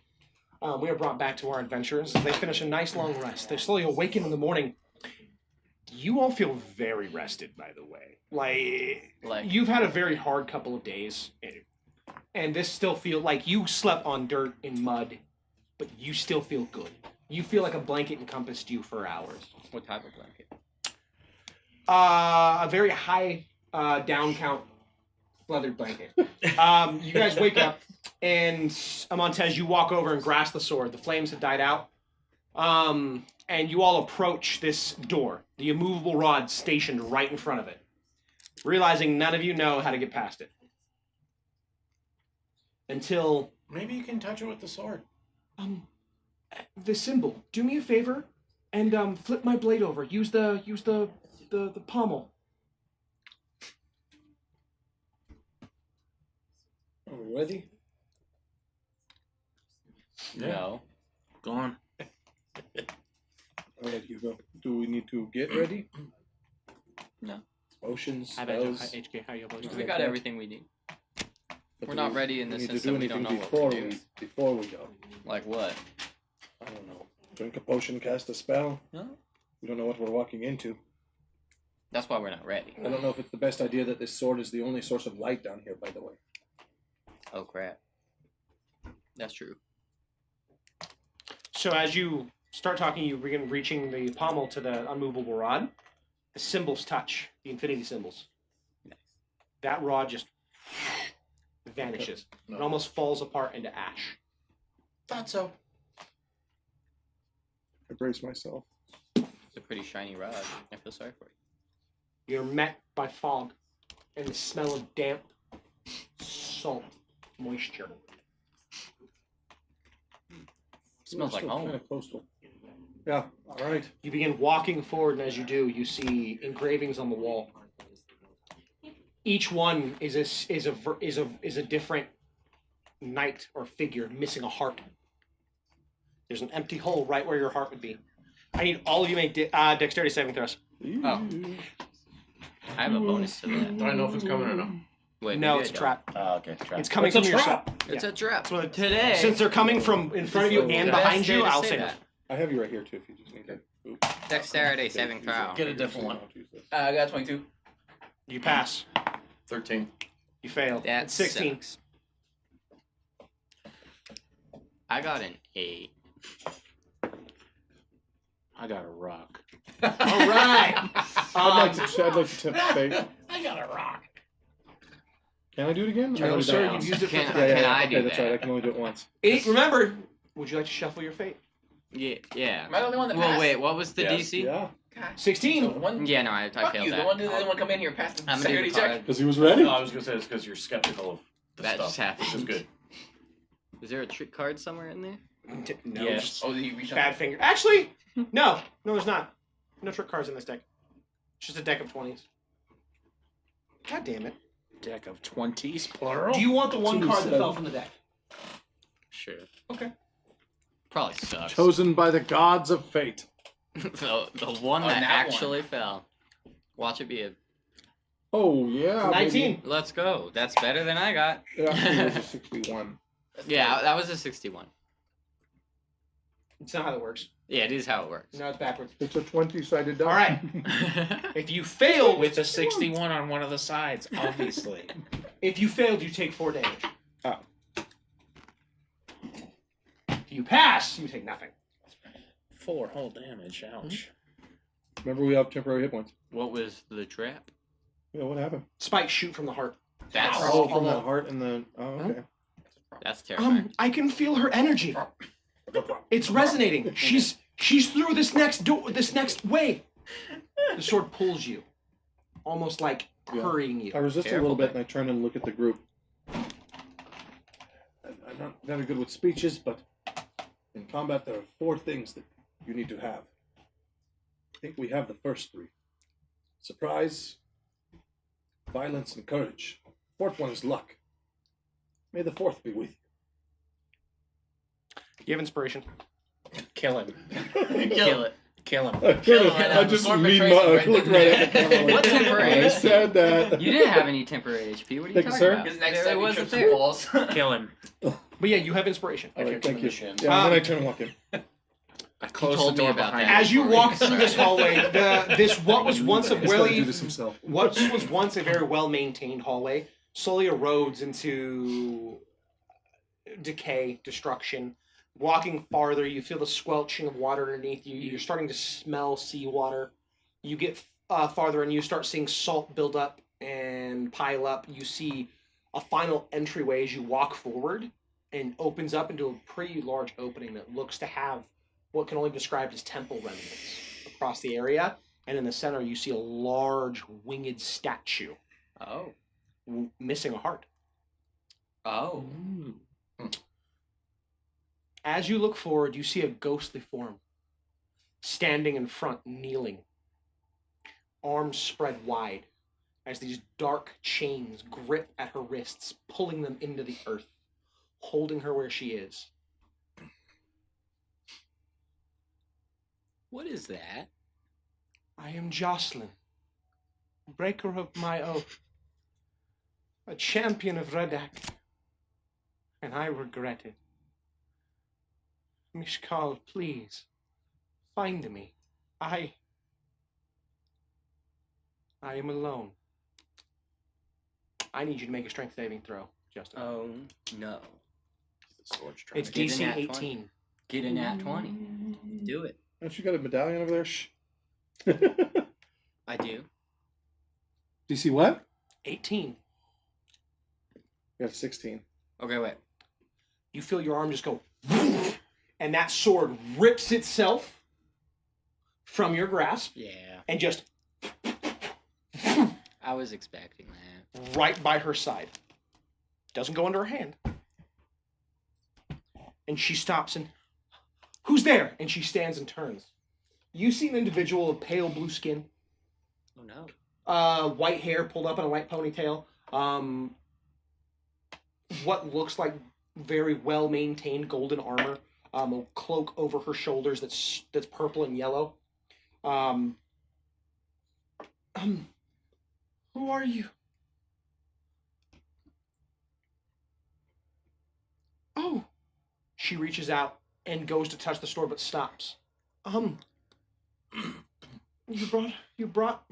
We are brought back to our adventurers as they finish a nice long rest. They slowly awaken in the morning. You all feel very rested, by the way. Like You've had a very hard couple of days, and this still feels like you slept on dirt and mud, but you still feel good. You feel like a blanket encompassed you for hours. what type of blanket? A very high down count leathered blanket. You guys wake up, and Montez, you walk over and grasp the sword. The flames have died out. And you all approach this door, the immovable rod stationed right in front of it, realizing none of you know how to get past it. Until Maybe you can touch it with the sword. the symbol. Do me a favor and flip my blade over. Use the pommel. Are we ready? No. Go on. I'll let you go. Do we need to get ready? No. Potions, Hi, Banjo. spells. Hi, HK. How you We got everything we need. But We're do not we- ready in we the need sense to do that we don't anything know before what to do. before we go. Like what? I don't know. Drink a potion, cast a spell. No. We don't know what we're walking into. That's why we're not ready. I don't know if it's the best idea that this sword is the only source of light down here, by the way. Oh crap. That's true. So as you start talking, you begin reaching the pommel to the unmovable rod. The symbols touch, the infinity symbols. Nice. That rod just vanishes. No. It almost falls apart into ash. Thought so. I brace myself. It's a pretty shiny rod. I feel sorry for you. You're met by fog and the smell of damp salt moisture. Smells like home. Kind of close to. Yeah. All right. You begin walking forward, and as you do, you see engravings on the wall. Each one is a different knight or figure missing a heart. There's an empty hole right where your heart would be. I need all of you make dexterity saving throws. Oh. I have a bonus to that. Do I know if it's coming or not? Wait, No, maybe it's I a don't. trap. Oh, okay. Trap. It's coming It's a from your trap. side. It's a trap. So Today. since they're coming from in front of you and behind you, I'll say that. I have you right here too. If you just need it. Oops. Dexterity saving throw. Get a different one. I got 22. You pass. 13. You fail. That It's 16. sucks. I got an 8. I got a rock. All right. I'd like to tempt fate. I got a rock. Can I do it again? No, Or sir, that- you've used it for Can- three. can I do okay, that's that? right. I can only do it once. Remember, would you like to shuffle your fate? Yeah. Am I the only one that Well, passed? wait. What was the Yes. DC? Yeah. God. 16. So one. Yeah, no, I Fuck failed you. that. The one who didn't want to come in here passed the I'm gonna do security the check. card. Because he was ready. No, I was gonna say it's because you're skeptical of the That stuff, just happened. which is good. Is there a trick card somewhere in there? No. Yes. Oh, you reached out. Bad finger. Actually, no. No, there's not. No trick cards in this deck. It's just a deck of 20s. God damn it. Deck of 20s, plural. Do you want the one Two card that seven. fell from the deck? Sure. Okay. Probably sucks. Chosen by the gods of fate. the one Oh, that that actually fell. Watch it be a. Oh yeah. 19. Let's go. That's better than I got. Maybe. Yeah, it was a 61. Yeah, that was a 61. It's not how that works. Yeah, it is how it works. No, it's backwards. It's a 20-sided die. All right. If you fail, With a 61 on one of the sides, obviously. if you failed, you take 4 damage. Oh. If you pass, you take nothing. 4 whole damage. Ouch. Remember, we have temporary hit points. What was the trap? Yeah, what happened? Spikes shoot from the heart. That's Oh, from the heart and the. Oh, okay. that's terrifying. I can feel her energy. It's resonating. She's through this next door, this next way. The sword pulls you, almost like Yeah. hurrying you. I resist a Careful little bit, there. and I turn and look at the group. I'm not very good with speeches, but in combat, there are 4 things that you need to have. I think we have the first 3: surprise, violence, and courage. 4th one is luck. May the 4th be with You have inspiration. Kill him. Kill it. Kill him. I just looked right at the camera. What temporary? I said that. You didn't have any temporary HP. What are you Thank you, talking sir. about? His next There step, he wasn't trips there. and falls. Kill him. But yeah, you have inspiration. All right, thank you. Shin. Yeah, and then I turn and walk in. I closed the told me door about behind that. As you Sorry. walk through this hallway, what was once a He's got to do really this himself. what was once a very well maintained hallway slowly erodes into decay, destruction. Walking farther, you feel the squelching of water underneath you. You're starting to smell seawater. You get farther and you start seeing salt build up and pile up. You see a final entryway as you walk forward and opens up into a pretty large opening that looks to have what can only be described as temple remnants across the area. And in the center, you see a large winged statue Oh. missing a heart. Oh. As you look forward, you see a ghostly form standing in front, kneeling, arms spread wide, as these dark chains grip at her wrists, pulling them into the earth, holding her where she is. What is that? I am Jocelyn, breaker of my oath, a champion of Redak, and I regret it. Mishkal, please, find me. I am alone. I need you to make a strength saving throw, Justin. Oh no. The sword's trying It's to get Get DC an at 18. 20. Get an at 20. Do it. Don't you got a medallion over there? Shh. I do. DC what? 18. You got a 16. Okay, wait. You feel your arm just go, and that sword rips itself from your grasp Yeah. and just I was expecting that. right by her side. Doesn't go into her hand. And she stops and, who's there? And she stands and turns. You see an individual with pale blue skin, Oh no. white hair pulled up in a white ponytail, what looks like very well maintained golden armor, a cloak over her shoulders that's purple and yellow. Who are you? Oh, she reaches out and goes to touch the sword but stops. You brought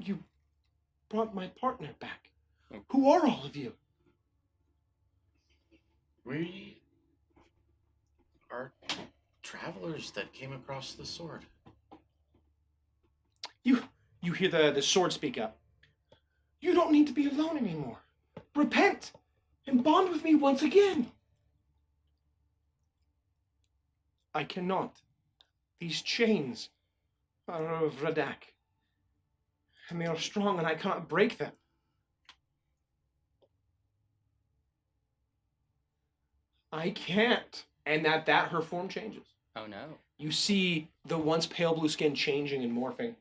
my partner back. Who are all of you? We are travelers that came across the sword. You hear the sword speak up. You don't need to be alone anymore. Repent and bond with me once again. I cannot. These chains are of Radak, and they are strong, and I cannot break them. I can't. And at that, her form changes. Oh no. You see the once pale blue skin changing and morphing,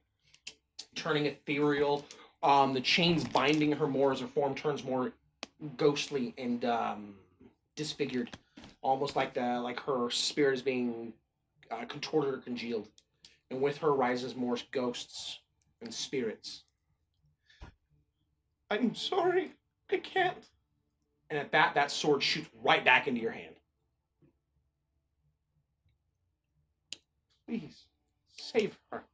turning ethereal. The chains binding her more as her form turns more ghostly and disfigured, almost like her spirit is being contorted or congealed. And with her rises more ghosts and spirits. I'm sorry, I can't. And at that sword shoots right back into your hand. Please, save her.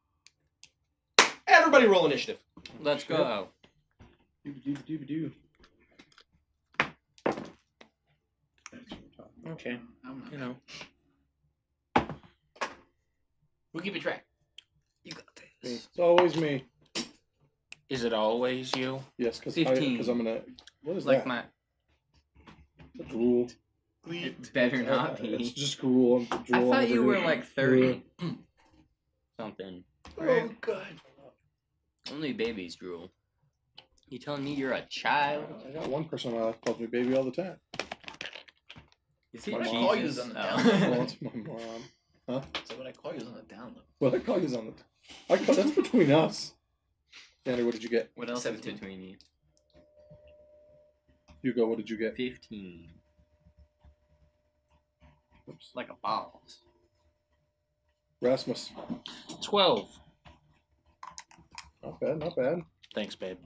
Everybody roll initiative. Let's go. Doo-doo-doo-doo. Okay. You know. We'll keep a track. You got this. It's always me. Is it always you? Yes, because 15. I'm gonna. What is Like that? my. It's gruel. It better not It's be. just gruel. I'm I drooling thought over you here. were like 30. Something. Oh, God. Only babies drool. You telling me you're a child? I got one person in my life calls me baby all the time. Is he What I I call you Jesus? on the Oh. down. Well, it's my mom. So what I call you is on the down low. Well, I call you on the. That's between us. Andrew, what did you get? What else is 17. between you? Hugo, what did you get? 15. Oops. Like a balls. Rasmus. 12. Not bad, not bad. Thanks, babe.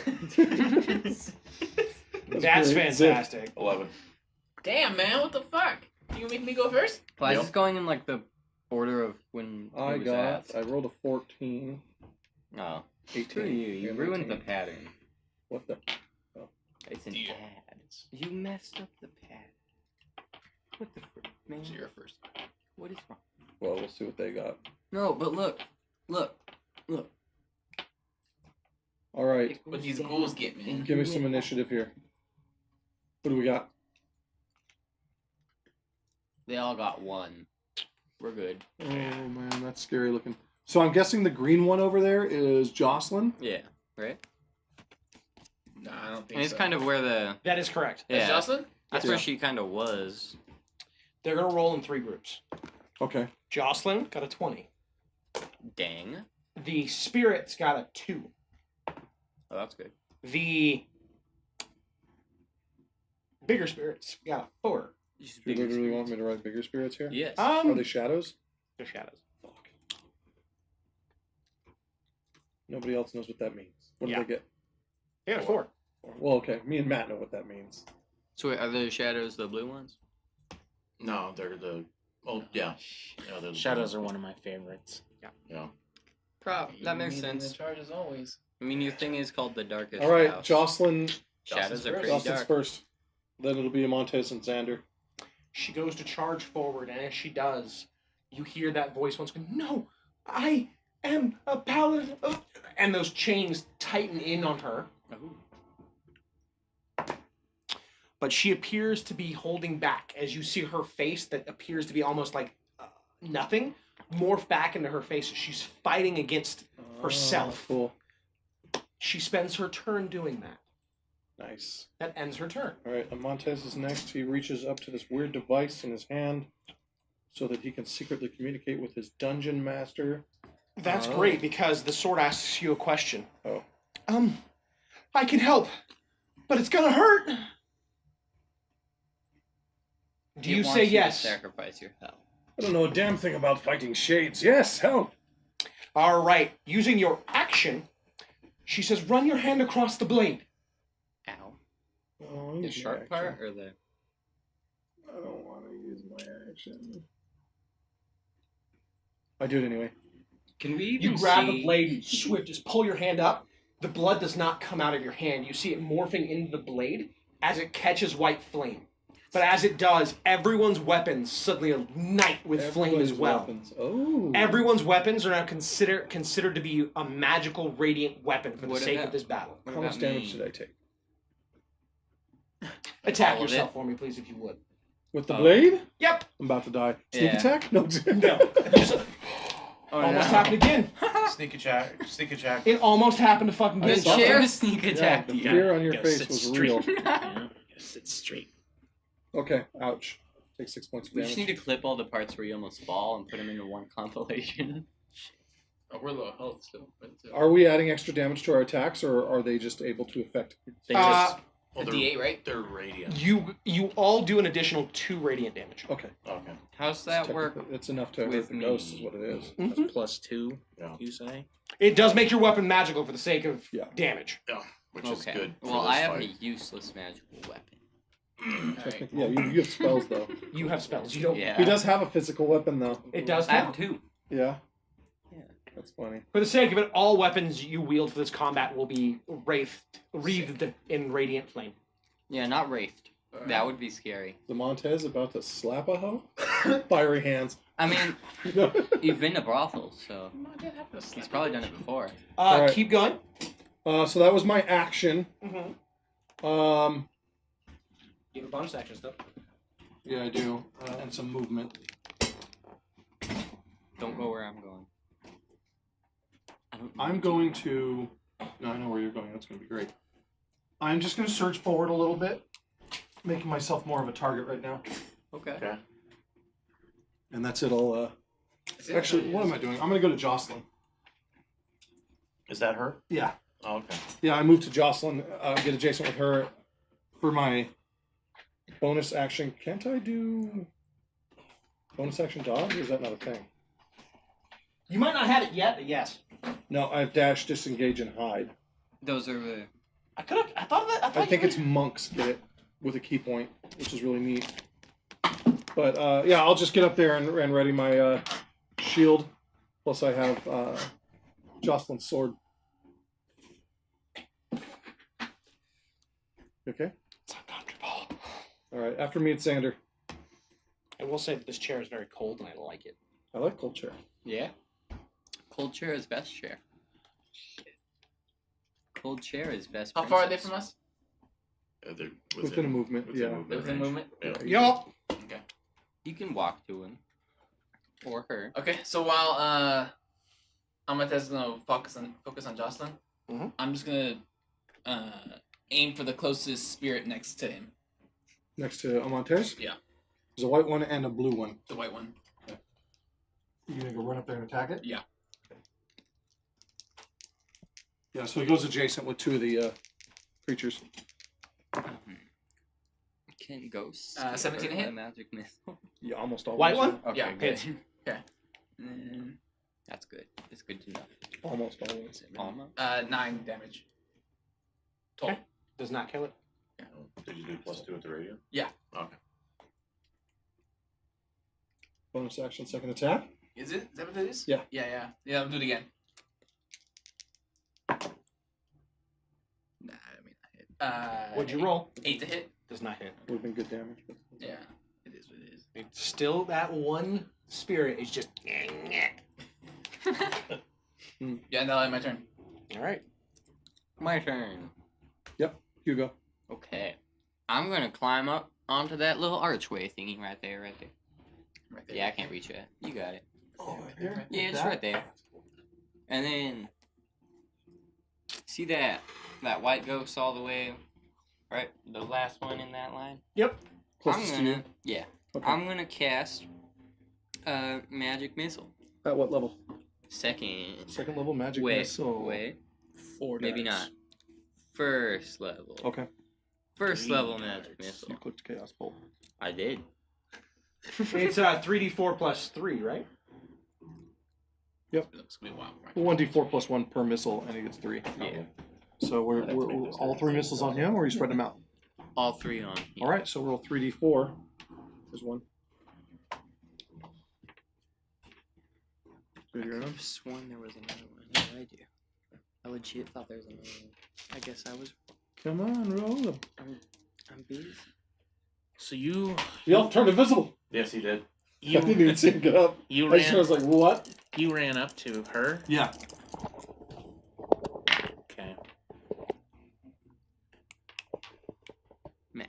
That's great. fantastic. 11. Damn, man, what the fuck? You make me go first? Why is Yep. this going in like the order of when I it was got. asked? I rolled a 14. Oh, 18. screw you. You and ruined 18. the pattern. What the? It's an Yeah. ad. You messed up the pattern. What the frick, man? So you're first. What is wrong? Well, we'll see what they got. No, but look. All right. It What goes these down ghouls get, man. and Give me you some hit initiative here. What do we got? They all got 1. We're good. Oh man, that's scary looking. So I'm guessing the green one over there is Jocelyn. Yeah, right? Nah, I don't think And it's so. kind of where the... That is correct. That's Yeah, Jocelyn? that's Yeah. where she kind of was. They're going to roll in 3 groups. Okay. Jocelyn got a 20. Dang. The spirits got a 2. Oh, that's good. The bigger spirits got a 4. Just Do you bigger literally want spirits. me to write bigger spirits here? Yes. Are they shadows? They're shadows. Fuck. Nobody else knows what that means. What Yeah. did they get? They got a 4. Well, okay. Me and Matt know what that means. So wait, are the shadows the blue ones? No, they're the. Oh, yeah. Yeah, they're the Shadows are one of my favorites. Yeah. That makes Leading sense. the charge as always. I mean, your thing is called the darkest All right, house. Jocelyn. Shadows are first. pretty Jocelyn's dark. first. Then it'll be Montez and Xander. She goes to charge forward, and as she does, you hear that voice once go, "No, I am a paladin." And those chains tighten in on her. Ooh. But she appears to be holding back as you see her face that appears to be almost like nothing morph back into her face as she's fighting against herself. Cool. She spends her turn doing that. Nice. That ends her turn. All right, and Montez is next. He reaches up to this weird device in his hand so that he can secretly communicate with his dungeon master. That's Oh. great because the sword asks you a question. Oh. I can help, but it's gonna hurt. Do It you wants say to yes? sacrifice your health. I don't know a damn thing about fighting shades. Yes, help. All right. Using your action, she says, "Run your hand across the blade." Ow. Oh, The use my sharp action. part or the... I don't want to use my action. I do it anyway. Can we even You grab see... the blade, swift, just pull your hand up. The blood does not come out of your hand. You see it morphing into the blade as it catches white flame. But as it does, everyone's weapons suddenly ignite with flame as Everybody's well. weapons. Oh. Everyone's weapons are now considered to be a magical radiant weapon for the What sake about- of this battle. What How much about damage me? did I take? Attack All of yourself it? for me, please, if you would. With the Oh. blade? Yep. I'm about to die. Sneak Yeah. attack? No. No. Just Oh, almost no. happened again. Sneak attack. Sneak attack. It almost happened to fucking I The get saw chair that. sneak Yeah, attack. the fear on your Gotta face sit was straight. real. You know? Gotta sit straight. Okay, ouch. Take 6 points of We damage. just need to clip all the parts where you almost fall and put them into one compilation. Oh, we're low health still. But, Are we adding extra damage to our attacks, or are they just able to affect? They Uh, just Well, a they're, D8, right? they're radiant. You all do an additional 2 radiant damage. Okay. Okay. How's that work? It's enough to hurt with the ghost, is me? what it is. that's Mhm. +2, Yeah. you say? It does make your weapon magical for the sake of Yeah. damage. Yeah. Which is Okay. good. For Well, this I have fight. a useless magical weapon. Alright. Yeah, you have spells though. You have spells. You don't. Yeah. He does have a physical weapon though. It does I have count. 2. Yeah. Yeah. That's funny. For the sake of it, all weapons you wield for this combat will be wreathed in radiant flame. Yeah, not wraithed. Alright. That would be scary. The Montez about to slap a hoe? Fiery hands. I mean, you've been to brothels, so No, I didn't have to he's slap probably it. done it before. All right. Keep going. So that was my action. Mm-hmm. You have a bonus action stuff. Yeah, I do. And some movement. Don't go where I'm going. I don't I'm going to. No, I know where you're going. That's going to be great. I'm just going to surge forward a little bit, making myself more of a target right now. Okay. Okay. And that's it. I'll. Actually, what am I doing? I'm going to go to Jocelyn. Is that her? Yeah. Oh, okay. Yeah, I moved to Jocelyn. Get adjacent with her for my bonus action. Can't I do bonus action dodge? Or is that not a thing? You might not have it yet, but yes. No, I have dash, disengage, and hide. Those are the. I thought of that. I think it's monks get it with a key point, which is really neat. But yeah, I'll just get up there and ready my shield. Plus, I have Jocelyn's sword. Okay. It's uncomfortable. All right. After me, it's Xander. I will say that this chair is very cold, and I like it. I like cold chair. Yeah. Cold chair is best chair. Cold chair is best. How far are they princess. from us? They're Within a movement. within Yeah. movement Within range. movement? Yeah. Yup. Okay. You can walk to him. Or her. Okay, so while Amatez is gonna focus on Jocelyn, I'm just gonna aim for the closest spirit next to him. Next to Amontes? Yeah. There's a white one and a blue one. The white one. You gonna go run up there and attack it? Yeah. Yeah, so he goes adjacent with two of the creatures. Can ghosts. 17 or hit? a magic missile. Yeah, almost all. White one? Okay, Yeah, good. hits. That's good. It's good to know. Almost always. Almost. 9 damage. Total. Okay. Does not kill it. Did you do +2 at the radio? Yeah. Okay. Bonus action, second attack. Is it? Is that what it is? Yeah. Yeah. I'll do it again. Nah, I mean, I hit. What'd you roll? 8 to hit. Does not hit. Would have been good damage. But... Yeah, it is what it is. It's still that one spirit is just. Yeah, now my turn. All right. My turn. Hugo. Okay. I'm gonna climb up onto that little archway thingy right there. Right there. Yeah, I can't reach it. You got it. Oh, here? Yeah, it's right there. And then see that white ghost all the way, right? The last one in that line. Yep. Closest to you. Yeah. Okay. I'm gonna cast magic missile. At what level? Second. Second level magic Wait. missile. Wait. 4 Maybe dice. not. First level. Okay. First 3 level magic dice. missile. You clicked Chaos Bolt. I did. It's 3d4 plus 3, right? It's gonna be wild. 1d4 plus 1 per missile, and he gets 3. Yeah. So we're all 3 missiles on him, or you spread them out? All 3 on. All right, so roll 3d4. There's 1. I could have sworn there was another one. Yeah, I do. I legit thought there was another one. I guess I was. Come on, roll them. I'm busy. So you The elf turned invisible. Yes, he did. I didn't even see him get up. you I just was ran like, what? you ran up to her. Yeah. Okay. Math.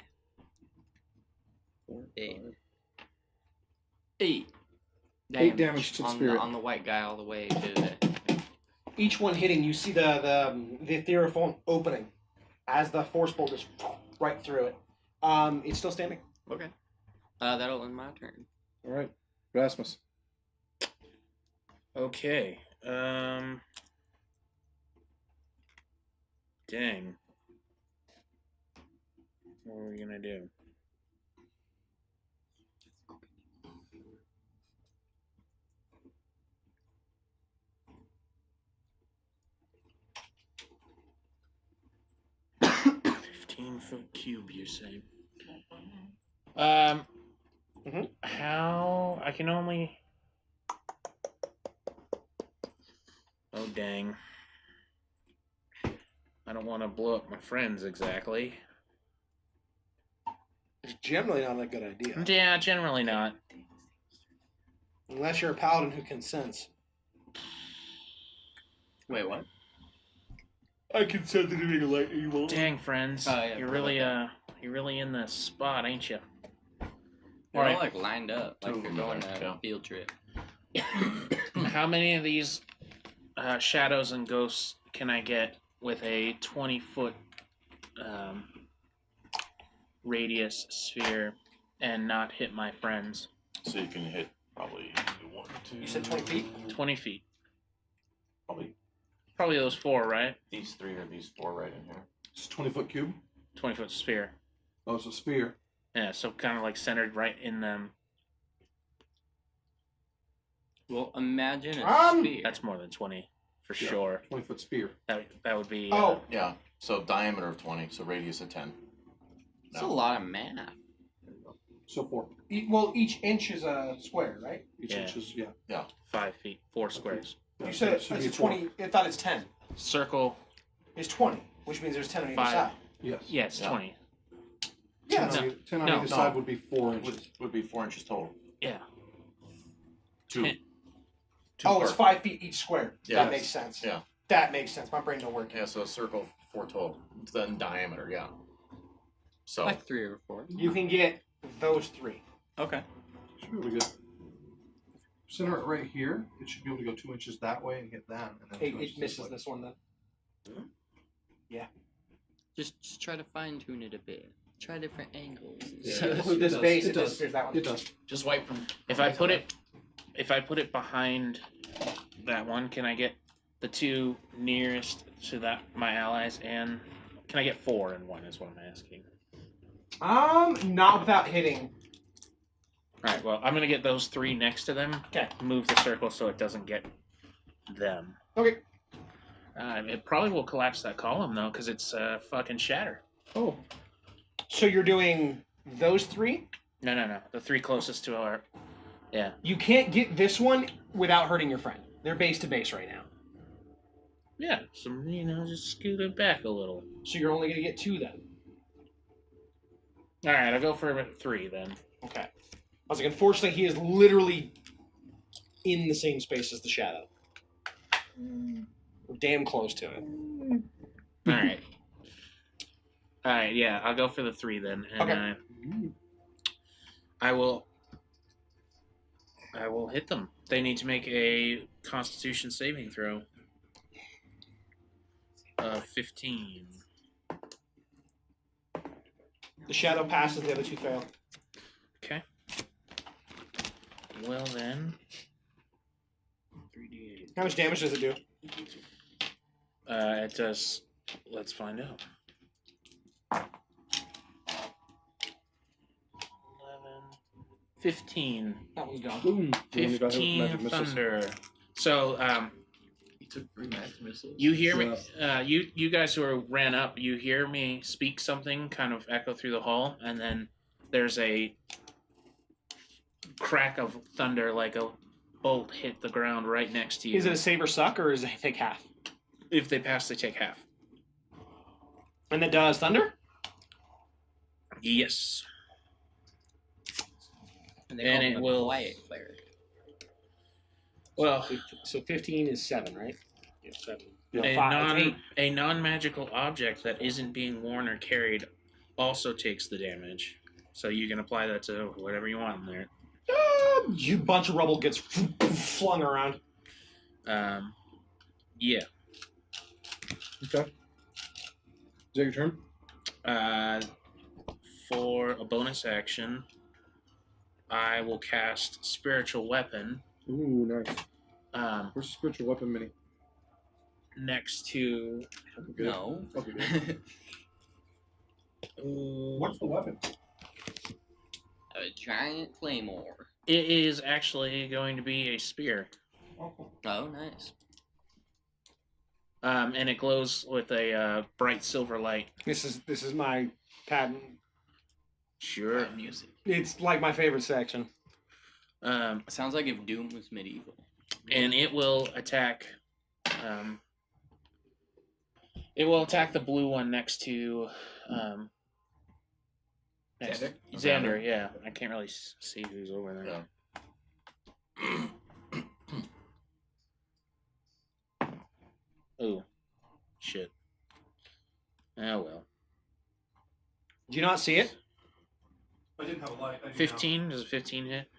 8. 8 damage to the on spirit. on the white guy all the way to the. Each one hitting, you see the ethereal opening as the force bolt is right through it. It's still standing. Okay. That'll end my turn. All right. Rasmus. Okay. Dang. What are we gonna do? Foot cube, you say? How I can only. Oh dang! I don't want to blow up my friends exactly. It's generally not a good idea. Yeah, generally not. Unless you're a paladin who can sense. Wait, what? I can sense it being a light evil. Dang, friends, Yeah, you're probably really in the spot, ain't you? They're all Right. like lined up, like they're going on Yeah. a field trip. How many of these shadows and ghosts can I get with a 20-foot radius sphere and not hit my friends? So you can hit probably 1, 2. You said 20 feet? 20 feet. Probably Those 4, right? these 3 or these 4 right in here. It's a 20-foot cube. 20-foot sphere. Oh, it's a sphere. Yeah, so kind of like centered right in them. Well, imagine a sphere. That's more than 20 for Yeah. sure. 20-foot spear. That would be. Oh, Yeah. So diameter of 20, so radius of 10. That's a lot of math. So 4. well, each inch is a square, right? Each Yeah. inch is, yeah. 5 feet, 4 squares. Yeah, You said so it it's should a be 4. 20. I thought it's 10. Circle. It's 20, which means there's 10 on either 5. side. Yes. Yeah, it's Yeah. 20. Yeah. 10 on No. either side would be 4 inches. Would be 4 inches total. Yeah. 2. Ten. 2 Oh, it's part. 5 feet each square. Yeah. That makes sense. Yeah. That makes sense. My brain don't work. Yeah, so a circle 4 total. Then diameter, yeah. So Like 3 or 4. You can get those 3. Okay. Should be able to get. Center it right here. It should be able to go 2 inches that way and hit that. And then 2 inches It misses way. this one then. Just try to fine tune it a bit. Try different angles. and Yeah. stuff. See, It with this does. base, It it does. disappears that one. It does. Just wipe from. If I put it behind that one, can I get the 2 nearest to that my allies, and can I get 4 in one? Is what I'm asking. Not without hitting. All right. Well, I'm gonna get those 3 next to them. Okay. Move the circle so it doesn't get them. Okay. It probably will collapse that column though, because it's fucking shattered. Oh. So you're doing those 3? No. The 3 closest to our. Yeah. You can't get this one without hurting your friend. They're base to base right now. Yeah. So just scoot it back a little. So you're only going to get 2 then. All right. I'll go for 3 then. Okay. I was like, unfortunately, he is literally in the same space as the shadow. We're damn close to it. All right. All right. Yeah. I'll go for the 3 then, and Okay. I will hit them. They need to make a Constitution saving throw. 15. The shadow passes, the other 2 fail. Okay. Well then. 3d8. How much damage does it do? It does. Let's find out. 11. 15. That one's gone. Boom. The one you got hit with 15 magic missiles. thunder. So, He took 3 magic missiles. you hear me? You guys who ran up, you hear me speak something, kind of echo through the hall, and then there's a crack of thunder, like a bolt hit the ground right next to you. Is it a save or suck, or is it take half? If they pass, they take half. And that does thunder? Yes. And they And call it him a will- quiet cleric. Well, So 15 is 7, right? Yeah, 7. No, a 5. It's 8. a non-magical object that isn't being worn or carried also takes the damage. So you can apply that to whatever you want in there. You bunch of rubble gets flung around. Yeah. Okay. Is that your turn? For a bonus action, I will cast Spiritual Weapon Ooh, nice. Where's the spiritual weapon mini? next to. Okay. No. Okay, good. What's the weapon? A giant claymore. It is actually going to be a spear. Oh, cool. Oh, nice. And it glows with a bright silver light. This is my patent. Sure. Music. It's like my favorite section. Sounds like if Doom was medieval. And it will attack. It will attack the blue one next to. Xander, yeah. I can't really see who's over there. Yeah. Oh, shit. Oh well. Do you not see it? I didn't have a light. I didn't 15? Does a 15 hit?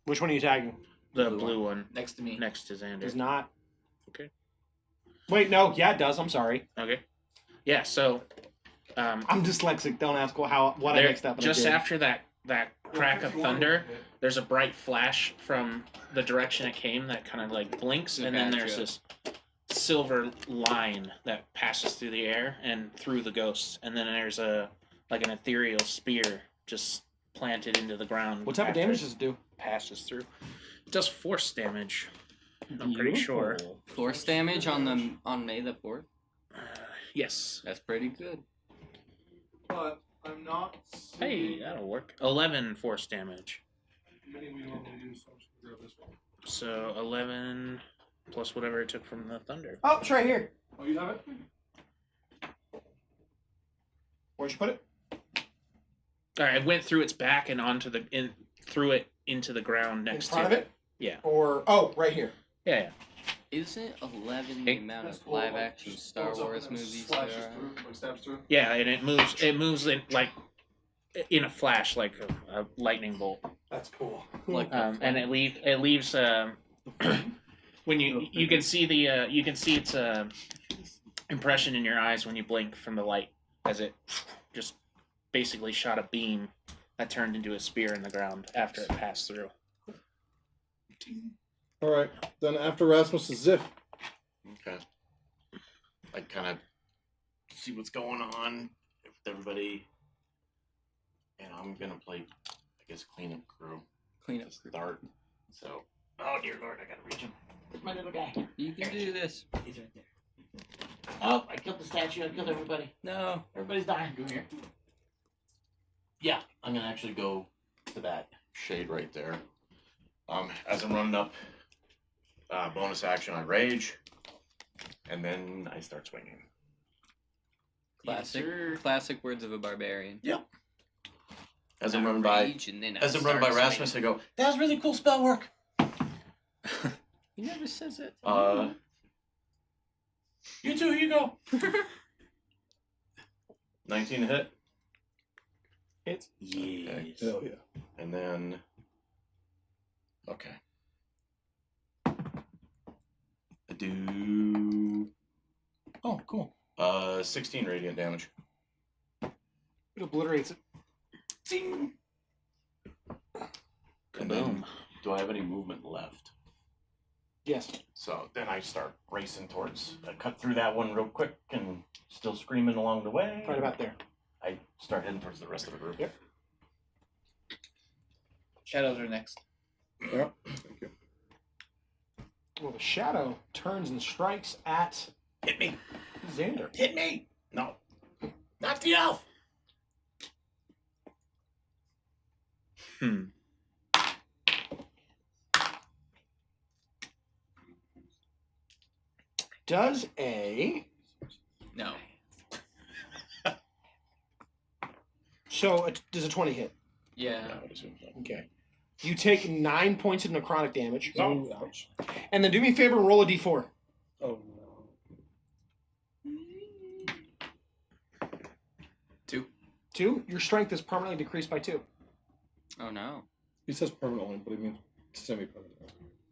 Which one are you tagging? The blue one Next to me. next to Xander. Does not. Okay. Wait, no. Yeah, it does. I'm sorry. Okay. Yeah, so. I'm dyslexic. Don't ask what I There, mixed up. And I just did. after that crack of 51 thunder, hit. there's a bright flash from the direction it came that kind of like blinks, and then there's Gotcha. this silver line that passes through the air and through the ghosts, and then there's an ethereal spear just planted into the ground. What type of after damage it does it do? passes through? It does force damage. I'm pretty sure. Force damage on May the 4th. Yes. That's pretty good. But I'm not. Hey, that'll work. 11 force damage. Many we normally do, so I'm just gonna grab this one. So 11 plus whatever it took from the thunder. Oh, it's right here. Oh, you have it? Where'd you put it? All right, I went through its back and threw it into the ground next In front to of it? Yeah. Or right here. Yeah. Isn't 11 the Hey. amount That's of cool. live action Just Star goes up Wars and then movies slashes there are? through, like stabs through. Yeah, and it moves in like in a flash, like a lightning bolt. That's cool. Like And it leaves when you can see its impression in your eyes when you blink from the light as it just basically shot a beam that turned into a spear in the ground after it passed through. All right. Then after Rasmus is Ziff. Okay. I kind of see what's going on with everybody, and I'm gonna play, I guess, cleanup crew. Cleanup to start. So, oh dear Lord, I gotta reach him. Where's my little guy? You can do this. He's right there. Oh, I killed the statue. I killed everybody. No. Everybody's dying. Go here. Yeah, I'm gonna actually go to that shade right there. As I'm running up, bonus action, I rage, and then I start swinging. Classic words of a barbarian. Yep. As I'm running by, Rage, and then as I'm running by start Rasmus, I go, "That was really cool spell work." He never says it. You too. Here you go. 19 to hit. Hits. Yes. Hell yeah. And then, okay. I do. Oh, cool. 16 radiant damage. It obliterates it. Ding. And then, do I have any movement left? Yes. So then I start racing towards. I cut through that one real quick and still screaming along the way. Right about there. I start heading towards the rest of the group. Yep. Shadows are next. Yeah. Thank you. Well, the shadow turns and strikes at Hit me! Xander. Hit me! No. Not the elf! Does a No. does a 20 hit? Yeah. I would assume so. Okay. You take 9 points of necrotic damage. Oh, ouch. And then do me a favor and roll a d4. Oh, no. 2. Your strength is permanently decreased by 2. Oh no. He says permanently, but he means semi-permanent.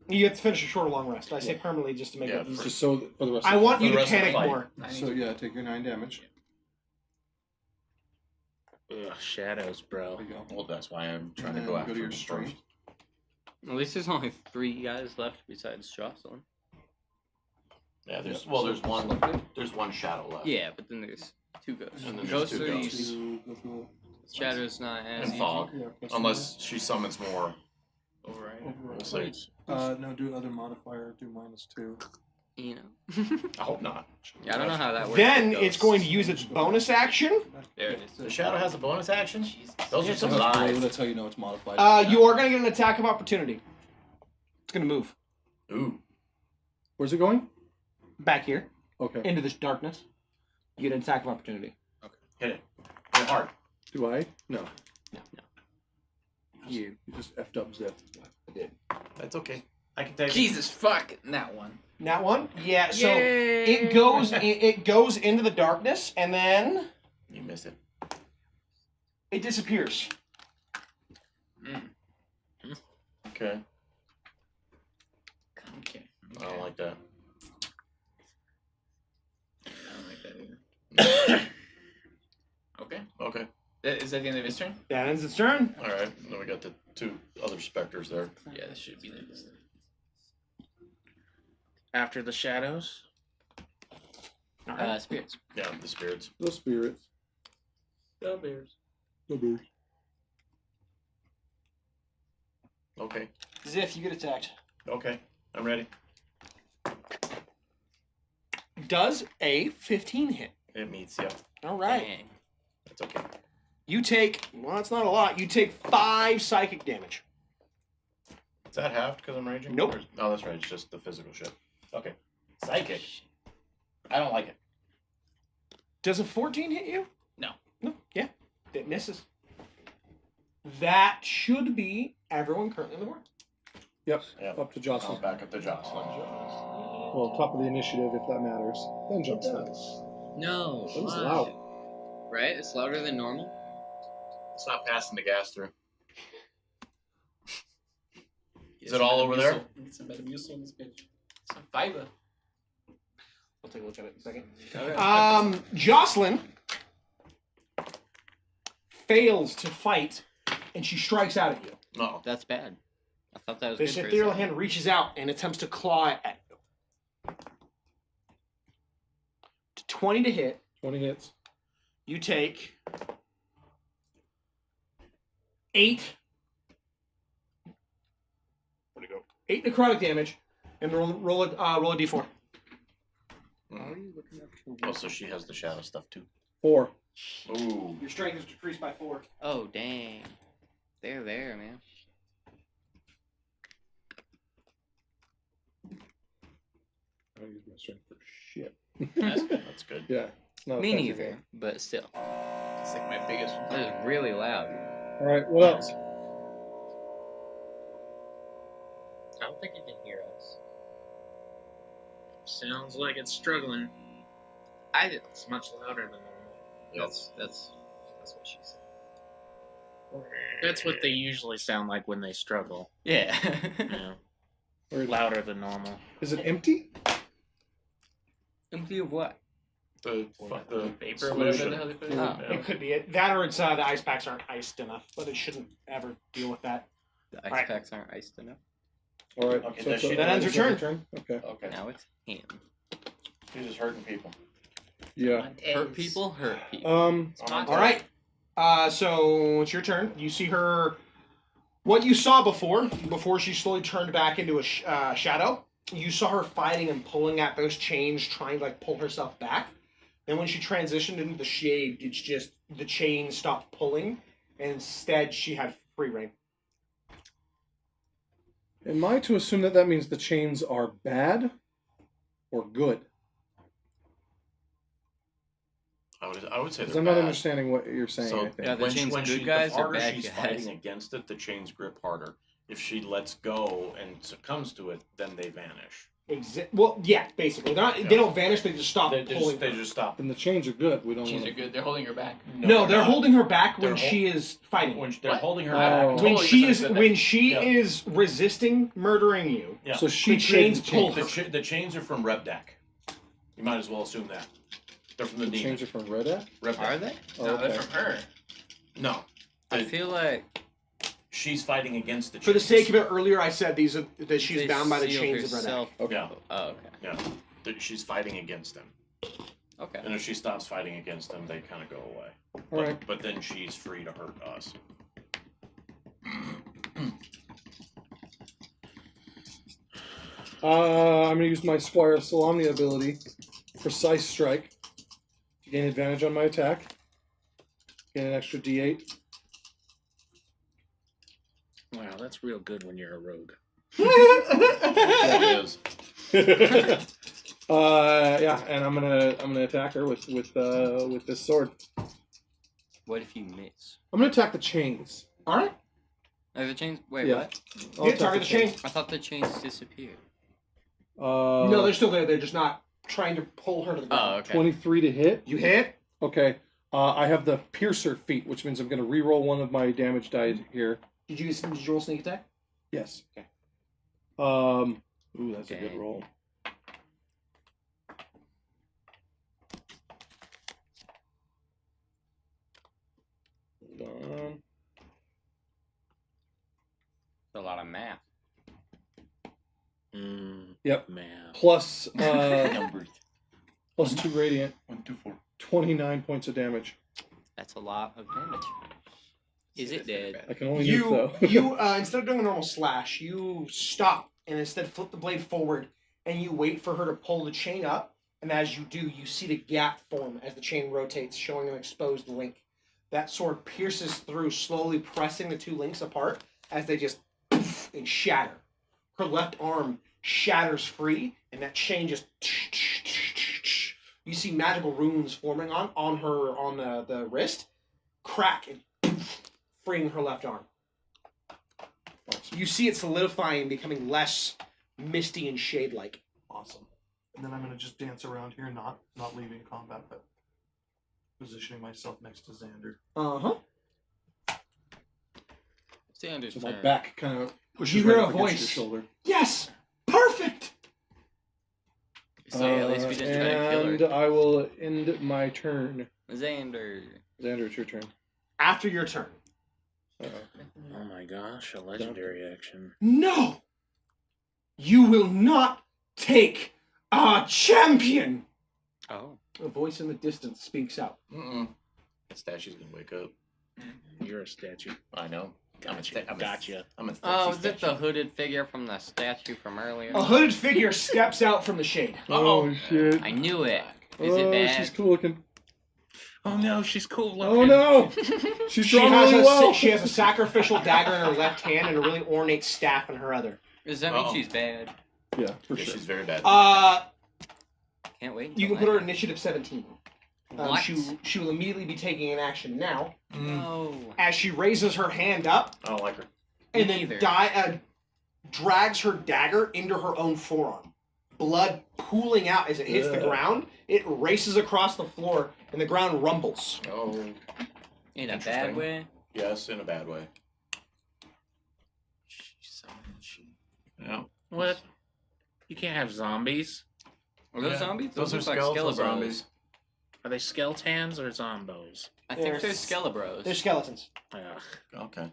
You have to finish a short or long rest. I say permanently just to make it easy. Just so that for the rest I of want for you the to rest of the panic fight. more. So, yeah, take your 9 damage. Ugh, shadows, bro. There you go. Well, that's why I'm trying And to go then after go to your him strength. first. At least there's only 3 guys left besides Jocelyn. Yeah, there's Yeah, well, so- there's one shadow left. Yeah, but then there's 2 ghosts. And then there's Ghosts two are ghosts. used. Shadow's not as And easy. fog, Yeah, plus unless she summons more. Override. We'll see. No, do other modifier, do -2. You know. I hope not. Yeah, I don't know how that works. Then with it's ghosts. going to use its bonus action. There it is. The shadow has a bonus action. Those are some That's lies. that's how you know it's modified. You are going to get an attack of opportunity. It's going to move Ooh. Where's it going? back here Okay. into this darkness. You get an attack of opportunity. Hit it. Hit it hard. Do I? No. You. You just effed up Zip. That's okay. I can take it. Jesus fuck that one. That one? Yeah, so Yay! it goes into the darkness and then You missed it. it disappears. Okay. Okay. I don't like that. I don't like that either. Okay. Okay. Is that the end of his turn? That ends its turn. All right. Then we got the 2 other specters there. Yeah, this should be like this. After the shadows. Spirits. Yeah, the spirits. The spirits. The bears. The bears. Okay. Ziff, you get attacked. Okay. I'm ready. Does a 15 hit? It meets, yep. All right. Dang. That's okay. You take, well, that's not a lot. You take 5 psychic damage. Is that halved because I'm raging? Nope. Oh, that's right. It's just the physical shit. Okay. Psychic. I don't like it. Does a 14 hit you? No. No. Yeah. It misses. That should be everyone currently on the board. Yep. Yep. Up to I'll Jocelyn. back up to Jocelyn. Well, top of the initiative, if that matters. Then Jocelyn. No. That was why? loud. Right? It's louder than normal. It's not passing the gas through. Get Is it some all over there? Metamucil. Get some Metamucil in this bitch. Some fiber. I'll take a look at it in a second. Jocelyn fails to fight, and she strikes out at you. No. That's bad. I thought that was This good for ethereal a second. hand reaches out and attempts to claw at you. 20 to hit. 20 hits. You take 8. Where'd it go? 8 necrotic damage, and roll a d4. Oh, so she has the shadow stuff too. 4. Ooh. Your strength is decreased by 4. Oh, dang. They're there, man. I don't use my strength for shit. That's good. That's good. Yeah. It's not Me effective. neither, but still. It's like my biggest one. That was really loud. All right, what else? I don't think you can hear us. Sounds like it's struggling. It's much louder than normal. That's what she said. That's what they usually sound like when they struggle. Yeah. Yeah. Or Louder than normal. is it empty? Empty of what? The Vapor or whatever solution. the hell they put in. Oh. Yeah. It could be it. That or it's the ice packs aren't iced enough, but it shouldn't ever deal with that. The ice Alright. packs aren't iced enough. All right. Okay, does she- That ends your your turn. Okay. Okay. Now it's him. He's just hurting people. Yeah. Hurt people, hurt people. All right. So it's your turn. You see her. What you saw before she slowly turned back into a shadow. You saw her fighting and pulling at those chains, trying to pull herself back. And when she transitioned into the shade, it's just the chain stopped pulling, and instead she had free reign. Am I to assume that that means the chains are bad or good? I would say Because they're I'm not bad. understanding what you're saying. So I think. Yeah, the chains good guys the or harder bad she's guys? fighting against it, the chains grip harder. If she lets go and succumbs to it, then they vanish. Well, yeah, basically. They're not, They don't vanish, they just stop pulling. They just stop. Then the chains are good. We don't. Chains wanna- are good. They're holding her back. No, they're not. holding her back when They're she is fighting. When they're What? holding her Oh. back. When Totally she misunderstood that. is resisting murdering you, Yeah. So she the chains created pull chains. her. The chains are from Rebdak. You might as well assume that. They're from the The demon. chains are from Red Hat. Rebdak. Are they? Oh, No, okay. they're from her. No. I The- feel like she's fighting against the chains. For the sake of it, earlier I said that she's they bound by the sealed chains of Red herself. Yeah. Oh, okay. Yeah. She's fighting against them. Okay. And if she stops fighting against them, they kind of go away. All right. But then she's free to hurt us. I'm gonna use my Squire of Solamnia ability, Precise Strike, to gain advantage on my attack. Gain an extra D8. Wow, that's real good when you're a rogue. It is. Yeah, and I'm gonna attack her with this sword. What if you miss? I'm gonna attack the chains. All right. Oh, the chains. Wait, Yeah. what? I'll Yeah, attack target the chain. I thought the chains disappeared. No, they're still there. They're just not trying to pull her to the ground. Oh, okay. 23 to hit. You hit. Okay. I have the Piercer feat, which means I'm gonna re-roll one of my damage dice here. Did you roll sneak attack? Yes. Okay. Ooh, that's a good Okay. roll. Hold on. A lot of math. Yep. Man. Plus, Numbers. plus 2 radiant, 1, 2, 4. 29 points of damage. That's a lot of damage. Is it dead? I can only nuke though. You instead of doing a normal slash, you stop and instead flip the blade forward and you wait for her to pull the chain up, and as you do, you see the gap form as the chain rotates, showing an exposed link. That sword pierces through, slowly pressing the two links apart as they just poof and shatter. Her left arm shatters free, and that chain just... You see magical runes forming on the wrist, crack, and poof, freeing her left arm. You see it solidifying, becoming less misty and shade-like. Awesome. And then I'm gonna just dance around here, not leaving combat, but positioning myself next to Xander. Uh-huh. Xander's So my turn. back kind of pushes You hear right a up against voice. your shoulder. Yes! Perfect! So at least we didn't try to kill And her. I will end my turn. Xander. Xander, it's your turn. After your turn. Oh my gosh, a legendary action. No! You will not take a champion! Oh. A voice in the distance speaks out. That statue's gonna wake up. You're a statue. I know. Gotcha. I'm a Oh, is it the hooded figure from the statue from earlier? A hooded figure steps out from the shade. Oh, shit. I knew it. Is it bad? She's cool looking. Oh no, she's cool looking. Oh no! She's She drawn has, really well. she has a sacrificial dagger in her left hand and a really ornate staff in her other. Does that mean she's bad? Yeah, for Yeah, sure. she's very bad. Can't wait. You can until put her later. initiative 17. What? She will immediately be taking an action now. No. As she raises her hand up I don't like her. and Me then neither. drags her dagger into her own forearm. Blood pooling out as it hits the ground. It races across the floor and the ground rumbles. Oh, In a Interesting. bad way? yes, in a bad way. Yeah. What? You can't have zombies. Are those Yeah, zombies? those Those are look like skeletal Skelebros. zombies. Are they skeletons or zombos? I think they're They're Skelebros. They're skeletons. Ugh. Okay.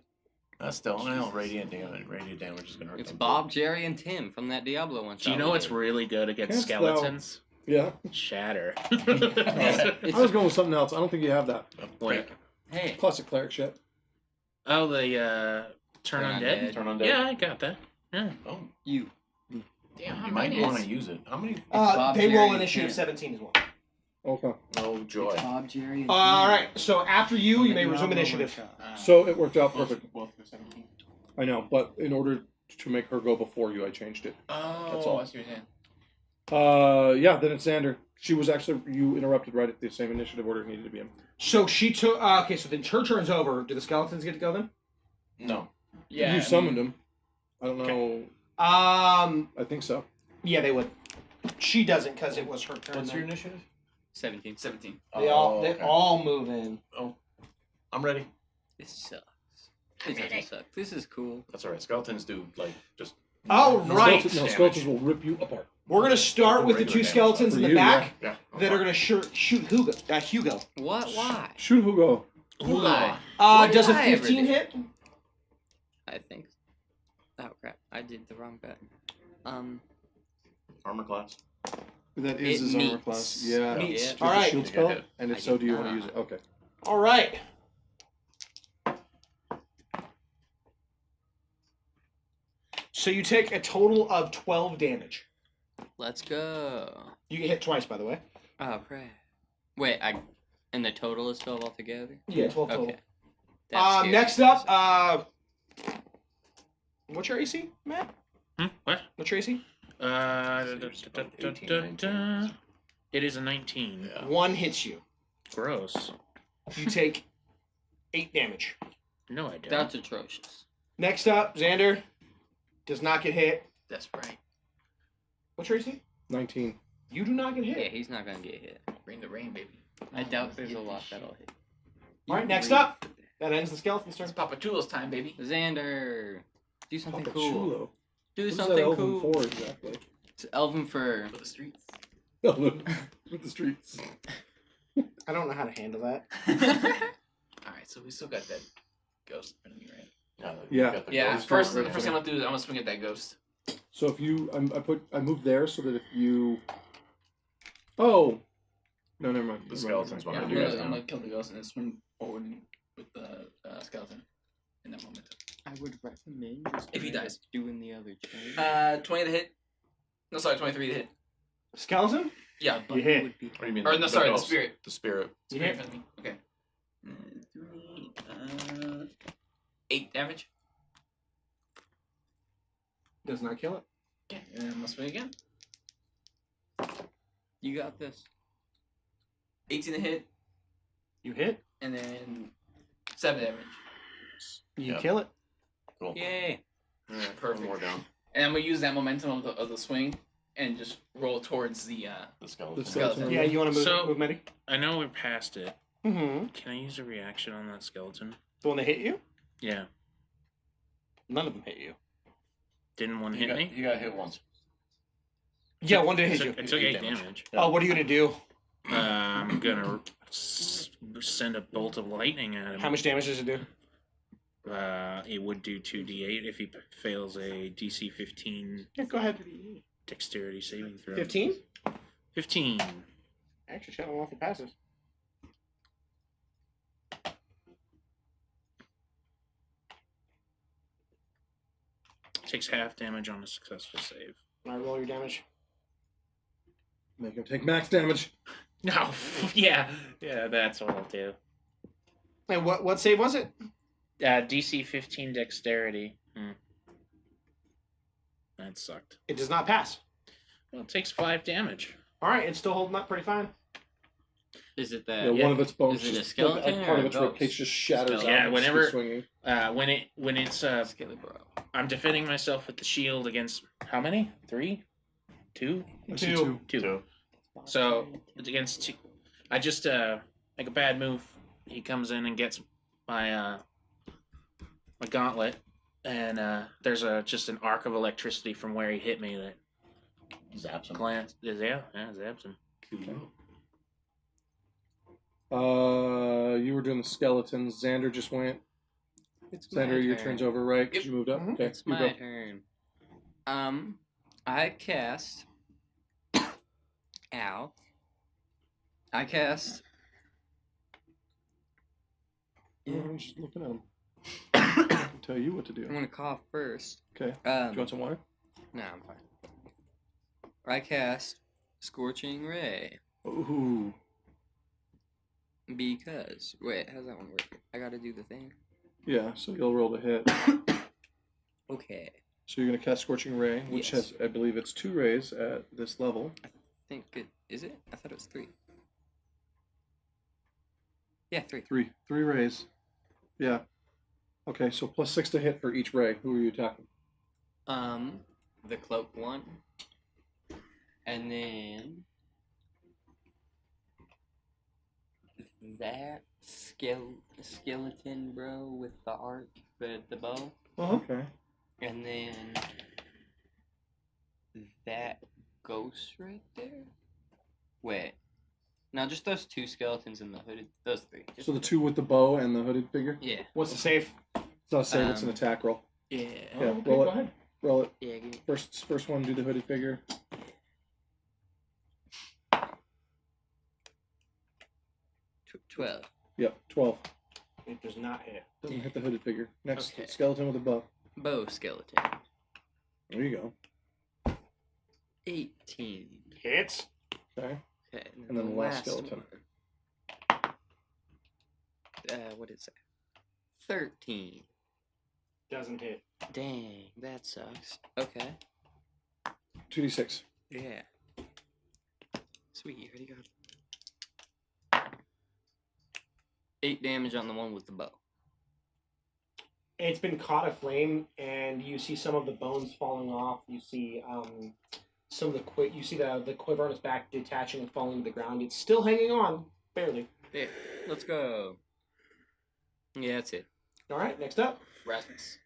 That's still radiant damage. Radiant damage is gonna hurt It's them. Bob, Jerry, and Tim from that Diablo one. Do you know what's really good against Canst thou- skeletons? Yeah. Shatter. I was going with something else. I don't think you have that. Wait. Hey. Classic cleric shit. Oh, the turn undead? Turn on dead. Yeah, I got that. Yeah. Oh, You. Damn, how you might many? want to use it. How many? Bob, They Jerry, roll and initiative Tim. 17 as well. Okay. Oh joy. Bob, Jerry, and Alright, so after you may resume initiative. So it worked out perfect. Both for 17. I know, but in order to make her go before you, I changed it. Oh, That's all. I see what you're saying. Yeah, then it's Xander. She was actually, you interrupted right at the same initiative order it needed to be in. So she took. Okay, so then her turn's over. Do the skeletons get to go then? No. Yeah. You summoned him. I don't know. I think so. Yeah, they would. She doesn't because it was her turn. What's your then. initiative? 17. 17. They all move in. Oh, I'm ready. This sucks. It doesn't suck. This is cool. That's all right. Skeletons do like just. Oh, right. Skeletons will rip you apart. We're gonna start with the two Regular skeletons in For the you, back Yeah. that are gonna shoot Hugo. Hugo. What? Why? Shoot Hugo. Why? What Does a did I ever 15 do? hit? I think. Oh crap! I did the wrong bet. Armor class. That It is his armor meets. class. Yeah. Meets. It's All a right. shield You spell. got hit. And if I so, did do you want to not. use it? Okay. All right. So you take a total of 12 damage. Let's go. You get hit twice, by the way. Oh crap! Wait, and the total is 12 altogether. Yeah, 12 total. Okay. That's scary. Next up, what's your AC, Matt? What? What's your AC? It is a 19. Yeah. One hits you. Gross. You take 8 damage. No, I don't. That's atrocious. Next up, Xander does not get hit. That's right. What's your AC? 19. You do not get hit. Yeah, he's not gonna get hit. Bring the rain, baby. I doubt there's a lot that'll hit. All right, next up. That ends the skeleton's turn. It's Papa Chulo's time, baby. Xander, do something Papa cool. Chulo. Do What is that something elven cool. for exactly? It's Elven for the streets. Elven with the streets. I don't know how to handle that. Alright, so we still got that ghost enemy, right? Yeah. Yeah, ghost first for- thing I'm gonna do is I'm gonna swing at that ghost. So if you, I moved there so that if you, oh, no, never mind. The Never mind, skeletons never Yeah, mind. behind you guys I'm now. gonna kill the ghost and then swing forward with the skeleton in that moment. I would recommend just If he dies. doing the other chain. 20 to hit. No, sorry, 23 to hit. Skeleton? Yeah. You hit. What do you mean? Or no, sorry, the ghost? spirit. The spirit. You Spirit hit. for me. Okay. 8 damage. Does not kill it. Okay, and then must be again. You got this. 18 to hit, You hit. and then 7 damage. You Yep. kill it. Cool. Yay. Alright, Perfect. one more down. And I'm gonna use that momentum of the swing and just roll towards the The skeleton. The skeleton. Yeah, you want to move, So- move Medi? I know we're past it. Mm-hmm. Can I use a reaction on that skeleton? The one that hit you? Yeah. None of them hit you. Didn't one You hit got, me? you got hit once. Yeah, one did hit you. It took 8 damage. Oh, what are you gonna do? I'm gonna send a bolt of lightning at him. How much damage does it do? It would do 2d8 if he fails a DC 15 Yeah, go ahead. dexterity saving throw. 15? 15. Actually, shut him off the passes. Takes half damage on a successful save. All right, roll your damage. Make him take max damage. No, yeah, that's what I'll do. Hey, what save was it? DC 15 dexterity. That sucked. It does not pass. Well, it takes 5 damage. All right, it's still holding up pretty fine. Is it Yeah, that? one of its bones, Is it a just, skeleton part or of a its ghost? ribcage just shatters Skeleton. out. Yeah, and just whenever- keeps swinging. When it's Skelebro. I'm defending myself with the shield against how many? 3? 2? I see two. 2. So it's against 2. I just make a bad move. He comes in and gets my my gauntlet, and there's just an arc of electricity from where he hit me that Zaps him. zaps him. You were doing the skeletons. Xander just went. It's my Xander, your turn. turn's over, right? 'Cause Yep. you moved up. Mhm. Okay, It's you my go. turn. I cast. Ow. I cast. I'm just looking at him. I'll tell you what to do. I'm gonna cough first. Okay. Do you want some water? No, I'm fine. I cast Scorching Ray Ooh. because wait, how's that one work? I gotta do the thing. Yeah, so you'll roll to hit. Okay. So you're going to cast Scorching Ray, which Yes. has, I believe it's 2 rays at this level. I think it is it. I thought it was 3. Yeah, 3. 3 rays. Yeah. Okay, so plus 6 to hit for each ray. Who are you attacking? The cloak one, and then that skeleton bro with the arc, the bow, Okay. and then that ghost right there. Wait, no, just those 2 skeletons in the hooded. Those 3. Just So the 2 with the bow and the hooded figure? yeah, What's the save? It's not a save, it's an Um, attack roll. yeah, Yeah, okay, roll go it. ahead. Roll it. yeah. Give me First one, do the hooded figure. tw- 12. Yep, 12. It does not hit. Doesn't hit the hooded figure. Next, Okay. skeleton with a bow. Bow skeleton. There you go. 18. Hits. Okay. Okay, And then the last skeleton. one. What is that? 13. Doesn't hit. Dang, that sucks. Okay. 2d6. Yeah. Sweet, you already got it. 8 damage on the one with the bow. It's been caught aflame, and you see some of the bones falling off. You see some of the you see the quiver on its back detaching and falling to the ground. It's still hanging on, barely. Yeah, let's go. Yeah, that's it. All right, next up. Rasmus.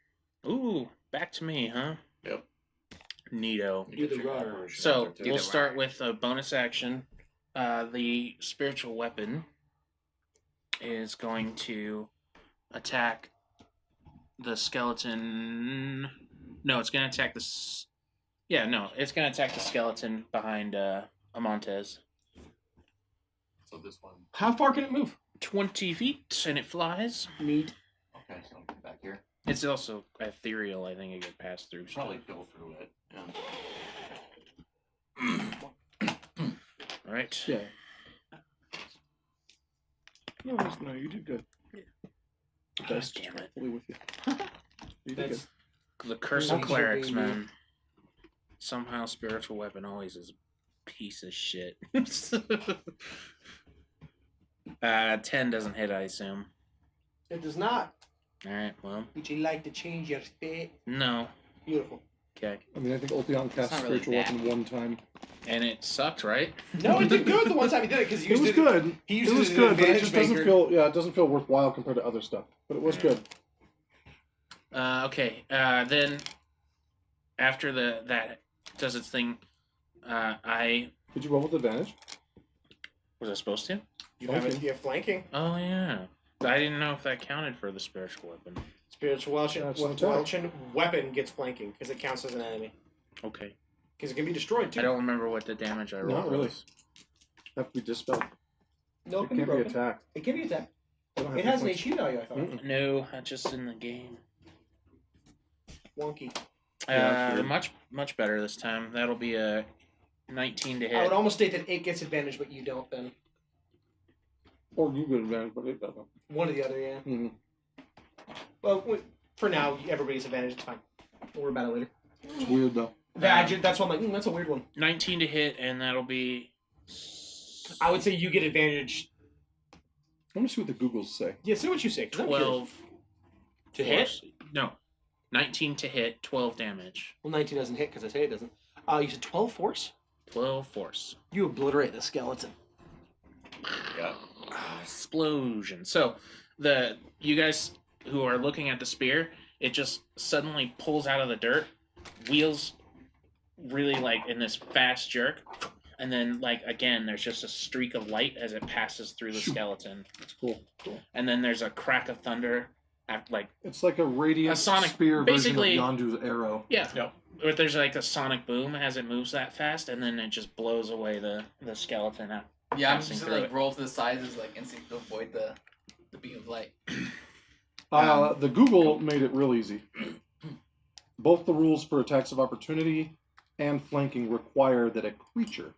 Ooh, back to me, huh? Yep. Neato. Do the roar. So Do we'll the start roar. with a bonus action. The spiritual weapon is going to attack the skeleton. No, it's going to attack it's going to attack the skeleton behind Amontes. So this one. How far can it move? 20 feet, and it flies. Neat. Okay, so I'll get back here. It's also ethereal. I think it could pass through. Probably go through it. Yeah. All right. Yeah. No, you did good. God Dice damn it. fully with you. You did good. That's The curse Thanks of for clerics, being man. Somehow spiritual weapon always is a piece of shit. 10 doesn't hit, I assume. it does not. Alright, well, Would you like to change your fate? no. Beautiful. Okay. I mean, I think Ultion cast not really spiritual that weapon one time. And it sucked, right? No, it did good the one time he did it because he It was good. He It used was it as good, an but it advantage just doesn't maker. feel. Yeah, it doesn't feel worthwhile compared to other stuff. But it was good. Okay. Then, after that does its thing, I... Did you roll with advantage? Was I supposed to? You have flanking. Oh, yeah. I didn't know if that counted for the spiritual weapon. Spiritual That's an attack. weapon gets flanking because it counts as an enemy. Okay. Because it can be destroyed too. I don't remember what the damage I rolled Not really. was. Have to be dispelled. No, It can't be attacked. It can be attacked. They don't have It hit has an points. HP value, I thought. Mm-mm. No, that's just in the game. Wonky. Yeah, that's weird. Much better this time. That'll be a 19 to hit. I would almost state that it gets advantage, but you don't then. Or you get advantage, but it doesn't. One or the other, yeah. Mm-hmm. Well, for now, everybody's advantage. It's fine. We'll worry about it later. It's weird though. That's why I'm like, that's a weird one. 19 to hit, and that'll be... I would say you get advantage. Let me see what the Googles say. Yeah, see what you say. 'cause I'm curious. 12 To hit? force. No. 19 to hit, 12 damage. Well, 19 doesn't hit because I say it doesn't. You said 12 force? 12 force. You obliterate the skeleton. Yeah. Explosion. So, you guys who are looking at the spear, it just suddenly pulls out of the dirt, wheels really like in this fast jerk, and then like again there's just a streak of light as it passes through the skeleton. That's cool. And then there's a crack of thunder like It's like a radiant A sonic- spear basically- version of Yondu's arrow. yeah. Yep. But there's like a sonic boom as it moves that fast, and then it just blows away the skeleton out. Yeah, I'm Passing just through like it. roll to the sides as like instinct to avoid the beam of light. The Google made it real easy. Both the rules for attacks of opportunity and flanking require that a creature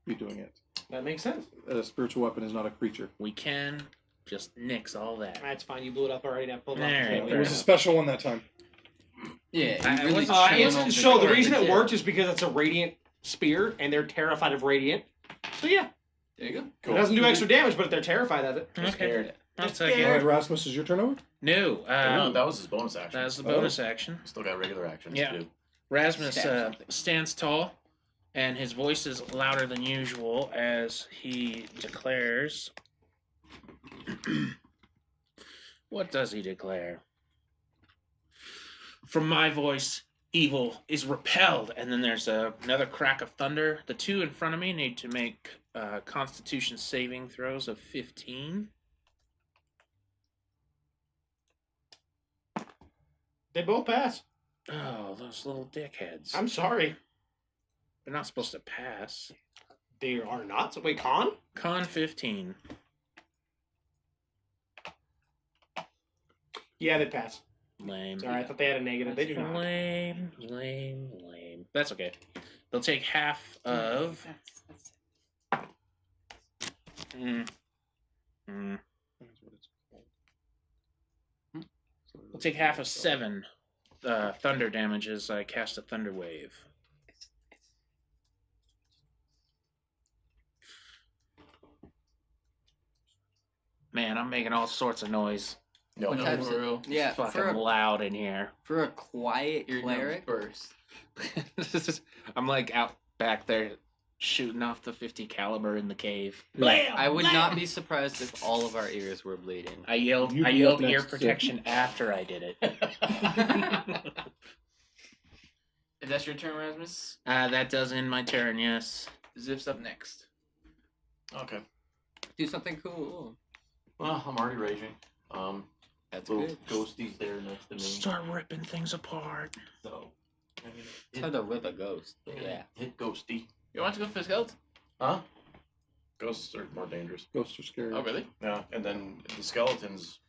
be doing it. That makes sense. A spiritual weapon is not a creature. We can just nix all that. That's fine. You blew it up already. Now pull it There off. you It go. was a special one that time. Yeah, I you really wasn't channeled So the core reason of it kid. worked is because it's a radiant spear, and they're terrified of radiant. So yeah, There you go. Cool. it doesn't do extra damage, but they're terrified of it. Okay. Scared. That's They're okay. scared. All right, Rasmus, is your turn over? No, No, that was his bonus action. that's the bonus action. Still got regular actions Yeah. to do. Rasmus Stab something. stands tall, and his voice is louder than usual as he declares. What does he declare? From my voice, evil is repelled. And then there's another crack of thunder. The two in front of me need to make Constitution saving throws of 15. They both pass. Oh, those little dickheads. I'm sorry. They're not supposed to pass. They are not. So wait, con? Con 15. Yeah, they pass. Lame. Sorry, I thought they had a negative. They do not. Lame. That's okay. They'll take half of. They'll take half of 7 thunder damage as I cast a thunder wave. Man, I'm making all sorts of noise. No, What no, types for of- real. Yeah, Fucking loud in here. for a quiet Your cleric, burst. I'm like out back there shooting off the 50 caliber in the cave. I would not be surprised if all of our ears were bleeding. I yelled You be up ear next, protection after I did it. If that's your turn, Rasmus, That does end my turn, yes. Zip's up next. Okay. Do something cool. Well, I'm already raging. That's Little good. ghosties there next to me. Start ripping things apart. So, I'm gonna It's hard to rip a ghost. I'm But gonna yeah. hit ghosty. You want to go for the skeleton? Huh? Ghosts are more dangerous. Ghosts are scary. Oh, really? Yeah, and then the skeletons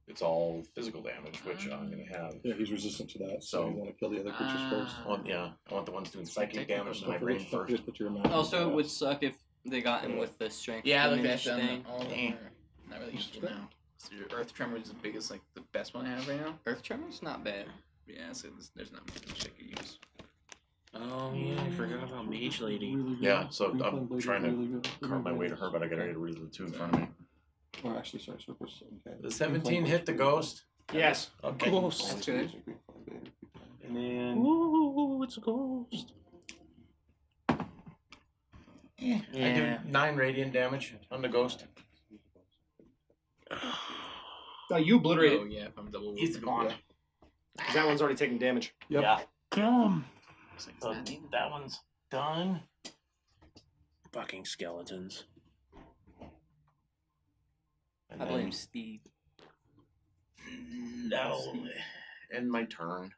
it's all physical damage, which I'm gonna have. Yeah, he's resistant to that, so So- you want to kill the other creatures first. I want the ones doing psychic damage to my Don't brain forget- don't first. forget to put your mouth Also, in it the would grass. suck if they got him with the strength Yeah, I looked at diminish them. thing. All of them are not really useful now. So your Earth Tremor is the biggest, like the best one I have right now. Earth Tremor's not bad. Yeah, so there's not much I could use. Oh yeah, I forgot about Mage Lady. Really good. Yeah, so Green I'm Flame Blade is trying to really good. carve my way to her, but I gotta get rid of the two in front of me. Oh, actually, sorry, Surface. Okay. The 17 hit the ghost. Yes. Okay. Ghost. That's good. And then Ooh, it's a ghost. I do 9 radiant damage on the ghost. No, you obliterated. Oh yeah, if I'm double. He's gone. Because that one's already taking damage. Yep. Yeah. Looks like it's So not neat. that one's done. Fucking skeletons. And I then blame Steve. that'll end my turn.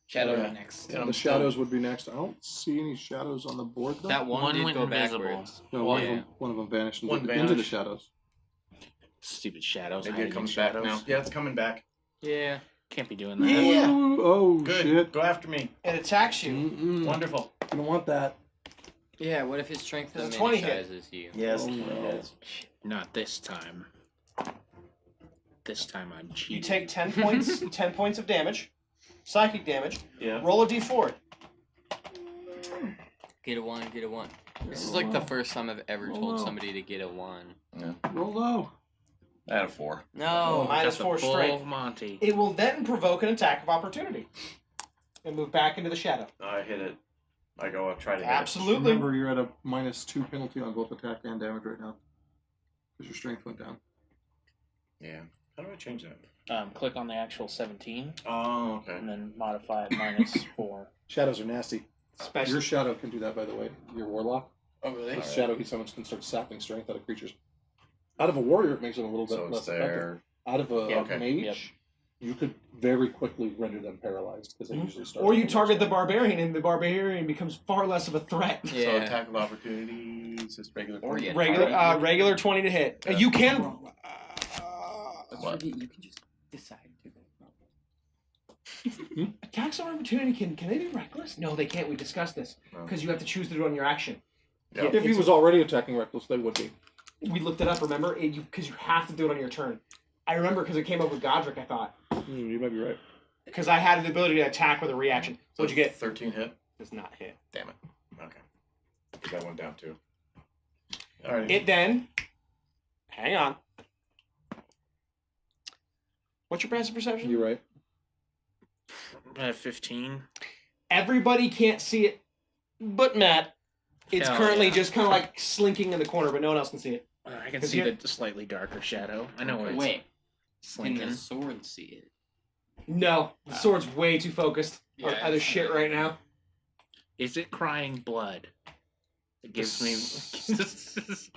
Shadow Yeah. next. And I'm The still- shadows would be next. I don't see any shadows on the board though. That one, One did went go invisible. backwards. No, Yeah. one of them vanished One into the vanished. shadows. Stupid shadows. Maybe hiding it in comes back shadows. now. Yeah, it's coming back. Yeah. Can't be doing that. Yeah. Oh Good. shit! Go after me. It attacks you. Mm-mm. Wonderful. You don't want that. Yeah, what if his strength There's a 20 hit. diminishizes you? Yes. Oh, no. Not this time. This time I'm cheating. You take 10 points. 10 points of damage, psychic damage. Yeah. Roll a d4. Get a 1, get a 1. This is like the first time I've ever told somebody to get a 1. Roll low. I had a 4. No. Minus Got the 4 full strength. Monty. It will then provoke an attack of opportunity and move back into the shadow. I hit it. I go try to hit Absolutely. Remember, you're at a -2 penalty on both attack and damage right now because your strength went down. it. Yeah. How do I change that? Click on the actual 17 Oh, okay. and then modify it -4. Shadows are nasty. Especially. Your shadow can do that, by the way. Your warlock. Oh really? His shadow he summons can start sapping strength out of creatures. Out of a warrior, it makes them a little bit So less it's there. effective. Out of a Yeah, okay. mage, Yep. you could very quickly render them paralyzed because they usually start. Or you with target the strength. barbarian, and the barbarian becomes far less of a threat. So Yeah. attack of opportunities. Just regular. Or you- Regular 20 to hit. Yeah. You can. What? You can just decide to. Attacks of opportunity can they be reckless? No, they can't. We discussed this No. because you have to choose to do it on your action. Yeah. If he was already attacking reckless, they would be. We looked it up. Remember, because you have to do it on your turn. I remember because it came up with Godric. I thought You might be right. because I had the ability to attack with a reaction. So what'd you get? 13 hit. Does not hit. Damn it. Okay. That went down too. All right. It then. Hang on. What's your passive perception? You're right. 15. Everybody can't see it, but Matt. It's Hell currently yeah. just kind of like slinking in the corner, but no one else can see it. I can Is see it- the slightly darker shadow. I know where it's Wait, can slinking. the sword see it? No, the sword's way too focused on Yeah, other it's shit not- right now. Is it crying blood? It gives me.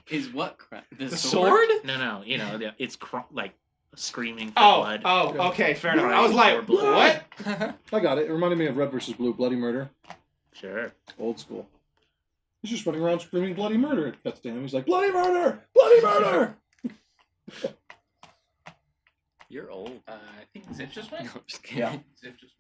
Is what crap? The sword? No. You know, it's like screaming for Oh, blood. oh, okay, fair enough. Right, I was like, for blood. what? I got it. It reminded me of Red versus Blue, Bloody Murder. Sure. Old school. He's just running around screaming bloody murder. It cuts to him. He's like, bloody murder! Bloody murder! You're old. I think Zip just went. No, I'm just kidding. Yeah. Zip just.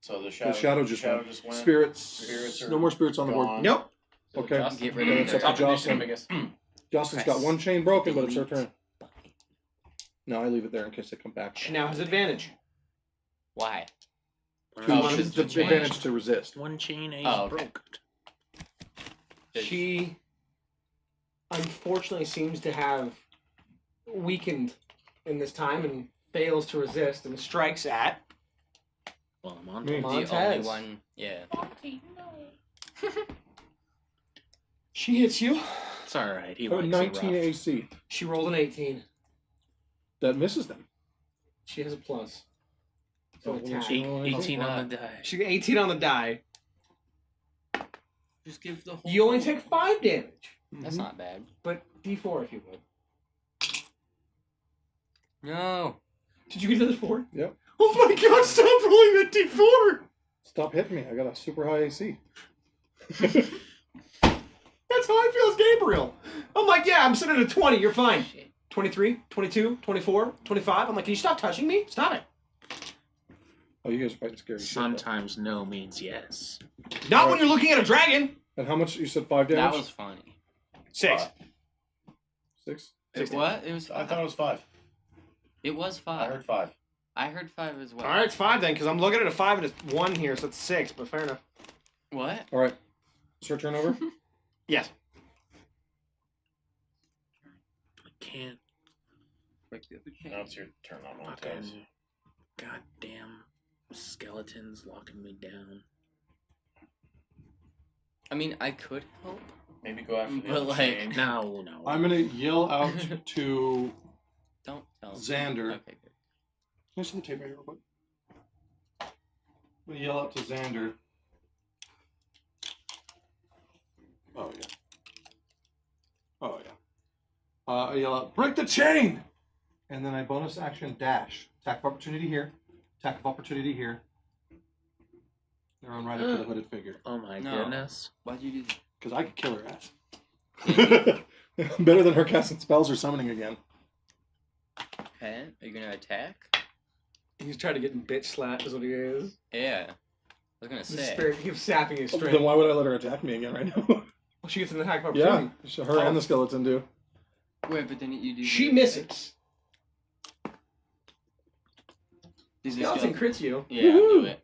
So the The shadow. shadow just went. went. Spirits. Spirits are no more spirits on the board. gone. Nope. So Okay. Jocelyn- Get rid of It's up to Top Jocelyn. initiative, I guess. Jocelyn's got one chain broken, but it's her Delete. turn. No, I leave it there in case they come back. She now has advantage. Why? Oh, It's she's the changed. advantage to resist. One chain is Oh, okay. broke. She unfortunately seems to have weakened in this time and fails to resist and strikes at. Well, I'm on Me. top. The only Montez. one, yeah. She hits you. It's alright. He Oh, likes 19 it rough. AC. She rolled an 18. That misses them. She has a plus. So Oh, attack. she- 18 on the die. She got 18 on the die. Just give the whole. You only take 5 damage, That's not bad. but D4 if you would. No. Did you get another 4? Yep. Oh my god, stop rolling that D4! Stop hitting me. I got a super high AC. That's how I feel as Gabriel. I'm like, yeah, I'm sitting at a 20, you're fine. 23, 22, 24, 25. I'm like, can you stop touching me? Stop it. Oh, you guys are fighting scary shit. Sometimes no means yes. Not when you're looking at a dragon. And how much? You said 5 damage? That was funny. 6. 6? What? It was I 5. thought it was 5. It was 5. I heard 5. I heard 5 as well. All right, it's 5 then, because I'm looking at a 5 and it's 1 here, so it's 6. But fair enough. What? All right. It's your turn over? Yes. I can't. Now it's your turn on one Fucking test. goddamn skeletons locking me down. I mean, I could help. Maybe go after the But, other like, chain. No. I'm going to yell out to Don't tell me. Xander. Okay, good. Can I see the tape right here real quick? I'm going to yell out to Xander. Oh, yeah. Oh, yeah. I yell out, break the chain! And then I bonus action dash. Attack of opportunity here. Attack of opportunity here. They're on right up to the hooded figure. Oh my No. goodness. Why'd you do that? Because I could kill her ass. Better than her casting spells or summoning again. Okay, are you gonna attack? He's trying to get bitch slapped, is what he is. Yeah. I was gonna The say. spirit keeps sapping his strength. Then why would I let her attack me again right now? Well, she gets an attack of Yeah, opportunity. her and the skeleton do. Wait, but then you do. She the- misses. Does the Skeleton skeleton- crits you. Yeah, do it.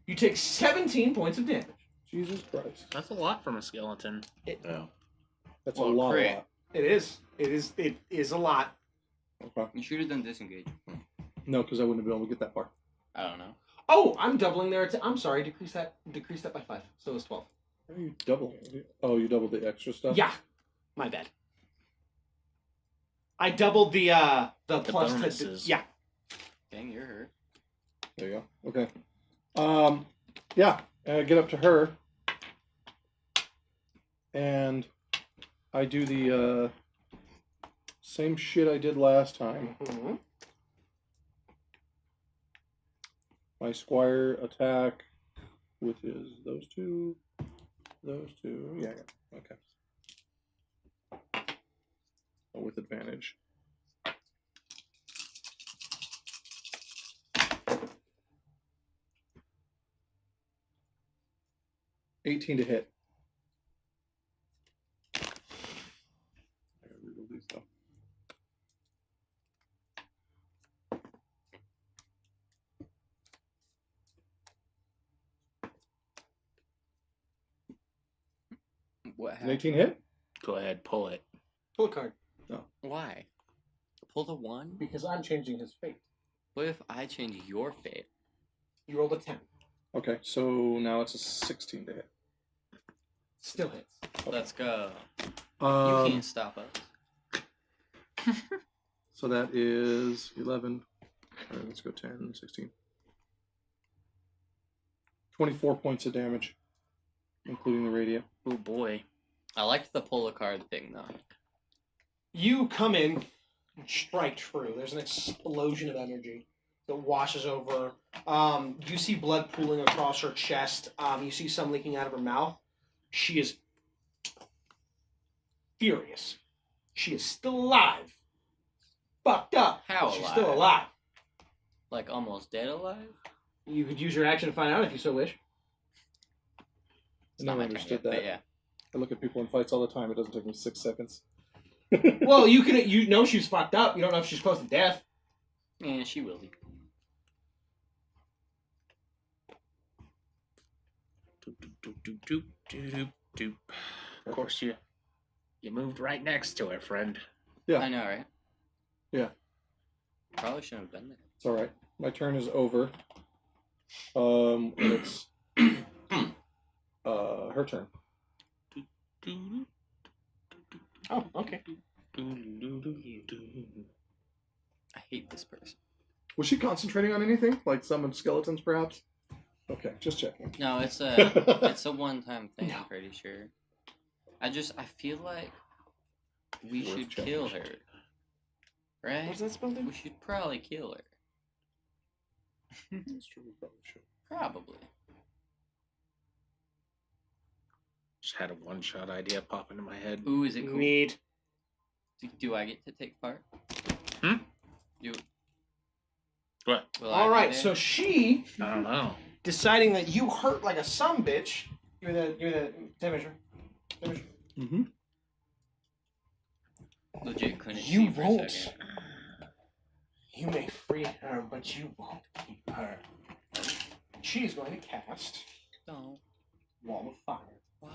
You take 17 points of damage. Jesus Christ. That's a lot from a skeleton. Yeah. That's Well, a lot, crit. a lot. It is. It is a lot. Okay. You should have done disengage. No, because I wouldn't have been able to get that far. I don't know. Oh, I'm doubling their attack. I'm sorry, decrease that by 5. So it's 12. How are you doubling it? Oh, you doubled the extra stuff? Yeah. My bad. I doubled the plus bonuses. yeah. Dang, you're hurt. There you go. Okay. Yeah. Get up to her. And I do the same shit I did last time. Mm-hmm. My squire attack, which is those two. Yeah. Okay. Oh, with advantage. $18 to hit. I gotta reroll these though. What An happened? 18 hit? Go ahead, pull it. Pull a card. Why? Pull the 1? Because I'm changing his fate. What if I change your fate? You rolled a 10. Okay, so now it's a 16 to hit. Still hits. Let's go. You Um, can't stop us. so that is 11. All right, let's go 10, 16. 24 points of damage, including the radio. Oh boy. I liked the pull a card thing though. You come in and strike true. There's an explosion of energy that washes over. You see blood pooling across her chest. You see some leaking out of her mouth. She is furious. She is still alive. Fucked up. How She's alive? still alive. Like almost dead alive? You could use your action to find out if you so wish. It's I not never my turn understood yet, that. but yeah. I look at people in fights all the time. It doesn't take me 6 seconds. Well, you know she's fucked up. You don't know if she's close to death. Yeah, she will be. Doop. Of course, you moved right next to her, friend. Yeah. I know, right? Yeah. Probably shouldn't have been there. It's all right. My turn is over. It's her turn. Oh, okay. I hate this person. Was she concentrating on anything? Like summon skeletons, perhaps? Okay, just checking. No, it's a one-time thing. No. I'm pretty sure. I feel like we Worth should checking. kill her, right? What's that spell do? We should probably kill her. That's true, we probably should. Probably. Just had a one-shot idea pop into my head. Ooh, is it cool? Neat. Do I get to take part? Hmm? What? Will I All be right, there? so she I don't know. deciding that you hurt like a son bitch. Give me the tape measure. Mm-hmm. Legit couldn't You see for a won't. second. You may free her, but you won't keep her. She is going to cast No. Wall of Fire. Why?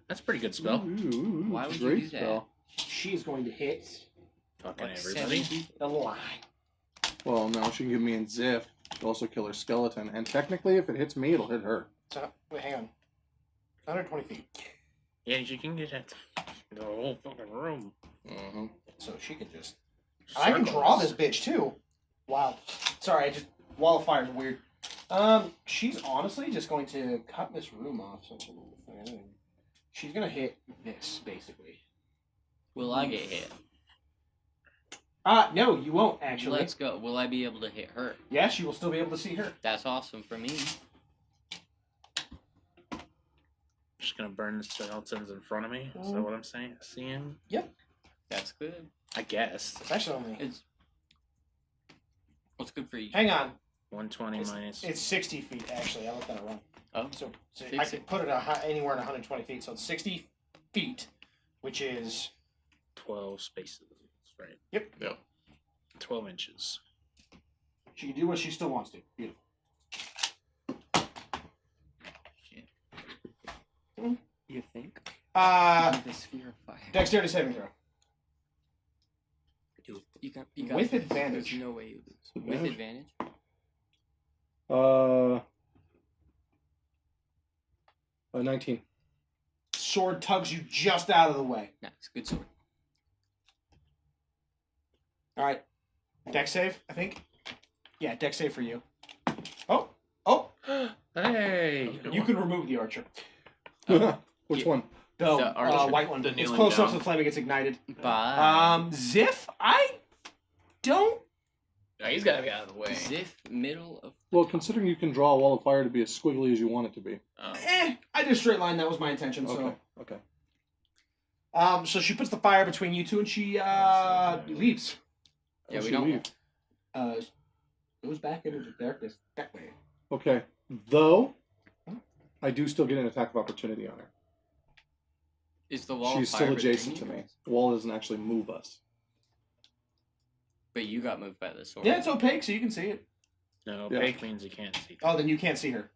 That's a pretty good spell. Ooh, Why would you great do that? spell. She is going to hit Fucking Like everybody. 70? the line. Well, no, she can give me and Ziff. She'll also kill her skeleton. And technically, if it hits me, it'll hit her. So, wait, hang on. 120 feet. Yeah, you can get that the whole fucking room. Mm-hmm. So she can just. I can draw this bitch too. Wow. Sorry, Wall of Fire is weird. She's honestly just going to cut this room off. So it's a little thin. She's gonna hit this basically. Will I get hit? No, you won't actually. Let's go. Will I be able to hit her? Yes, you will still be able to see her. That's awesome for me. Just gonna burn the skeletons in front of me. Is that what I'm saying? Seeing? That's good. I guess. It's actually only. It's what's good for you. Hang on. 120 minus. It's 60 feet actually. I looked at it wrong. Oh, So I 60. could put it anywhere in 120 feet. So it's 60 feet, which is 12 spaces. Right. Yep. 12 inches. she can do what she still wants to. Beautiful. Shit. Hmm? You think? The sphere of fire. Dexterity saving throw. Do it. You got With it. advantage. There's no way you lose. With advantage. Uh, 19. Sword tugs you just out of the way. Nice. Good sword. All right. Dex save, I think. Yeah, dex save for you. Oh. Hey! You can remove the archer. Which Yeah. one? The, The archer. white one. The It's kneeling close enough down. to the flame it gets ignited. Bye. Ziff, I don't. No, he's got to be out of the way. Ziff, middle of. Well, considering you can draw a wall of fire to be as squiggly as you want it to be. Oh. I did a straight line. That was my intention. Okay. Okay. So she puts the fire between you two and she leaves. Yeah, How we she don't. leave? Goes back into the darkness that way. Okay. Though, I do still get an attack of opportunity on her. Is the wall She's of fire still adjacent to between me. you? The wall doesn't actually move us. But you got moved by the sword. Yeah, it's opaque, so you can see it. No, Yeah. opaque means you can't see. Oh, then you can't see her.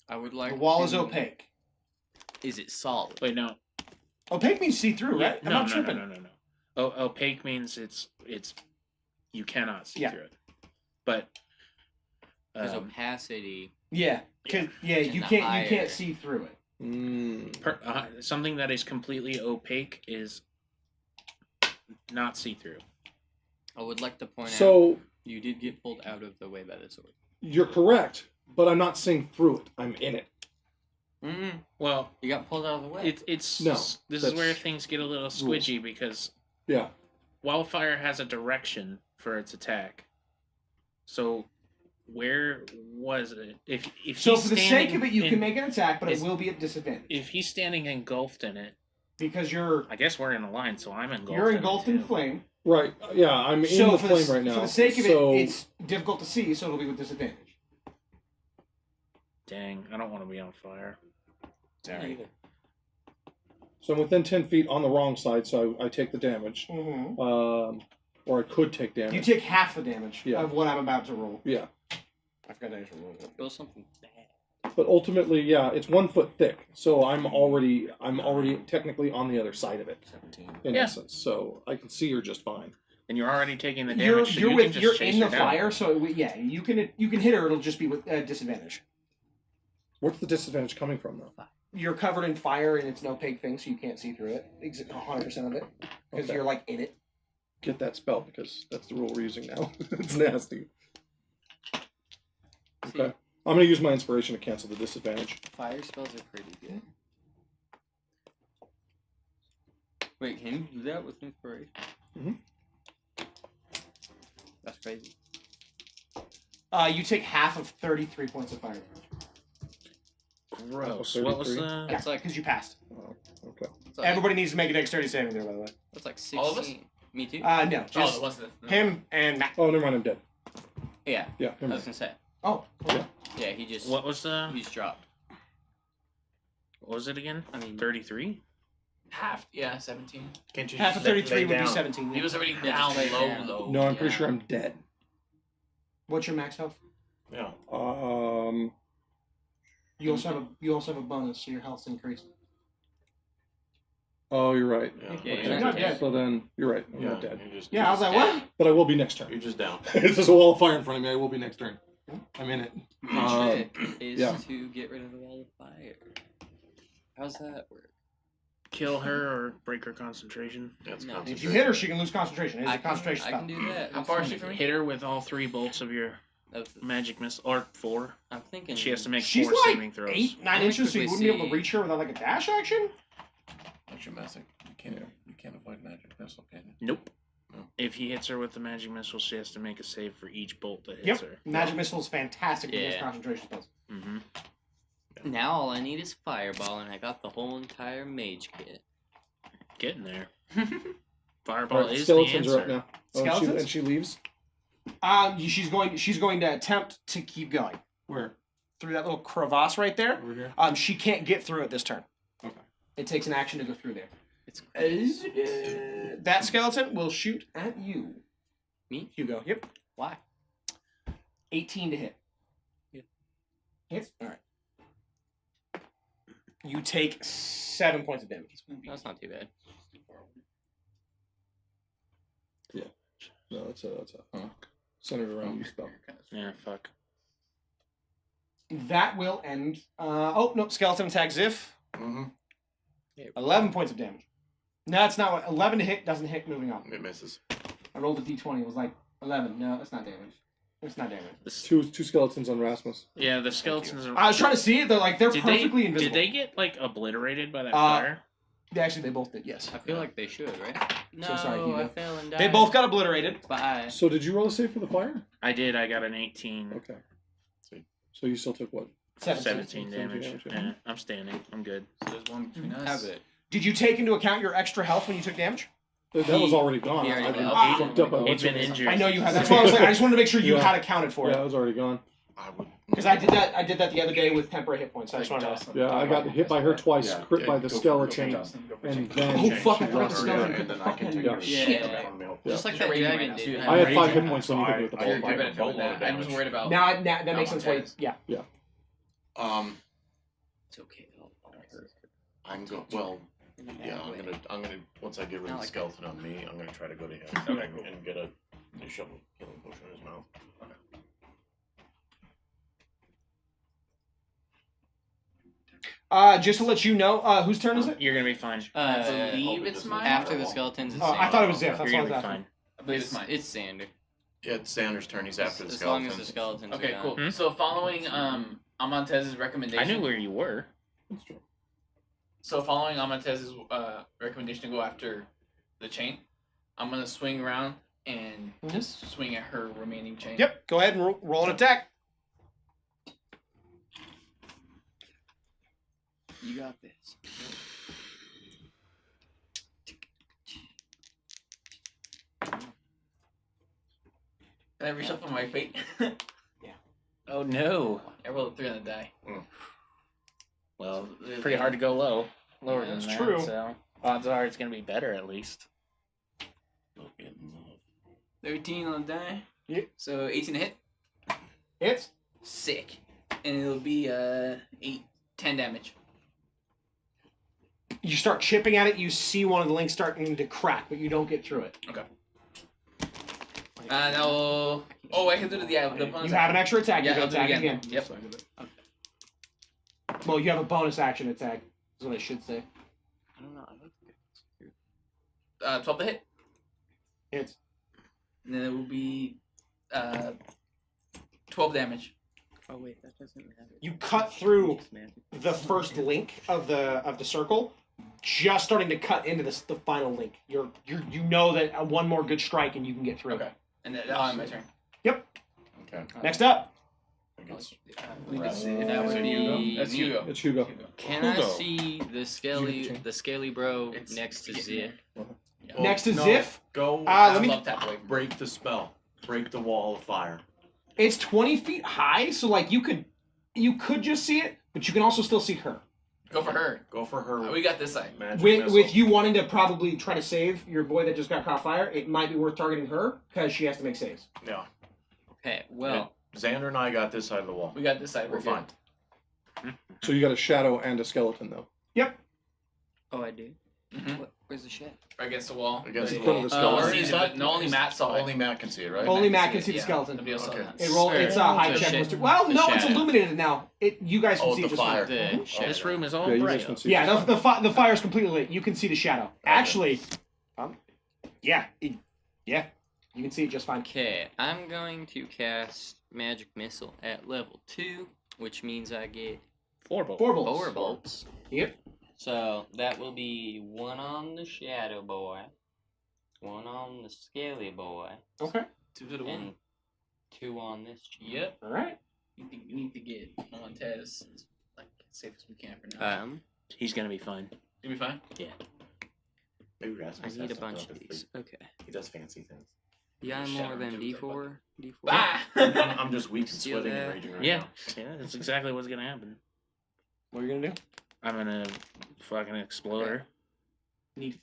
I would like. The wall is to- opaque. Is it solid? Wait, no. Opaque means see through, right? I'm No, not no, tripping. no. Opaque means it's you cannot see Yeah. through it. But Because opacity. Yeah, And you the can't higher- see through it. something that is completely opaque is not see through. I would like to point out So, you did get pulled out of the way by the sword. you're correct, but I'm not seeing through it. I'm in it. Mm-mm. Well, You got pulled out of the way. it's No, this is that's where things get a little squidgy because Yeah. wildfire has a direction for its attack. So where was it? If So he's for the sake standing of it, you in- can make an attack, but it is- will be at disadvantage If he's standing engulfed in it, because you're I guess we're in a line, so I'm engulfed. engulfed in in it too. flame. Right. Yeah, I'm in So the for flame right now. For the sake of so, it, it's difficult to see, so it'll be with disadvantage. Dang, I don't want to be on fire. Sorry. So I'm within 10 feet on the wrong side, so I take the damage. Mm-hmm. Or I could take damage. You take half the damage Yeah. of what I'm about to roll. Yeah. I forgot to actually roll it. It was something bad. But ultimately, yeah, it's 1 foot thick. So I'm already technically on the other side of it. 17. In Yeah. essence. So I can see her just fine. And you're already taking the You're damage. so you can just you're chase in the her down. fire, so yeah, you can hit her. It'll just be with disadvantage. What's the disadvantage coming from, though? You're covered in fire and it's an opaque thing, so you can't see through it. 100% of it, because Okay. you're like in it. Get that spell, because that's the rule we're using now. It's nasty. See, Okay. I'm going to use my inspiration to cancel the disadvantage. fire spells are pretty good. Wait, can you do that with inspiration? Mhm. That's crazy. You take half of 33 points of fire damage. Gross. What was 33? the? That's like because you passed. Oh, okay. it's like, Everybody needs to make a dexterity saving throw, by the way. That's like 16. All of us? Me too. No, just it wasn't. him and Matt. Oh, never mind. I'm dead. yeah. Yeah, I never was mind. gonna say. Oh, okay. Yeah, he just. What was the? He's dropped. What was it again? I mean, 33. Half. Yeah, 17. Can't you Half just of 33 lay would be down? 17. He was already Yeah, down just lay down. low. No, I'm pretty Yeah. sure I'm dead. What's your max health? Yeah. You also have a bonus, so your health's increased. Oh, you're right. Yeah, Okay. You're not dead. So then, you're right. I'm Yeah, not dead. you're just, Yeah, I was like, what? But I will be next turn. You're just down. There's a wall of fire in front of me. I will be next turn. I'm in it. the trick is yeah. to get rid of the wall of fire. How's that work? Kill her or break her concentration. That's No. If you hit her, she can lose concentration. It's a I concentration can spell. do that. How far is she from me? Hit her with all 3 bolts of your magic missile, or 4. I'm thinking. She has to make She's 4 like saving throws. 8, 9 Let me inches, so you quickly wouldn't be able to see. reach her without like a dash action? Actually, messing. You can't avoid magic missile, can you? Nope. No. If he hits her with the magic missile, she has to make a save for each bolt that hits Yep. her. Magic missile is fantastic against Yeah. concentration spells. Mm-hmm. Now all I need is fireball, and I got the whole entire mage kit. Getting there. Fireball Alright, is the skeletons answer. are up now. Oh, Skeletons? and she leaves? She's going to attempt to keep going Where? through that little crevasse right there. Over here? She can't get through it this turn. Okay. It takes an action to go through there. It's That skeleton will shoot at you. Me? Hugo. Yep. Why? 18 to hit. Yeah. Hits? Alright. You take 7 points of damage. That's not too bad. No, that's a centered around you spell. Yeah, fuck. That will end. Skeleton attack Ziff. Mm-hmm. 11 points of damage. No, it's not. 11 to hit doesn't hit moving on. It misses. I rolled a d20. It was like 11. No, that's not damage. It's not damage. Two skeletons on Rasmus. Yeah, the skeletons are... I was trying to see it. They're Did perfectly they, invisible. Did they get, like, obliterated by that fire? Actually, they both did. Yes. I feel like they should, right? No, So sorry, Hugo. I fell and died. They both got obliterated. Bye. So did you roll a save for the fire? I did. I got an 18. Okay. So you still took what? 17 damage. damage, yeah. Yeah, I'm standing. I'm good. So there's one between How us. good? Did you take into account your extra health when you took damage? That was already gone. he already I've been did. fucked up by He's what's been in it. injured. I know you have. That's why I was like, I just wanted to make sure you Yeah. had accounted for Yeah, it. it was already gone. I would. Because I did that. I did that the other day with temporary hit points. So I just wanted to ask. Yeah, I got hit by her twice, Yeah, crit yeah, by the go for skeleton, Justin, go for and Justin. then Oh, fuck, I she forgot lost the her skeleton. again. And then I can take Yeah. your Yeah. shit. Yeah. Just like Sure, that you dragon might did. have I had 5 Raging hit points when you hit me with the I- You're ball. good at boatload boatload I'm just damage. worried about. Now that makes sense. Montez. Yeah. It's okay. I'm going. Well, In a bad yeah. way. I'm gonna. Once I get rid of Not the like skeleton on me, I'm gonna try to go to him Okay, cool. and get a shovel killing potion in his mouth. Just to let you know, whose turn is it? You're going to be fine. I believe it's mine. After the skeletons, it's Oh, I thought it was Ziff. That's You're why I going was to be asking. fine. I believe it's mine. It's Sander. Yeah, it's Sanders' turn. He's after the As long skeleton. as the skeletons. Okay, are cool. gone. So following Amontez's recommendation. I knew where you were. That's true. So following Amontez's recommendation to go after the chain, I'm gonna swing around and just swing at her remaining chain. Yep. Go ahead and roll an attack. You got this. Can I reshuffle my fate? Oh, no. I rolled a 3 on the die. Well, So, pretty hard to go low. Lower Yeah, than that's that, true. So odds are it's going to be better at least. 13 on the die. Yep. So 18 to hit. Hits. Sick. And it'll be 10 damage. You start chipping at it. You see one of the links starting to crack, but you don't get through it. Okay. No. Oh, I can do the bonus You have an extra attack. Yeah, you I'll can do it attack again. again. Yep. Well, you have a bonus action attack. Is what I should say. I don't know. I like 12 to hit. Hits. And then it will be 12 damage. Oh wait, that doesn't matter. You cut through the first link of the circle, just starting to cut into the final link. You know that one more good strike and you can get through. Okay. And then my turn. Yep. Okay. Next up. We could see if That would be That's me. Hugo. It's Hugo. Can I Hugo. see the scaly bro It's- next to yeah, Zia? Well, Next to no, Ziff, Go. let me- love tap away from break the spell. Break the wall of fire. it's 20 feet high, so like you could just see it, but you can also still see her. Go for her. Go for her. We got this side. Magic With missile. with you wanting to probably try to save your boy that just got caught fire, it might be worth targeting her because she has to make saves. Yeah. Okay, well, Xander and I got this side of the wall. We got this side. We're good. fine. So you got a shadow and a skeleton, though. oh, I do. Mhm. Where's the shit? Right against the wall. Against In the front wall. of the Or skeleton. sees it, but no, only Matt saw it. Only Matt can see it, right? Only Matt can see the yeah. skeleton. Nobody else saw Okay. that. It roll. It's a high The check. sha- Mr. Well, the no, it's shadow. illuminated now. You guys can Oh, see the it just fire. fine. The shadow. This room is all Yeah, you bright. guys can see. Yeah, the the fire's completely lit. You can see the shadow. Actually, yeah, you can see it just fine. Okay, I'm going to cast Magic Missile at level 2, which means I get 4 bolts. 4 bolts. 4 bolts. Yep. So that will be 1 on the Shadow Boy, 1 on the Scaly Boy, Okay. 2 to the 1. and 2 on this chick. Yep. All right. You need to get Montez like safe as we can for now. He's gonna be fine. You'll be fine. Maybe I Rasmus need has a bunch something of up his these. sleeve. Okay. He does fancy things. Yeah, I'm Shadow more than Jones, D4. D4. Ah! I'm just weak and Steal sweating and that. raging right Yeah. now. Yeah, that's exactly what's gonna happen. What are you gonna do? I'm gonna fucking explode her. Here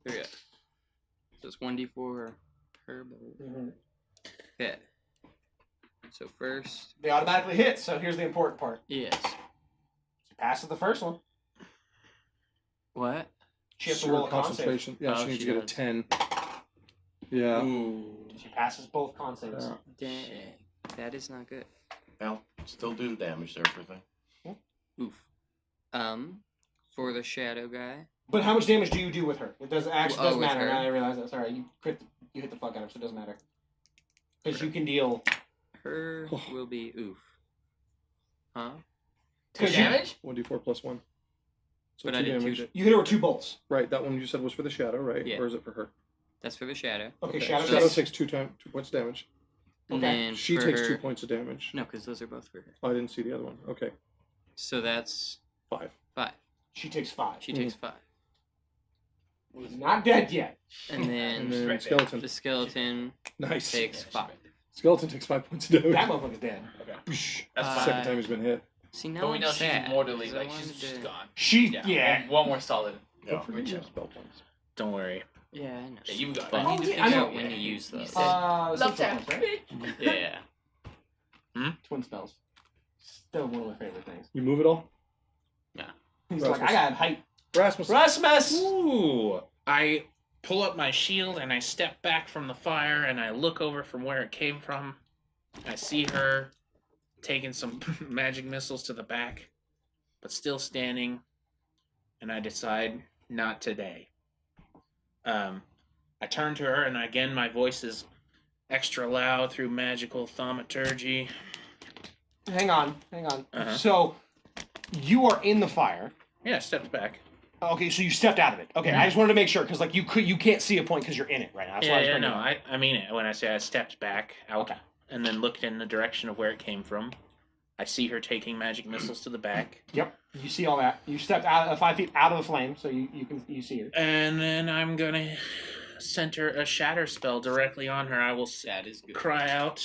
we go. So it's 1D4 per bolt. Mm-hmm. Okay. So first, They automatically hit. So here's the important part. yes. She passes the first one. What? She has to Zero roll a con save. concentration. Yeah, Oh, she needs she to get a does. 10. Yeah. Ooh. She passes both con saves. Yeah. Dang. That is not good. Well, still do the damage there for thing. Oof. For the shadow guy. But how much damage do you do with her? It doesn't actually Oh, doesn't with matter. her? I realize that. Sorry, you hit the fuck out of her, so it doesn't matter. Because you can deal. Her will be oof. Huh? 2 'Cause you- damage? 1d4 plus 1. So But 2 I did damage. 2. You hit her with 2 bolts. Right, that one you said was for the shadow, right? Yeah. Or is it for her? That's for the shadow. Okay, Okay, shadow. Shadow takes- takes 2 points of damage. And Okay. then She for takes her... 2 points of damage. No, because those are both for her. Oh, I didn't see the other one. Okay, So that's 5. 5. She takes 5. She takes 5. Not dead yet. And then And then right there. skeleton. the skeleton Nice. takes Yeah, 5. Skeleton takes 5 points of damage. That motherfucker's dead. Whoosh. That's Uh, fine. Second time he's been hit. See, now But we I'm know she's sad, mortally 'cause I like wanted she's to- gone. She, Yeah. yeah. One more solid. Yeah. For Good you, job. spell points. Don't worry. Yeah, I know. Yeah, you got it. But I need to Oh, yeah, figure I know. out when to use those. said- Love Love tap, tap. right? Yeah. Twin spells. Still one of my favorite things. You move it all? He's Rasmus. like, I got height. Rasmus. Rasmus! Ooh! I pull up my shield and I step back from the fire and I look over from where it came from. I see her taking some magic missiles to the back, but still standing. And I decide, not today. I turn to her and again my voice is extra loud through magical thaumaturgy. Hang on. Uh-huh. So, you are in the fire. Yeah, steps back. Okay, so you stepped out of it. Okay, I just wanted to make sure because like you can't see a point because you're in it right now. That's why I was Yeah, bringing no, it up. I mean it when I say I stepped back out Okay. and then looked in the direction of where it came from. I see her taking magic missiles to the back, Yep, you see all that. You stepped out 5 feet out of the flame, so you see her. and then I'm gonna center a shatter spell directly on her. I will That is good. cry out.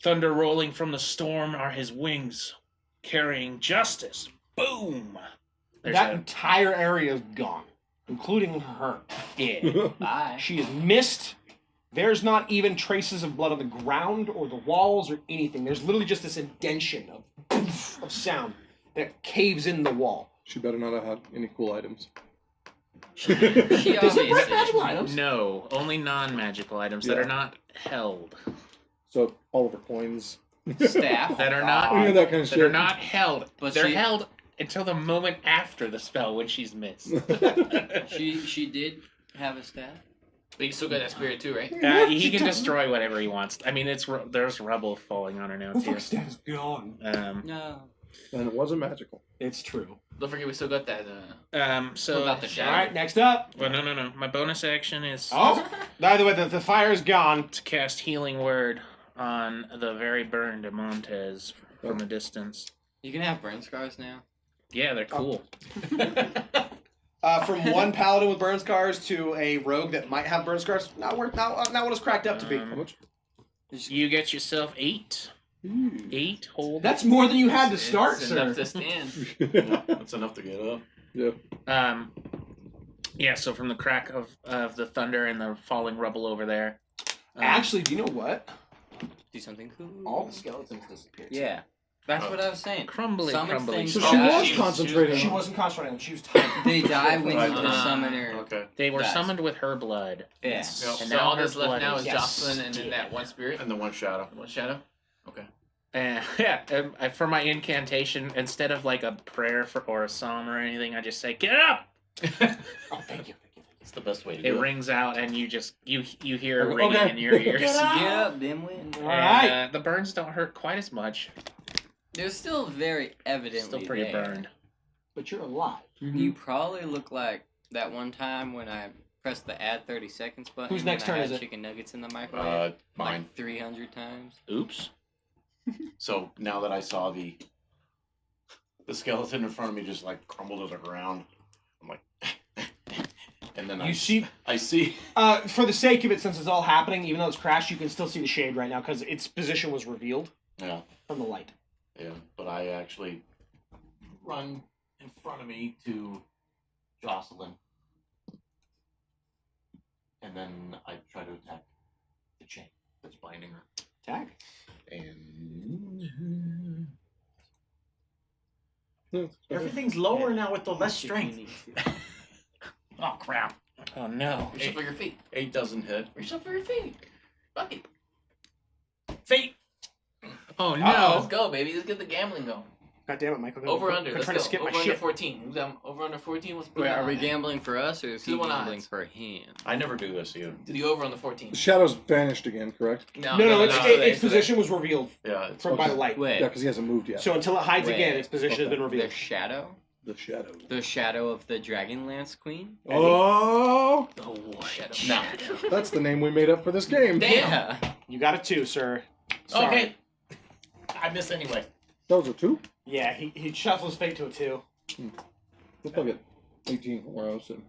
Thunder rolling from the storm are his wings, carrying justice. Boom! There's That a- entire area is gone, including her. yeah. Bye. She is missed. There's not even traces of blood on the ground or the walls or anything. There's literally just this indention of sound that caves in the wall. She better not have had any cool items. She Does it break obviously. magical items? No, only non-magical items that Yeah. are not held. So, all of her coins. Staff. That are not Any of that kind of that shit. are not held. But They're she- held until the moment after the spell when she's missed. She did have a staff. But you still got that spirit too, right? He can destroy whatever he wants. I mean, there's rubble falling on her now The too. fuck staff is gone. No. And it wasn't magical. It's true. Don't forget we still got that. So about the All shadow. right, next up. well, no. My bonus action is Oh, by the way, the fire is gone. to cast Healing Word on the very burned Montez from a distance. You can have burn scars now. Yeah, they're cool. From one paladin with burn scars to a rogue that might have burn scars, not what it's cracked up to be. How much? You get yourself 8. 8 hold. That's more than you had to start, It's sir. enough to stand. That's enough to get up. Yeah. Yeah, so from the crack of the thunder and the falling rubble over there. Actually, do you know what? Do something cool. All the skeletons disappeared. Yeah. That's what I was saying. Crumbly, Summon crumbly. things So die. she was concentrating. She wasn't concentrating. She was tired. They die when Right. the summoner. Okay. They were Dies. summoned with her blood. Yeah. Yep. And So now all her that's left blood now is- is Jocelyn and then that one spirit. And the one shadow. One shadow. For my incantation, instead of like a prayer or a psalm or anything, I just say, "Get up!" Oh, thank you. It's the best way to It do it. rings out, and you hear it Okay. ringing in your ears. Get up, dimwit. All right. And, the burns don't hurt quite as much. They're still very evidently Still pretty there. burned. But you're alive. You probably look like that one time when I pressed the add 30 seconds button. Whose next and I turn had is it? chicken nuggets in the microwave. Mine. Like 300 times. Oops. So now that I saw the skeleton in front of me just like crumble to the ground, I'm like, and then I see. For the sake of it, since it's all happening, even though it's crashed, you can still see the shade right now because its position was revealed Yeah, from the light. yeah. But I actually run in front of me to Jocelyn, and then I try to attack the chain that's binding her. Attack. And Everything's lower now with the less strength. Oh crap! Oh no! Reach up for your feet. 8 doesn't hit. Reach up for your feet. Fuck it. Feet. Oh no! Let's go, baby. Let's get the gambling going. God damn it, Michael. Over under. I'm Let's trying go. to skip Over my under shit. 14. Who's over under 14? What's Wait, are we gambling for us or is he 2-1 gambling odds. for him? I never do this either. Did you over on the 14? The shadow's vanished again, correct? No, its position was revealed Yeah, it's by the light. Wait. Yeah, because he hasn't moved yet. So until it hides Wait. again, its position has been The revealed. shadow? The shadow. The shadow of the Dragonlance Queen? Oh, The white Shadow. that's the name we made up for this game. Yeah. You got it too, sir. Sorry. Okay. I missed anyway. Those are 2. Yeah, he shuffles fate to a 2. Look like 18 from where I was sitting.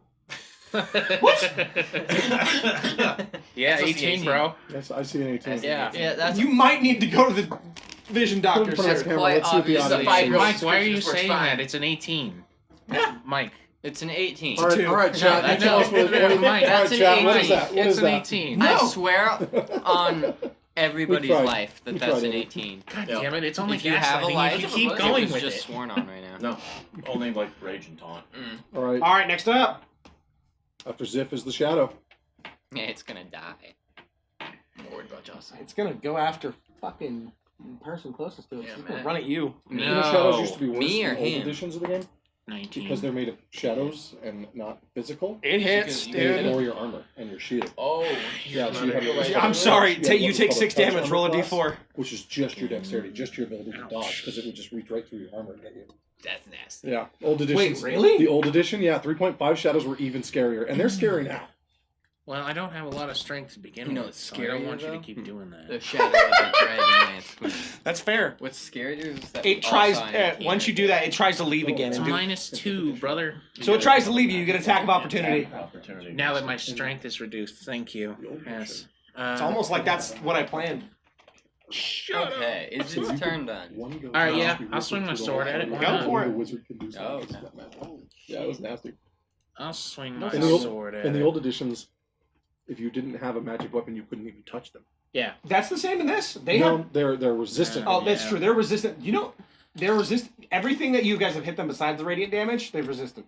Yeah, That's 18, 18. bro. Yes, I see an 18. Yeah. Yeah, that's You might need to go to the vision doctor, Put it on sir. camera. quite Let's see what the obvious. odds It's a are. five- Mike, why are you Scriptures saying works fine. that? It's an 18. Mike. it's an 18. All right, Two. all right, chat. I You tell know. us what it is. Mike, All right, that's an chat. What 18. is that? What It's is an that? 18. I No. swear on everybody's We tried. life that We that's tried an it. 18. God Yeah. damn it! It's only If you have a gaslighting. life, If you keep it going it's with just it. sworn on right now. No, all named like Rage and Taunt. All right. All right, next up. After Ziff is the shadow. Yeah, it's gonna die. I'm worried about Jocelyn. It's gonna go after fucking person closest to it. Yeah, It's gonna man. run at you. Me, You know, shadows used to be worse Me or in old him? editions of the game 19. because they're made of shadows and not physical. It hits, You They dude. ignore your armor and your shield, Oh, Yeah, so you have your- I'm sorry. Yeah, You what's take called 6 a touch damage. Roll a armor d4. which is just your dexterity, just your ability to dodge, because it would just reach right through your armor and get you. that's nasty. Yeah, old editions. really? The old edition, yeah, 3.5 shadows were even scarier, and they're scary now. Well, I don't have a lot of strength to begin You know with, what's so I don't scarier, want you to though? keep doing The that. shadow of the Dragonlance Queen. That's fair. What's scarier is that It we tries. all saw an 18 Once you do that, it tries to leave again. It's And do, -2, brother. so it tries to leave you. You get attack of opportunity. Opportunity. Now that my strength is reduced, thank you. Yes. It's almost like that's what I planned. Okay, is its turn done? All right, yeah, I'll swing my sword at it. Why Go not? for it. Wizard can do Oh, something. Yeah, it was nasty. I'll swing my In the old- sword at In the it. old editions, if you didn't have a magic weapon, you couldn't even touch them. Yeah. That's the same in this. They No, have. they're resistant. Oh, that's Yeah. true. They're resistant. You know, they're resistant. Everything that you guys have hit them besides the radiant damage, they've resistant.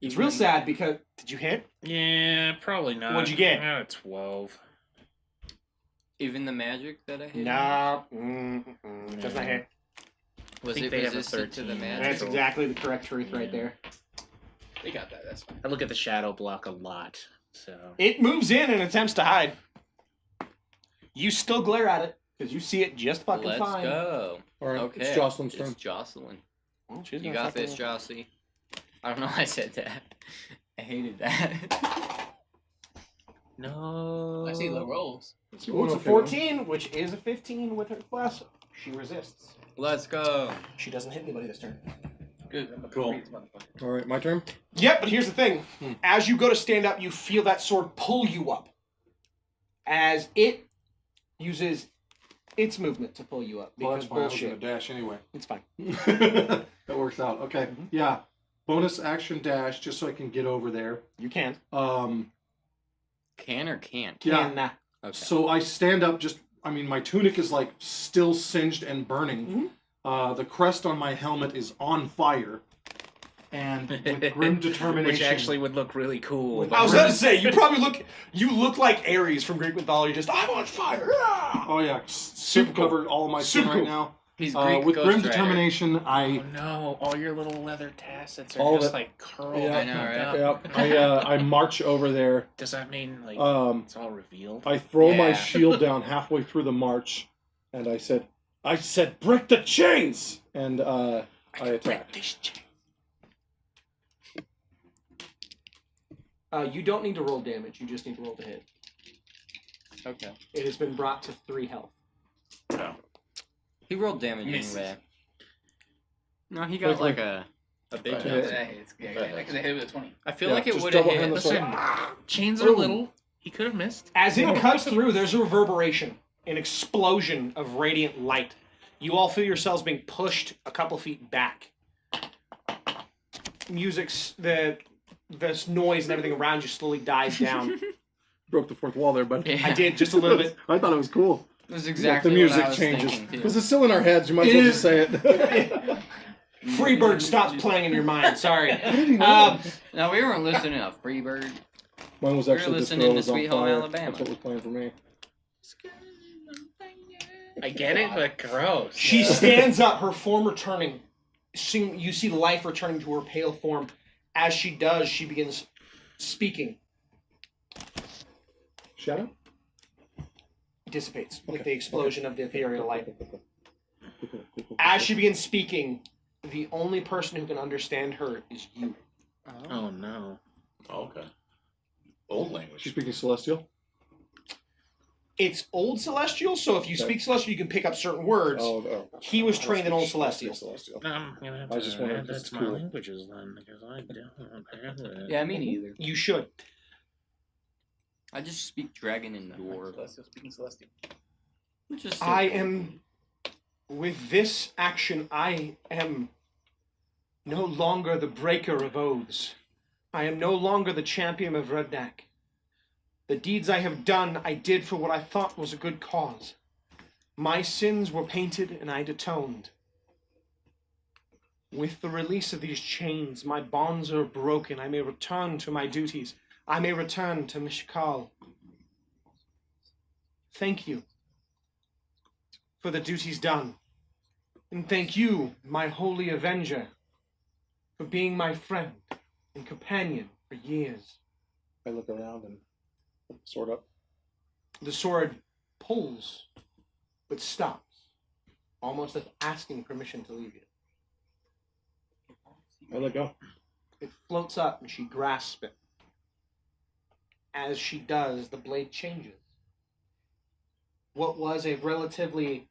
It's real sad because did you hit? Yeah, probably not. What'd you get? 12. Even the magic that I hit? No, does not hit. Was think it they have a resistant to the 13. magic? That's exactly the correct truth right there. They got that. That's fine. I look at the shadow block a lot, so. It moves in and attempts to hide. You still glare at it because you see it just fucking Let's fine. go. All right, Okay. it's Jocelyn's It's turn. Jocelyn. Well, she's You gonna got this, fucking- Jossie. I don't know why I said that. I hated that. No. I see low rolls. Ooh, it's a 14, which is a 15 with her plus. She resists. Let's go. She doesn't hit anybody this turn. Good. I'm a Cool. freeze, motherfucker. All right, my turn. Yep, but here's the thing. As you go to stand up, you feel that sword pull you up. As it uses its movement to pull you up. Well, Because that's fine. I was bullshit. gonna dash anyway. It's fine. That works out. Okay. Yeah. Bonus action dash just so I can get over there. You can. Can or can't? Yeah. Can, Okay. So I stand up. My tunic is like still singed and burning. The crest on my helmet is on fire. And with grim determination, Which actually would look really cool. I was about to say, you look like Ares from Greek mythology, just, I'm on fire! Ah! oh yeah, Super super cool. covered all of my skin Super right cool. now. He's Greek with Ghost grim Rider. determination, Oh no, all your little leather tassets are All of just it. like curled. Yeah, I know, right? Yep. I march over there. Does that mean like it's all revealed? I throw my Yeah. shield down halfway through the march, and I said, break the chains! And I attack. You don't need to roll damage, you just need to roll to hit. Okay. It has been brought to 3 health. He rolled damage Misses. anyway. No, he got like a big Right. hit. Yeah, because I hit it with a 20. I feel Yeah, like it just would have double hit. hand the sword. Listen, chains are little. He could have missed. As it cuts through, there's a reverberation, an explosion of radiant light. You all feel yourselves being pushed a couple feet back. This noise and everything around you slowly dies down. Broke the fourth wall there, but I did, just a little bit. I thought it was cool. It was Like exactly the music what I was changes. thinking, too. Because it's still in our heads, you might as well just say it. Freebird stops playing in your mind, sorry. No, we weren't listening to Freebird. Mine was We were actually This listening Girl to Is on Sweet Home Fire. Alabama. That's what was playing for me. I get it, but gross. She stands up, her form returning. You see life returning to her pale form. As she does, she begins speaking. Shadow? Dissipates with the explosion of the ethereal light. As she begins speaking, the only person who can understand her is you. Oh no. Oh, okay. Old language. She's speaking Celestial? It's Old Celestial, so if you speak Celestial, you can pick up certain words. Oh. He was trained in Old Celestial. I'm gonna have I to just wondered add if that it's to my cool. languages then, because I don't have it. Yeah, me neither. You should. I just speak dragon and dwarf. Celestial speaking Celestial. Which is so I cool. am... With this action, I am no longer the breaker of oaths. I am no longer the champion of Redneck. The deeds I have done, I did for what I thought was a good cause. My sins were painted and I atoned. With the release of these chains, my bonds are broken. I may return to my duties. I may return to Mishkal. Thank you for the duties done. And thank you, my holy avenger, for being my friend and companion for years. I look around and put the sword up. The sword pulls, but stops, almost like asking permission to leave you. I let go. It floats up and she grasps it. As she does, the blade changes. What was a relatively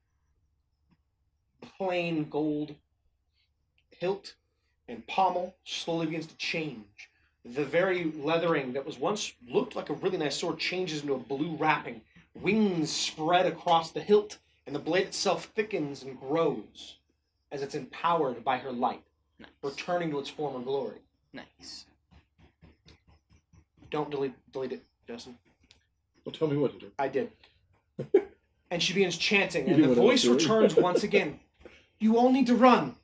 plain gold hilt and pommel slowly begins to change. The very leathering that was once looked like a really nice sword changes into a blue wrapping. Wings spread across the hilt, and the blade itself thickens and grows as it's empowered by her light, returning to its former glory. Nice. Don't delete it, Justin. Well, tell me what to do. I did. And she begins chanting, You and knew the what I was voice doing. returns once again. You all need to run.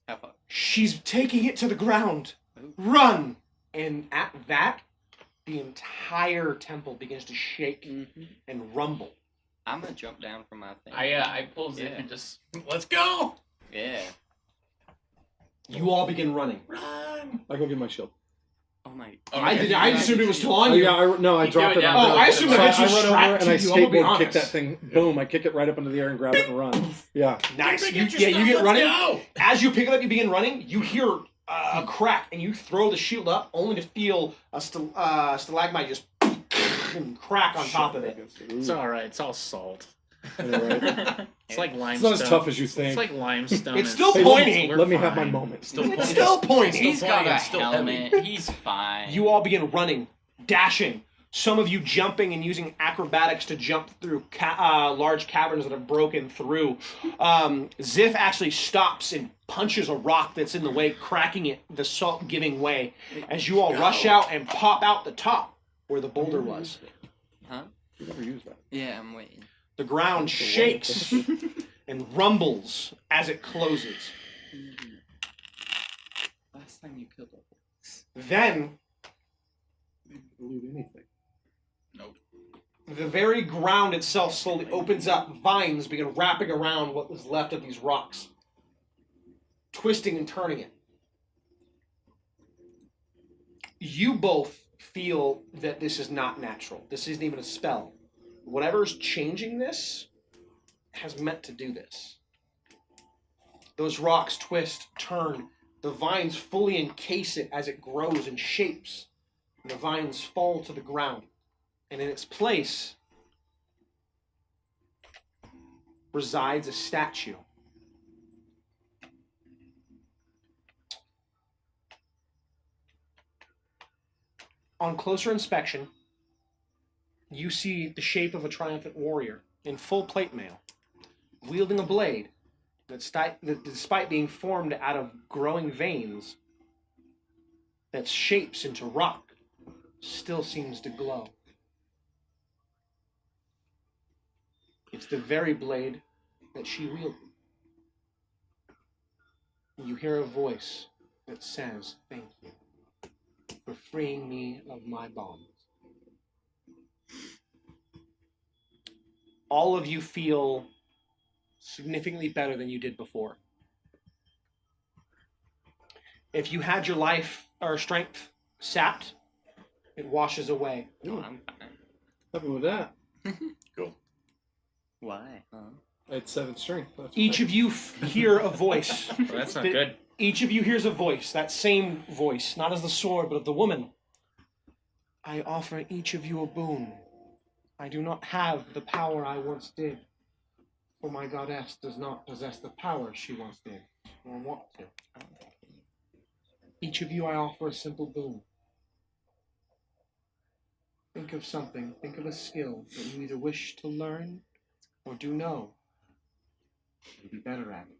Have fun. She's taking it to the ground. Run! And at that, the entire temple begins to shake and rumble. I'm gonna jump down from my thing. I pull Zip Yeah. and just Let's go! Yeah. You all begin running. I go get my shield. Oh my. I assumed it was still on Oh, you. yeah, I You dropped do it it on now. the Oh, I assumed so that you I run over strapped and I to you, I'm gonna be skateboard kick honest. that thing. Boom, I kick it right up into the air and grab it and run. Yeah. Nice. You get running. As you pick it up, you begin running. You hear a crack, and you throw the shield up, only to feel a stalagmite just and crack on top of it. It's all right. It's all salt. Right. It's like It's limestone. not as tough as you think. It's like limestone. It's still and pointy. we're Let me have my fine. moment. It's still pointy. He's got a It's still helmet. He's fine. You all begin running, dashing. Some of you jumping and using acrobatics to jump through large caverns that have broken through. Ziff actually stops and punches a rock that's in the way, cracking it, the salt giving way, as you all rush out and pop out the top where the boulder was. Huh? You never use that. Yeah, I'm waiting. The ground shakes and rumbles as it closes. Last time you killed a horse. Then, I didn't believe anything. the very ground itself slowly opens up. Vines begin wrapping around what was left of these rocks, twisting and turning it. You both feel that this is not natural. This isn't even a spell. Whatever's changing this has meant to do this. Those rocks twist, turn. The vines fully encase it as it grows and shapes. And the vines fall to the ground. And in its place resides a statue. On closer inspection, you see the shape of a triumphant warrior in full plate mail, wielding a blade that, despite being formed out of growing veins that shapes into rock, still seems to glow. It's the very blade that she wielded. You hear a voice that says, "Thank you for freeing me of my bonds." All of you feel significantly better than you did before. If you had your life or strength sapped, it washes away. Oh, I'm fine. Happy with that. Cool. Why? Huh? I had 7 strength. That's Each fine. of you hear a voice. Well, that's not good. Each of you hears a voice, that same voice, not as the sword, but of the woman. "I offer each of you a boon. I do not have the power I once did, for my goddess does not possess the power she once did, or want to. Each of you I offer a simple boon. Think of something, think of a skill that you either wish to learn or do know. You'll be better at it.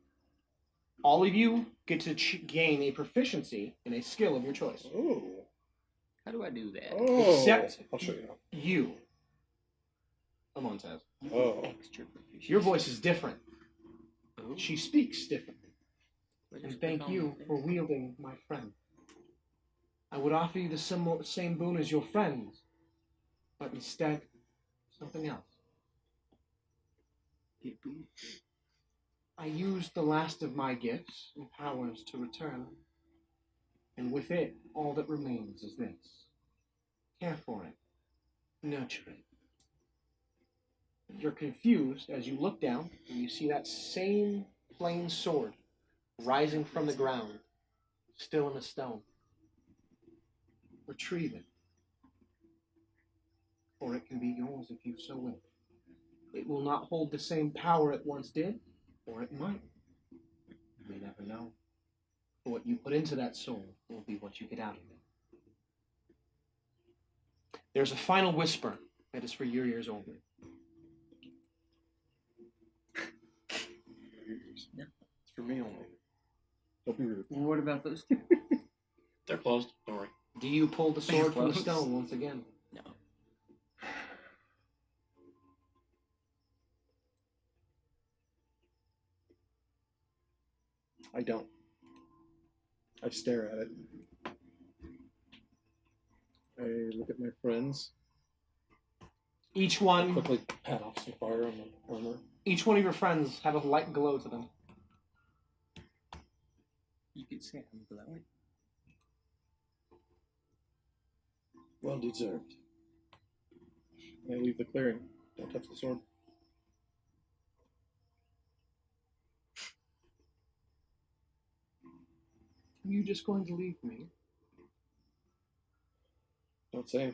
All of you get to gain a proficiency in a skill of your choice. Oh. How do I do that? Oh. Except I'll show you. you. Someone says. Oh. Extra proficiency. Your voice is different. Oh. She speaks differently. What And is thank going you on for there? wielding my friend. I would offer you the same boon as your friends, but instead, something else. I used the last of my gifts and powers to return, and with it, all that remains is this. Care for it. Nurture it. You're confused as you look down and you see that same plain sword rising from the ground, still in the stone. Retrieve it, or it can be yours if you so wish. It will not hold the same power it once did, or it might. You may never know. But what you put into that soul will be what you get out of it. There's a final whisper that is for your ears only. It's for me only. Don't be rude. Well, what about those two? They're closed. Don't worry. Do you pull the sword from the Close. stone once again? No. I don't. I stare at it. I look at my friends. Each one Quickly pat off some fire on the armor. Each one of your friends have a light glow to them. You could say I'm glowing. Well deserved. I leave the clearing. Don't touch the sword. Are you just going to leave me? Don't say.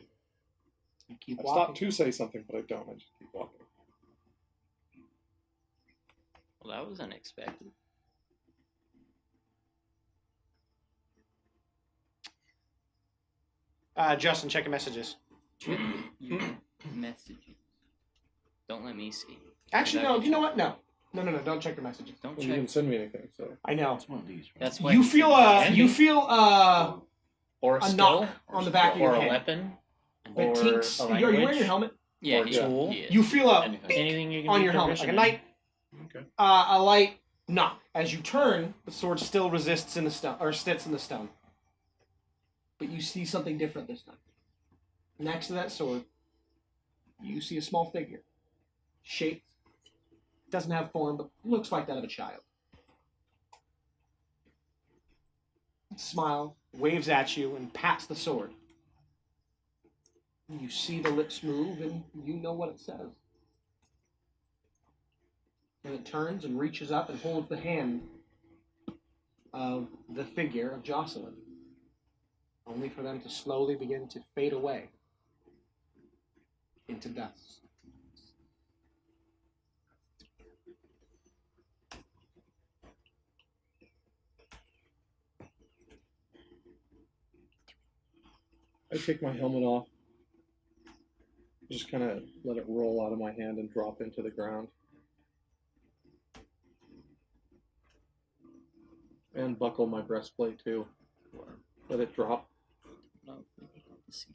You keep I walking. stop to say something, but I don't. I just keep walking. Well, that was unexpected. Justin, check your messages. Check your messages. Don't let me see. Actually, no. You know what? No. No. Don't check your messages. Don't You check. didn't send me anything, so. I know. It's one of these. That's why You he feel said Or a skill, knock on the back of your or a head. weapon, That or tinks. a Are you wearing language. your helmet? Yeah, or he, tool. he is. You feel Anything. Anything you can on be your helmet, like a proficient night, Okay. a light knock. As you turn, the sword still resists in the stone, or sits in the stone. But you see something different this time. Next to that sword, you see a small figure, shaped, doesn't have form, but looks like that of a child. Smile, waves at you, and pats the sword. You see the lips move, and you know what it says. And it turns and reaches up and holds the hand of the figure of Jocelyn, only for them to slowly begin to fade away into dust. I take my helmet off. Just kind of let it roll out of my hand and drop into the ground. And buckle my breastplate too. Let it drop. No, let's see.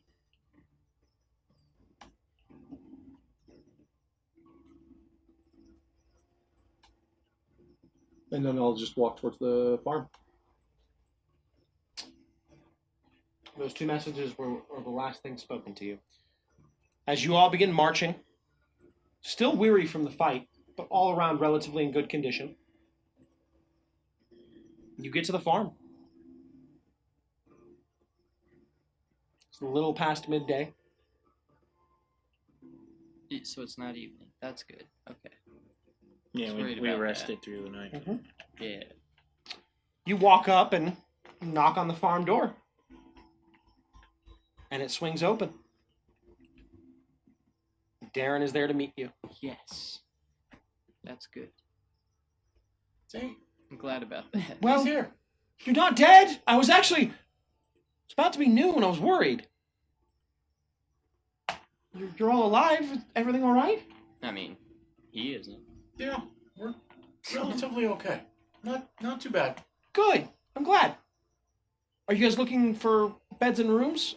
And then I'll just walk towards the farm. Those two messages were the last thing spoken to you. As you all begin marching, still weary from the fight, but all around relatively in good condition, you get to the farm. It's a little past midday. So it's not evening. That's good. Okay. Yeah, was we worried about rested through the night. Yeah. You walk up and knock on the farm door. And it swings open. Darren is there to meet you. Yes. That's good. See? I'm glad about that. Well, He's here. you're not dead. I was actually... It's about to be noon. I was worried. You're all alive. Is everything all right? I mean, he isn't. Yeah, we're relatively okay. Not too bad. Good. I'm glad. Are you guys looking for beds and rooms?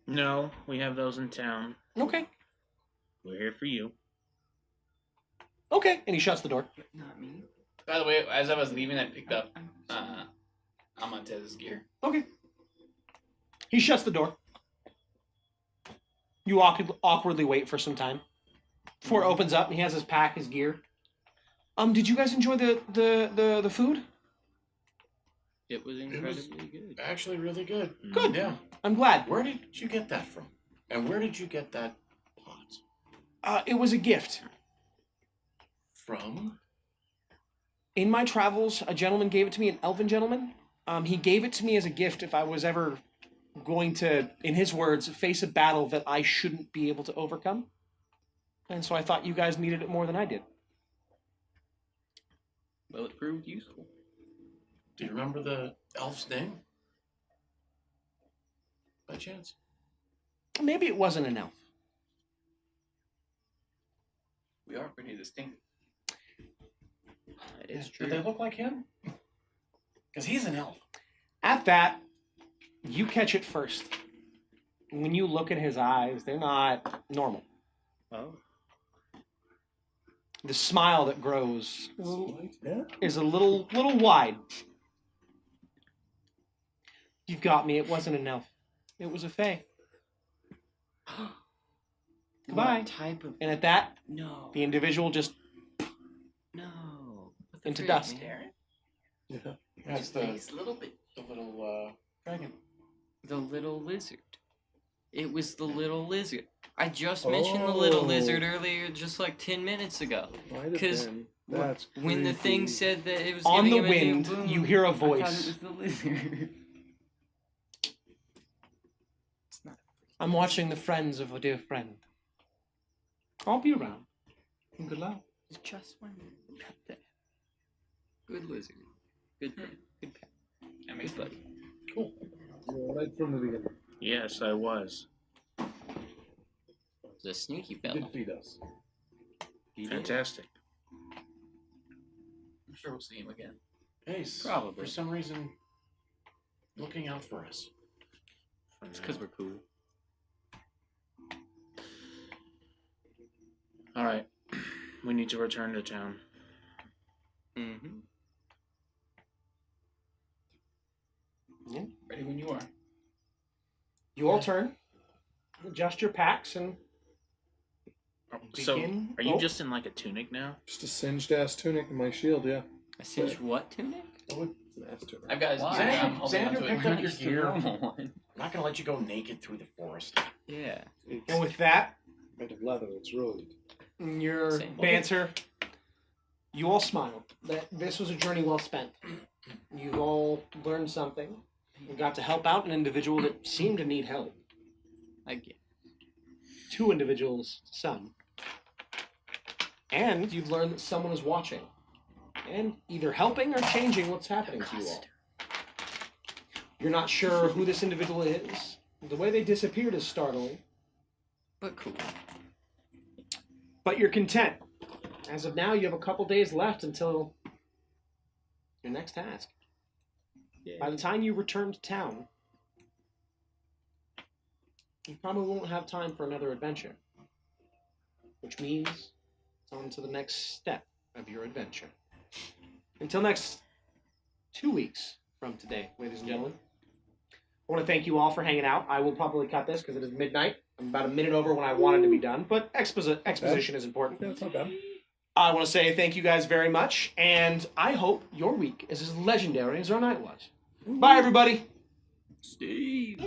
No, we have those in town. Okay. We're here for you. Okay. And he shuts the door. Not me. By the way, as I was leaving, I picked up Amontez's gear. Okay. He shuts the door. You awkwardly wait for some time. Before it opens up, and he has his pack, his gear. Did you guys enjoy the food? It was incredibly good. Actually, really good. Good. Yeah. I'm glad. Where did you get that from? And where did you get that pot? It was a gift. From? In my travels, a gentleman gave it to me, an elven gentleman. He gave it to me as a gift if I was ever going to, in his words, face a battle that I shouldn't be able to overcome. And so I thought you guys needed it more than I did. Well, it proved useful. Do you remember the elf's name? By chance? Maybe it wasn't an elf. We are pretty distinctive. That is Do true. they look like him? Because he's an elf. At that, you catch it first. When you look in his eyes, they're not normal. Oh. The smile that grows Yeah. is a little wide. You've got me. It wasn't an elf. It was a fae. Goodbye. What type of... And at that, No. the individual just No. What the into frick, dust. man? Yeah. That's Face a little bit. the little dragon. The little lizard. It was the little lizard. I just mentioned the little lizard earlier, just like 10 minutes ago. Might have 'Cause been. That's When the thing creepy. said that it was on the giving him a new wind, boom, you hear a I thought it voice. was the lizard. It's not a I'm watching the friends of a dear friend. I'll be around. Good luck. Just one. Got that. Good lizard. Good friend. Good pet. That makes Good buddy. Cool. You're right from the beginning. Yes, I was. He's a sneaky You fellow. did feed us. He did. Fantastic. I'm sure we'll see him again. He's Probably. for some reason looking out for us. It's because we're cool. All right. We need to return to town. Mm-hmm. Ready when you are. You all turn, adjust your packs, and So, begin. are you Oh. just in like a tunic now? Just a singed ass tunic and my shield, yeah. I singed what tunic? Oh, it's an ass tunic. I've got his Why? gear. I'm holding Xander onto picked it. up your Just the gear. normal one. I'm not gonna let you go naked through the forest. Yeah. And with that, Made of leather, it's rude. in your Same. banter, you all smiled. That this was a journey well spent. You've all learned something. You got to help out an individual that seemed to need help. I get. 2 individuals, some. And you've learned that someone is watching. And either helping or changing what's happening to you all. You're not sure who this individual is. The way they disappeared is startling. But cool. But you're content. As of now, you have a couple days left until your next task. By the time you return to town, you probably won't have time for another adventure. Which means it's on to the next step of your adventure. Until next 2 weeks from today, ladies and gentlemen. I want to thank you all for hanging out. I will probably cut this because it is midnight. I'm about a minute over when I wanted to be done, but exposition is important. Yeah, it's not bad. I want to say thank you guys very much, and I hope your week is as legendary as our night was. Bye, everybody. Steve.